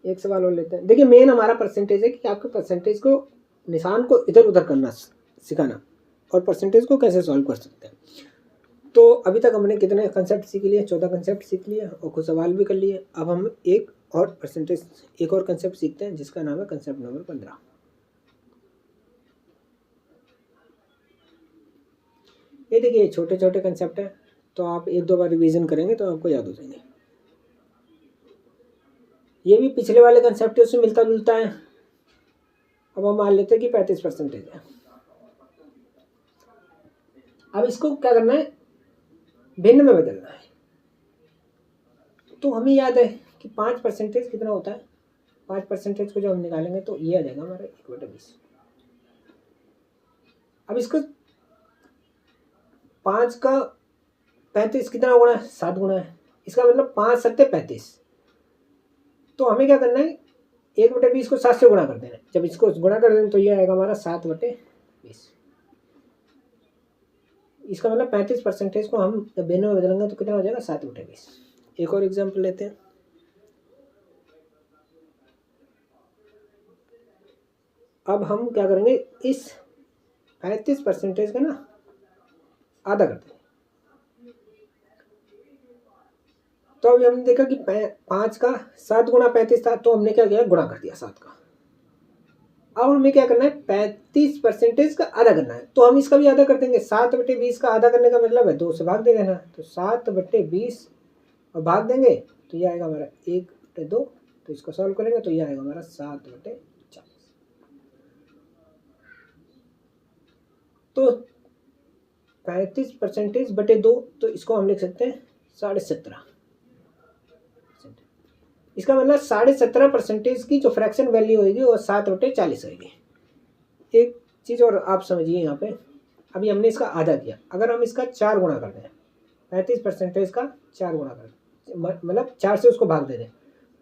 Speaker 1: एक सवाल और लेते हैं। देखिए मेन हमारा परसेंटेज है कि आपके परसेंटेज को निशान को इधर उधर करना सिखाना, और परसेंटेज को कैसे सॉल्व कर सकते हैं। तो अभी तक हमने कितने कंसेप्ट सीख लिए, 14 कंसेप्ट सीख लिए और कुछ सवाल भी कर लिए। अब हम एक और कंसेप्ट सीखते हैं जिसका नाम है कंसेप्ट नंबर 15। ये देखिए छोटे छोटे कंसेप्ट हैं, तो आप 1-2 बार रिवीजन करेंगे तो आपको याद हो जाएंगे। ये भी पिछले वाले कंसेप्ट उससे मिलता जुलता है। अब हम मान लेते हैं कि 35% है। अब इसको क्या करना है, भिन्न में बदलना है। तो हमें याद है कि 5% कितना होता है, 5% को जब हम निकालेंगे तो ये आ जाएगा हमारा 1/20। अब इसको 5 का 35 कितना गुणा है, 7 गुणा है। इसका मतलब 5 7 35। तो हमें क्या करना है, 1/20 को 7 से गुणा कर देना है। जब इसको गुणा कर देंगे तो ये आएगा हमारा 7/20। इसका मतलब 35% को हम जब भिन्न में बदलेंगे तो कितना हो जाएगा, 7/20। एक और एग्जाम्पल लेते हैं। अब हम क्या करेंगे, इस 35% का ना आधा कर देंगे। तो अभी हमने देखा कि 5 का 7 गुणा 35 था, तो हमने क्या किया, गुणा कर दिया 7 का। अब हमें क्या करना है, 35% का आधा करना है। तो हम इसका भी आधा कर देंगे। 7/20 का आधा करने का मतलब है 2 से भाग दे देना। तो 7/20 और भाग देंगे तो ये आएगा हमारा 1/2। तो इसको सॉल्व करेंगे तो ये आएगा हमारा 7/40। तो 35%/2, तो इसको हम लिख सकते हैं 17.5। इसका मतलब 17.5% की जो फ्रैक्शन वैल्यू होगी वो 7/40 होगी। एक चीज़ और आप समझिए यहाँ पे, अभी हमने इसका आधा किया, अगर हम इसका 4 गुणा कर दें, 35% का 4 गुणा कर दें, मतलब 4 से उसको भाग दे दें,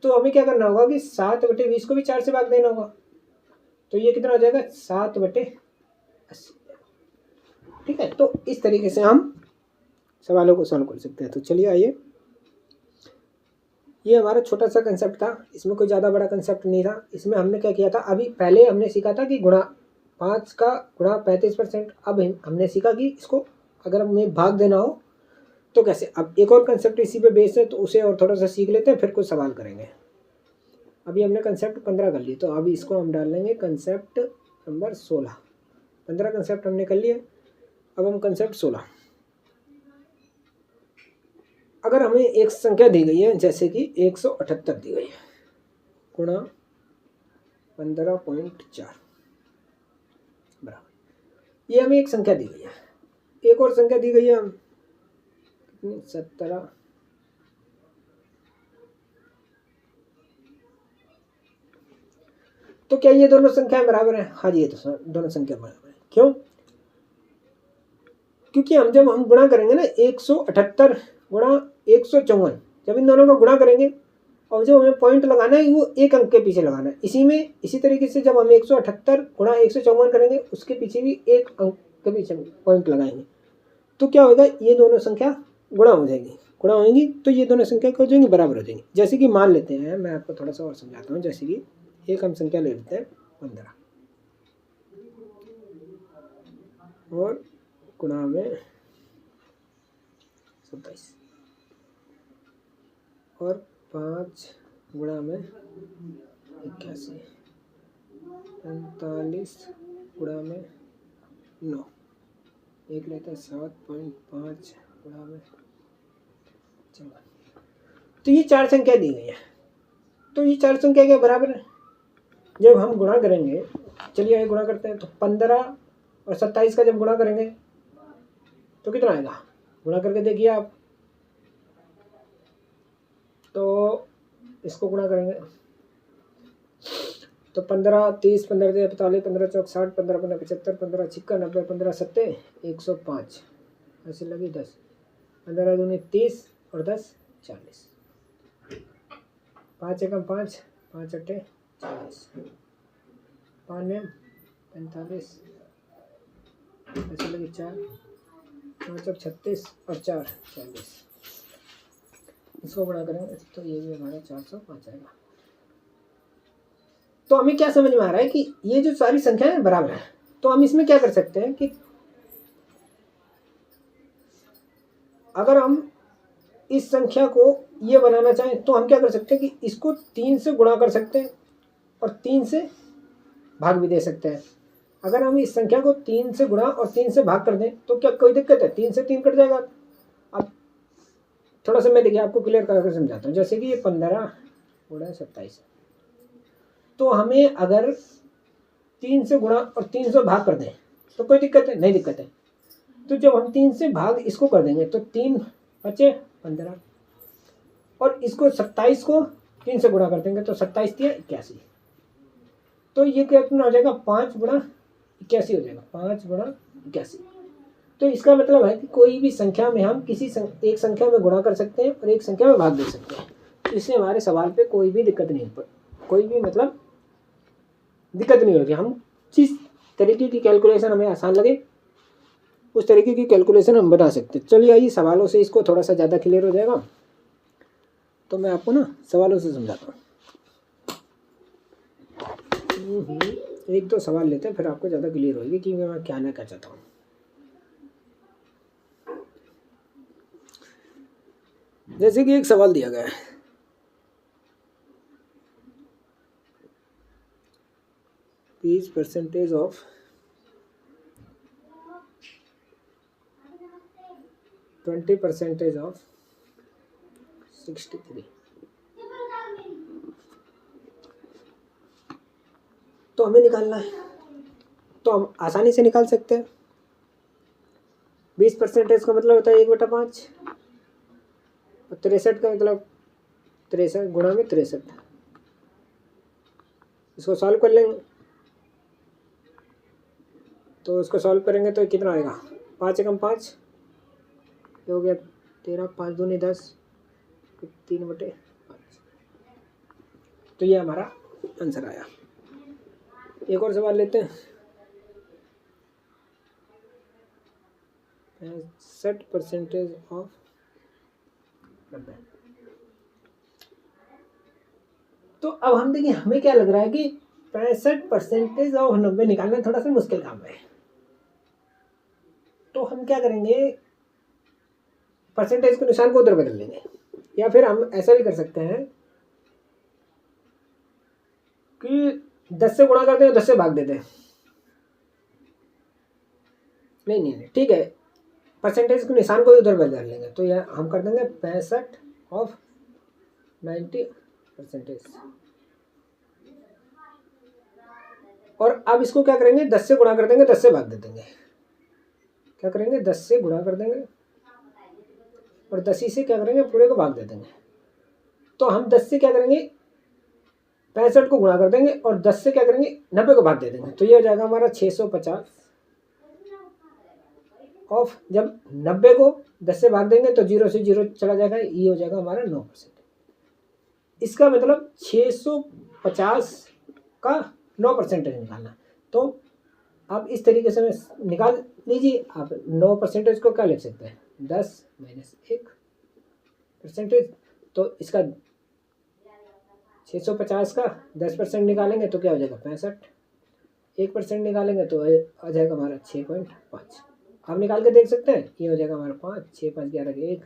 Speaker 1: तो हमें क्या करना होगा कि 7/20 को भी 4 से भाग देना होगा। तो ये कितना हो जाएगा 7/80। ठीक है, तो इस तरीके से हम सवालों को सॉल्व कर सकते हैं। तो चलिए आइए, ये हमारा छोटा सा कंसेप्ट था, इसमें कोई ज़्यादा बड़ा कंसेप्ट नहीं था। इसमें हमने क्या किया था, अभी पहले हमने सीखा था कि गुणा 5 का गुणा 35%। अब हमने सीखा कि इसको अगर हमें भाग देना हो तो कैसे। अब एक और कंसेप्ट इसी पे बेस है, तो उसे और थोड़ा सा सीख लेते हैं, फिर कुछ सवाल करेंगे। अभी हमने कंसेप्ट 15 कर लिए, तो अभी इसको हम डाल लेंगे कंसेप्ट नंबर 16। 15 कंसेप्ट हमने कर लिए, अब हम कंसेप्ट 16। अगर हमें एक संख्या दी गई है, जैसे कि 178 दी गई है, गुणा 15.4 बराबर, ये हमें एक संख्या दी गई है। एक और संख्या दी गई है 17, तो क्या ये दोनों संख्याएं बराबर हैं? हाँ जी, ये तो दोनों संख्या बराबर है। क्यों? क्योंकि जब हम गुणा करेंगे ना 178 गुणा 154, जब इन दोनों का गुणा करेंगे और जो हमें पॉइंट लगाना है वो एक अंक के पीछे लगाना है। इसी तरीके से जब हम 178 गुणा 154 करेंगे, उसके पीछे भी एक अंक के पीछे पॉइंट लगाएंगे, तो क्या होगा, ये दोनों संख्या गुणा हो जाएंगी। गुणा होंगी तो ये दोनों संख्या क्या हो जाएंगी, बराबर हो जाएंगी। जैसे कि मान लेते हैं, मैं आपको थोड़ा सा और समझाता हूँ। जैसे कि एक हम संख्या ले लेते हैं 15 और गुणा में 27 और 5 गुणा में 81, 45 गुणा में 9, एक लेते हैं 7.5 गुणा में 54। तो ये 4 संख्या दी गई है। तो ये 4 संख्या के बराबर है। जब हम गुणा करेंगे, चलिए आगे गुणा करते हैं, तो 15 और 27 का जब गुणा करेंगे तो कितना आएगा, गुणा करके देखिए आप। तो इसको गुणा करेंगे तो 15 30 15 45 15 चौक 60 15 15 75 15 56 90 15 7 105, ऐसे लगी 10, 15 दूनी 30 और 10 40, 5 एकम 5, 5 अट्ठे 40, 5 45, ऐसे लगी 4, 5 36 और 4 40। इसको बड़ा करेंगे तो ये भी हमारा 405 आएगा। तो हमें क्या समझ में आ रहा है कि ये जो सारी संख्याएं बराबर है। तो हम इसमें क्या कर सकते हैं कि अगर हम इस संख्या को ये बनाना चाहें तो हम क्या कर सकते हैं कि इसको 3 से गुणा कर सकते हैं और 3 से भाग भी दे सकते हैं। अगर हम इस संख्या को 3 से गुणा और 3 से भाग कर दें तो क्या कोई दिक्कत है, 3 से 3 कट जाएगा। अब थोड़ा सा मैं देखिए आपको क्लियर करके समझाता हूँ। जैसे कि ये 15 गुणा 27, तो हमें अगर 3 से गुणा और 3 से भाग कर दें तो कोई दिक्कत है, नहीं दिक्कत है। तो जब हम 3 से भाग इसको कर देंगे तो 3 बचे 15 और इसको 27 को 3 से गुणा कर देंगे तो 27 दिया 81, तो ये कितना हो जाएगा 5 गुणा 81 हो जाएगा, 5 गुणा 81। तो इसका मतलब है कि कोई भी संख्या में हम किसी एक संख्या में गुणा कर सकते हैं और एक संख्या में भाग दे सकते हैं। तो इससे हमारे सवाल पे कोई भी दिक्कत नहीं, कोई भी मतलब दिक्कत नहीं होगी। हम जिस तरीके की कैलकुलेशन हमें आसान लगे उस तरीके की कैलकुलेशन हम बना सकते हैं। चलिए आइए सवालों से इसको थोड़ा सा ज़्यादा क्लियर हो जाएगा। तो मैं आपको ना सवालों से समझाता हूँ। एक दो सवाल लेते हैं, फिर आपको ज़्यादा क्लियर होगी कि मैं क्या ना क्या चाहता हूँ। जैसे कि एक सवाल दिया गया है, % ऑफ 20% ऑफ 63। तो हमें निकालना है, तो हम आसानी से निकाल सकते हैं। 20% का मतलब होता है 1/5 और 63 का मतलब 63 गुणा में 63। इसको सॉल्व कर लेंगे तो उसको सॉल्व करेंगे तो कितना आएगा, 5 एकम 5 ये हो गया 13, 5 दूनी 10, 3/5। तो ये हमारा आंसर आया। एक और सवाल लेते हैं। 65% ऑफ 90। तो अब हम देखिए हमें क्या लग रहा है कि 65% ऑफ 90 निकालना थोड़ा सा मुश्किल काम है। तो हम क्या करेंगे, परसेंटेज के निशान को उधर बदल लेंगे, या फिर हम ऐसा भी कर सकते हैं कि 10 से गुणा करते हैं 10 से भाग देते हैं। नहीं ठीक है, परसेंटेज के निशान को उधर बदल लेंगे। तो यह हम कर देंगे 65 ऑफ 90%। और अब इसको क्या करेंगे, 10 से गुणा कर देंगे 10 से भाग दे देंगे। क्या करेंगे, 10 से गुणा कर देंगे और 10 ही से क्या करेंगे, पूरे को भाग दे देंगे। तो हम 10 से क्या करेंगे, 65 को गुणा कर देंगे और 10 से क्या करेंगे, 90 को भाग दे देंगे। तो ये हो जाएगा हमारा 650 ऑफ, जब 90 को 10 से भाग देंगे तो 0 से 0 चला जाएगा, ये हो जाएगा हमारा 9%। इसका मतलब 650 का 9% निकालना। तो आप इस तरीके से निकाल लीजिए। आप 9% को क्या लिख सकते हैं, 10 - 1%। तो इसका 650 का 10% निकालेंगे तो क्या हो जाएगा, 65। 1% निकालेंगे तो आ जाएगा हमारा 6.5। आप निकाल के देख सकते हैं, ये हो जाएगा हमारा 5, 6, 5, 11, 1,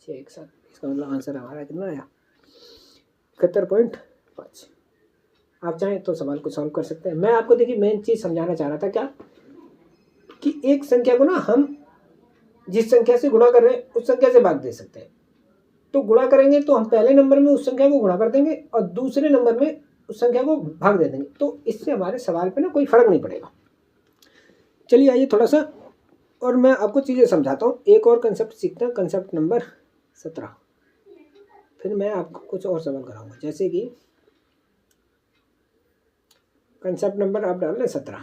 Speaker 1: 6, 1, 7। इसका मतलब आंसर हमारा कितना आया, 71.5। आप चाहें तो सवाल को सॉल्व कर सकते हैं। मैं आपको देखिए मेन चीज़ समझाना चाह रहा था क्या, कि एक संख्या को ना हम जिस संख्या से गुणा कर रहे हैं उस संख्या से भाग दे सकते हैं। तो गुणा करेंगे तो हम पहले नंबर में उस संख्या को गुणा कर देंगे और दूसरे नंबर में उस संख्या को भाग दे देंगे। तो इससे हमारे सवाल पे ना कोई फर्क नहीं पड़ेगा। चलिए आइए थोड़ा सा और मैं आपको चीज़ें समझाता हूँ। एक और कंसेप्ट सीखते हैं, कंसेप्ट नंबर 17। फिर मैं आपको कुछ और सवाल कराऊंगा, जैसे कि कंसेप्ट नंबर आप डाल लें 17।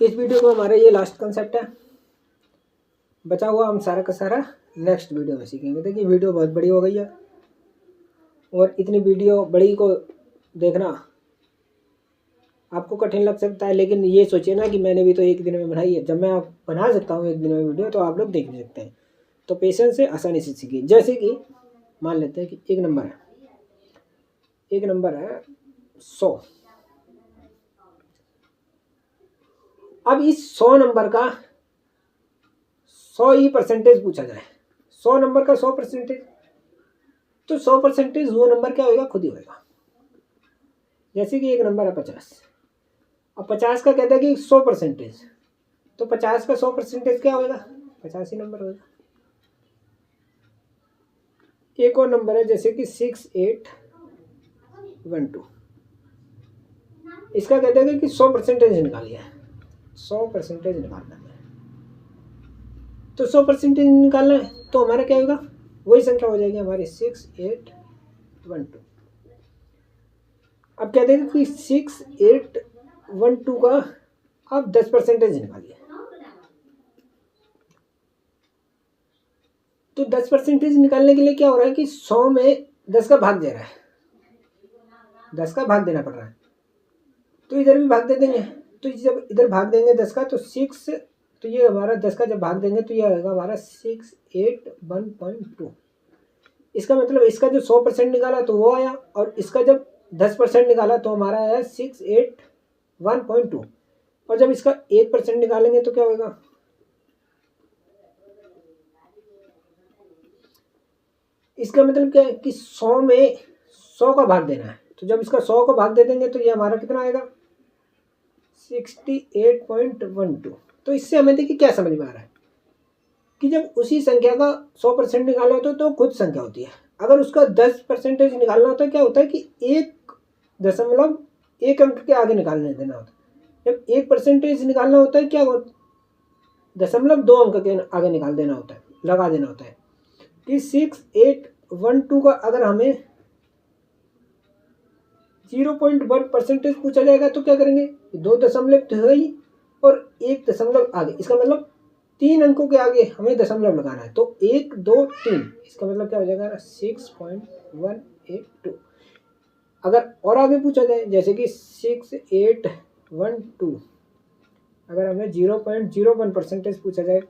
Speaker 1: इस वीडियो को हमारा ये लास्ट कंसेप्ट है। बचा हुआ हम सारा का सारा नेक्स्ट वीडियो में सीखेंगे। देखिए वीडियो बहुत बड़ी हो गई है और इतनी वीडियो बड़ी को देखना आपको कठिन लग सकता है, लेकिन ये सोचिए ना कि मैंने भी तो एक दिन में बनाई है। जब मैं आप बना सकता हूँ एक दिन में वीडियो, तो आप लोग देख भी सकते हैं। तो पेशेंस से आसानी से सीखिए। जैसे कि मान लेते हैं कि एक नंबर है 100। अब इस 100 नंबर का 100 ही परसेंटेज पूछा जाए, 100 नंबर का 100%, तो 100% वो नंबर क्या होगा, खुद ही होगा। जैसे कि एक नंबर है 50, अब 50 का कहता है कि 100%, तो 50 का 100% क्या होगा, 50 ही नंबर होगा। एक और नंबर है जैसे कि 6812, इसका कहते हैं कि 100% निकालिए, 100% निकालना है। तो 100% निकालना है तो हमारा क्या होगा, वही संख्या हो जाएगी हमारी 6812। अब कहते हैं कि 6812 का आप 10% निकालिए। तो 10% निकालने के लिए क्या हो रहा है कि 100 में 10 का भाग दे रहा है, 10 का भाग देना पड़ रहा है। तो इधर भी भाग दे देंगे। तो जब इधर भाग देंगे 10 का तो 6, तो ये हमारा 10 का जब भाग देंगे तो ये आएगा हमारा 681.2। इसका मतलब इसका जो 100% निकाला तो वो आया, और इसका जब 10% निकाला तो हमारा आया 681.2। और जब इसका 1% निकालेंगे तो क्या होगा, इसका मतलब क्या है कि 100 में 100 का भाग देना है। तो जब इसका 100 को भाग दे देंगे तो ये हमारा कितना आएगा, 68.12। तो इससे हमें देखिए क्या समझ में आ रहा है कि जब उसी संख्या का 100% निकालना होता है तो खुद संख्या होती है। अगर उसका 10% निकालना होता है, क्या होता है कि 1 अंक के आगे निकालने देना होता है। जब 1% निकालना होता है, क्या होता है, 0.2 अंक के आगे निकाल देना होता है, लगा देना होता है कि 6812 0.12 का अगर हमें 0.1% पूछा जाएगा तो क्या करेंगे, 2 दशमलव तो है ही और 1 दशमलव आगे, इसका मतलब 3 अंकों के आगे हमें दशमलव लगाना है। तो 1 2 3, इसका मतलब क्या हो जाएगा 6.182। अगर और आगे पूछा जाए जैसे कि 6812, अगर हमें 0.01% पूछा जाए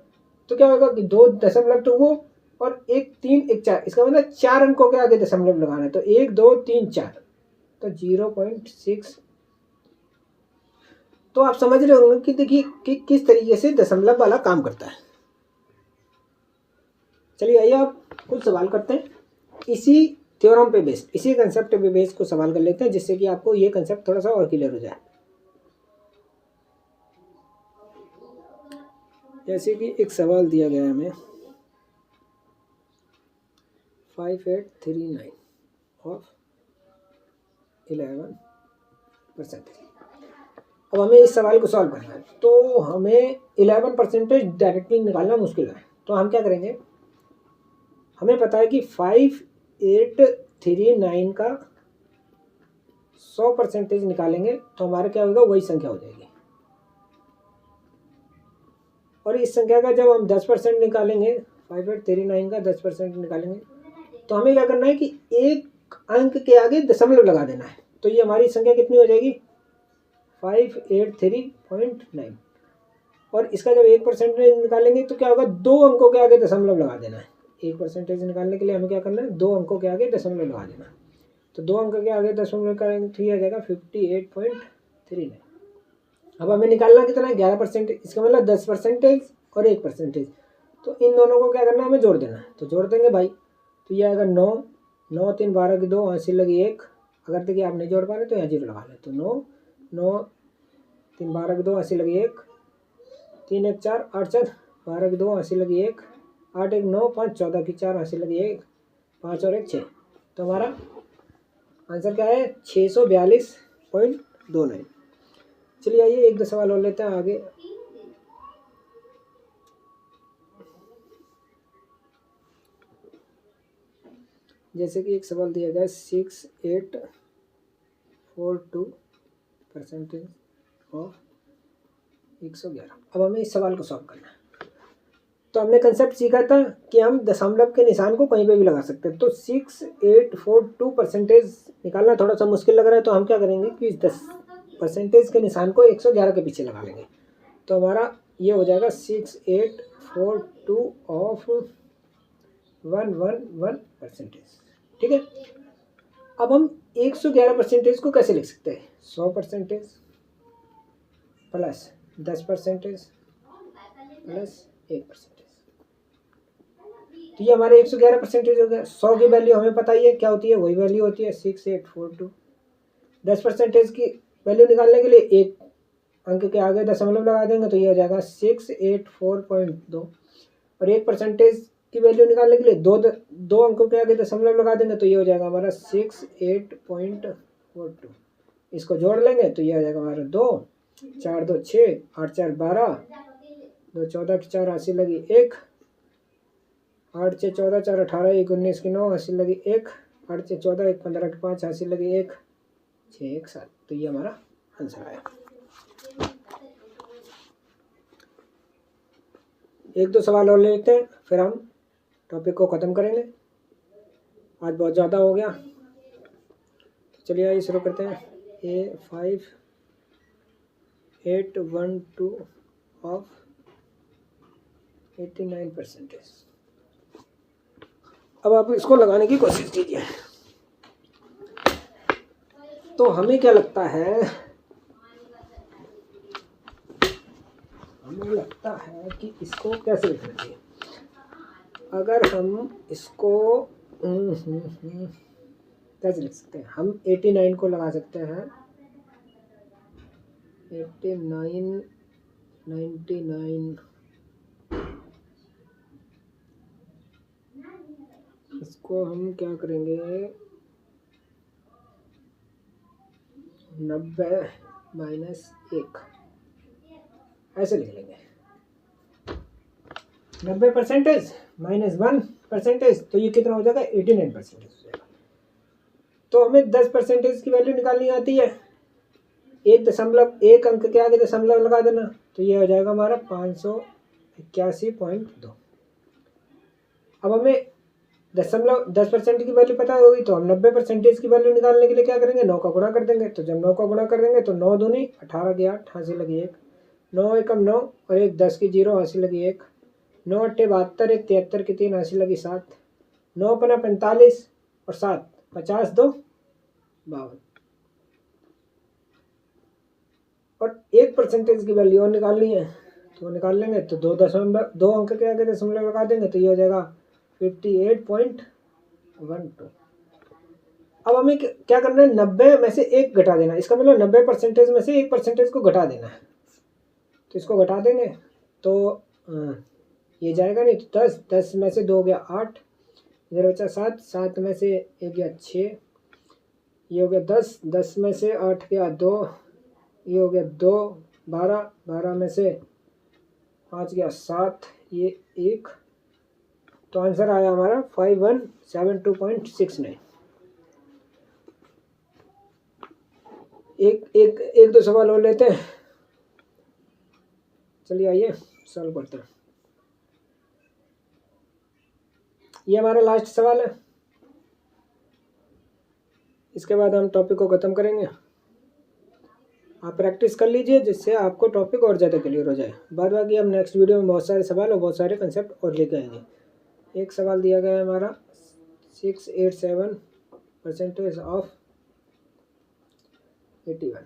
Speaker 1: तो क्या होगा कि 2 दशमलव तो वो और 1 3 1 4, इसका मतलब 4 अंकों के आगे दशमलव लगाना है। तो 1 2 3 4, तो 0.6। तो आप समझ रहे होंगे कि देखिए कि किस तरीके से दशमलव वाला काम करता है। चलिए आइए आप कुछ सवाल करते हैं इसी थ्योरम पे बेस्ड, इसी कंसेप्ट पे बेस्ड को सवाल कर लेते हैं जिससे कि आपको ये कंसेप्ट थोड़ा सा और क्लियर हो जाए। जैसे कि एक सवाल दिया गया है हमें 5839 ऑफ 11%। अब हमें इस सवाल को सॉल्व करना है तो हमें 11% डायरेक्टली निकालना मुश्किल है। तो हम क्या करेंगे, हमें पता है कि 5839 का 100% निकालेंगे तो हमारा क्या होगा, वही संख्या हो जाएगी। और इस संख्या का जब हम 10% निकालेंगे, 5839 का 10% निकालेंगे तो हमें क्या करना है कि एक अंक के आगे दशमलव लगा देना है। तो ये हमारी संख्या कितनी हो जाएगी 583.9। और इसका जब 1% निकालेंगे तो क्या होगा, 2 अंकों के आगे दशमलव लगा देना है। 1% निकालने के लिए हमें क्या करना है, 2 अंकों के आगे दशमलव लगा देना है। तो 2 अंक के आगे दशमलव करेंगे तो ये आ जाएगा 58.39। अब हमें निकालना कितना है 11%, इसका मतलब 10% और 1%। तो इन दोनों को क्या करना है, हमें जोड़ देना है। तो जोड़ देंगे भाई, तो ये आएगा 9 9 3 12 की 2 80 लगी 1। अगर देखिए आप नहीं जोड़ पा रहे तो यहाँ 0 लगा लें। तो 9 9 3 12 की 2 80 लगी 1, 3 1 4 8 4 12 की 2 80 लगी 1, 8 1 9 5 14 की 4 80 लगी 1, 5 और 1 6। तो हमारा आंसर क्या है 642.29। चलिए आइए एक दो सवाल और लेते हैं आगे। जैसे कि एक सवाल दिया गया 6842% ऑफ 111। अब हमें इस सवाल को सॉल्व करना है। तो हमने कंसेप्ट सीखा था कि हम दशमलव के निशान को कहीं पे भी लगा सकते हैं। तो 6842% निकालना थोड़ा सा मुश्किल लग रहा है तो हम क्या करेंगे कि इस 10% के निशान को 111 के पीछे लगा लेंगे। तो हमारा ये हो जाएगा 6842 ऑफ 111%। ठीक है। अब हम 111% को कैसे लिख सकते हैं, 100% प्लस 10% प्लस 1%। तो ये हमारे 111% हो गया। 100 की वैल्यू हमें पता ही है क्या होती है, वही वैल्यू होती है 6842। 10% की वैल्यू निकालने के लिए एक अंक के आगे दशमलव लगा देंगे तो ये हो जाएगा 684.2। और 1% की वैल्यू निकालने के लिए दो अंकों के आगे दशमलव लगा देंगे तो ये हो जाएगा हमारा 68.42। इसको जोड़ लेंगे तो ये हो जाएगा हमारा 2 4 2 6 8 4 12, 2 14 की 4 80 लगी 1, 8 6 14 4 18 1 19 की 9 80 लगी 1, 8 6 14 1 15 की 5 80 लगी 1, 6 1 7। तो ये हमारा आंसर आया। एक दो सवाल और लेते हैं फिर हम टॉपिक को ख़त्म करेंगे, आज बहुत ज़्यादा हो गया। चलिए आइए शुरू करते हैं। A5812 of 89%। अब आप इसको लगाने की कोशिश कीजिए। तो हमें क्या लगता है, हमें लगता है कि इसको कैसे लिखना चाहिए। अगर हम इसको कैसे लिख सकते हैं, हम 89 को लगा सकते हैं 89 99, इसको हम क्या करेंगे 90 माइनस 1 ऐसे लिख लेंगे। 90% माइनस 1 परसेंटेज, तो ये कितना हो जाएगा 89% हो जाएगा। तो हमें 10% की वैल्यू निकालनी आती है, 1 अंक के आगे दशमलव लगा देना, तो ये हो जाएगा हमारा 581.2। अब हमें 10% की वैल्यू पता होगी, तो हम 90% की वैल्यू निकालने के लिए क्या करेंगे, 9 का गुणा कर देंगे। तो जब 9 का गुणा कर देंगे तो 9 दूनी 18 की 8, हासिल लगी 1, 9 एकम 9 और 1 10 की 0, हासिल लगी 1, 9 अट्ठे 72, 1 73 की 3, हासिल लगी 7, 9 पना 45 और 7 50 2 52। और 1% की वैल्यू और निकालनी है, तो निकाल लेंगे। तो 2 अंक के आगे दशमलव लगा देंगे, तो ये हो जाएगा 58.12। अब हमें क्या करना है, 90 में से 1 घटा देना, इसका मतलब 90% में से 1% को घटा देना है। तो इसको घटा देंगे तो ये जाएगा नहीं, तो 10 में से 2 गया 8, इधर बचा 7, 7 में से 1 गया 6, ये हो गया 10, 10 में से 8 गया 2, ये हो गया 2, 12, 12 में से 5 गया 7, ये 1। तो आंसर आया हमारा 5172.69। एक दो सवाल और लेते हैं, चलिए आइए सॉल्व करते हैं। ये हमारा लास्ट सवाल है, इसके बाद हम टॉपिक को ख़त्म करेंगे। आप प्रैक्टिस कर लीजिए, जिससे आपको टॉपिक और ज़्यादा क्लियर हो जाए। बाद बाकी हम नेक्स्ट वीडियो में बहुत सारे सवाल और बहुत सारे कंसेप्ट और लेकर आएंगे। एक सवाल दिया गया है हमारा 687% ऑफ 81।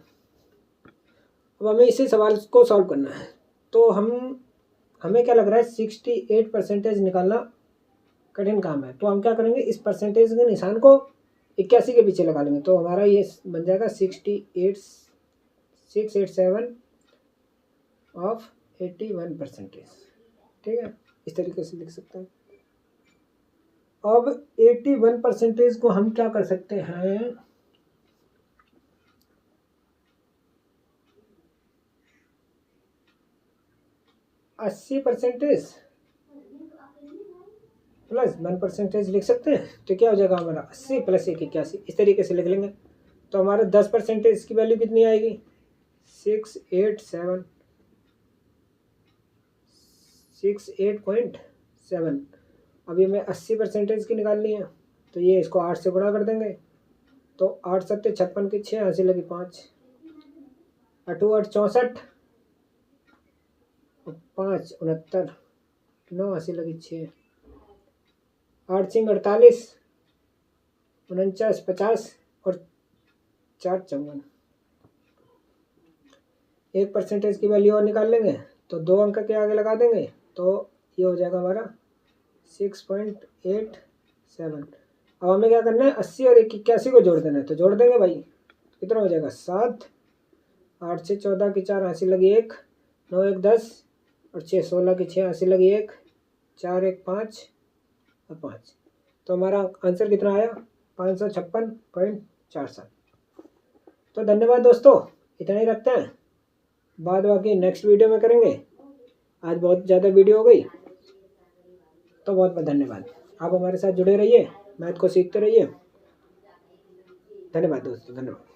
Speaker 1: अब हमें इसी सवाल को सॉल्व करना है। तो हमें क्या लग रहा है, 68% निकालना कठिन काम है। तो हम क्या करेंगे, इस परसेंटेज के निशान को 81 के पीछे लगा लेंगे। तो हमारा ये बन जाएगा 687 ऑफ 81%। ठीक है, इस तरीके से लिख सकते हैं। अब 81% को हम क्या कर सकते हैं, %80 प्लस 1% लिख सकते हैं। तो क्या हो जाएगा हमारा 80 प्लस 1 81, इस तरीके से लिख लेंगे। तो हमारा 10% की वैल्यू कितनी आएगी, 68.7। अभी हमें 80% की निकालनी है, तो ये इसको 8 से गुणा कर देंगे। तो 8 सत्ते 56 की 6, हासिल लगी 5, 8 8 64 और 5 69, 9 हासिल लगी 6, 8 सिंह 48, 49 50 और 4 54। 1% की वैल्यू और निकाल लेंगे, तो 2 अंक के आगे लगा देंगे, तो ये हो जाएगा हमारा 6.87। अब हमें क्या करना है, 80 और 81 को जोड़ देना है। तो जोड़ देंगे भाई, कितना हो जाएगा 7, 8 से 14 की 4, हासिल लगी 1, 9 1 10 और 6 16 की 6, हासिल लगी 1, 4 1 5 और 5। तो हमारा आंसर कितना आया, 556.47। तो धन्यवाद दोस्तों, इतना ही रखते हैं, बाद बाकी नेक्स्ट वीडियो में करेंगे। आज बहुत ज़्यादा वीडियो हो गई, तो बहुत बहुत धन्यवाद। आप हमारे साथ जुड़े रहिए, मैथ को सीखते रहिए। धन्यवाद दोस्तों, धन्यवाद।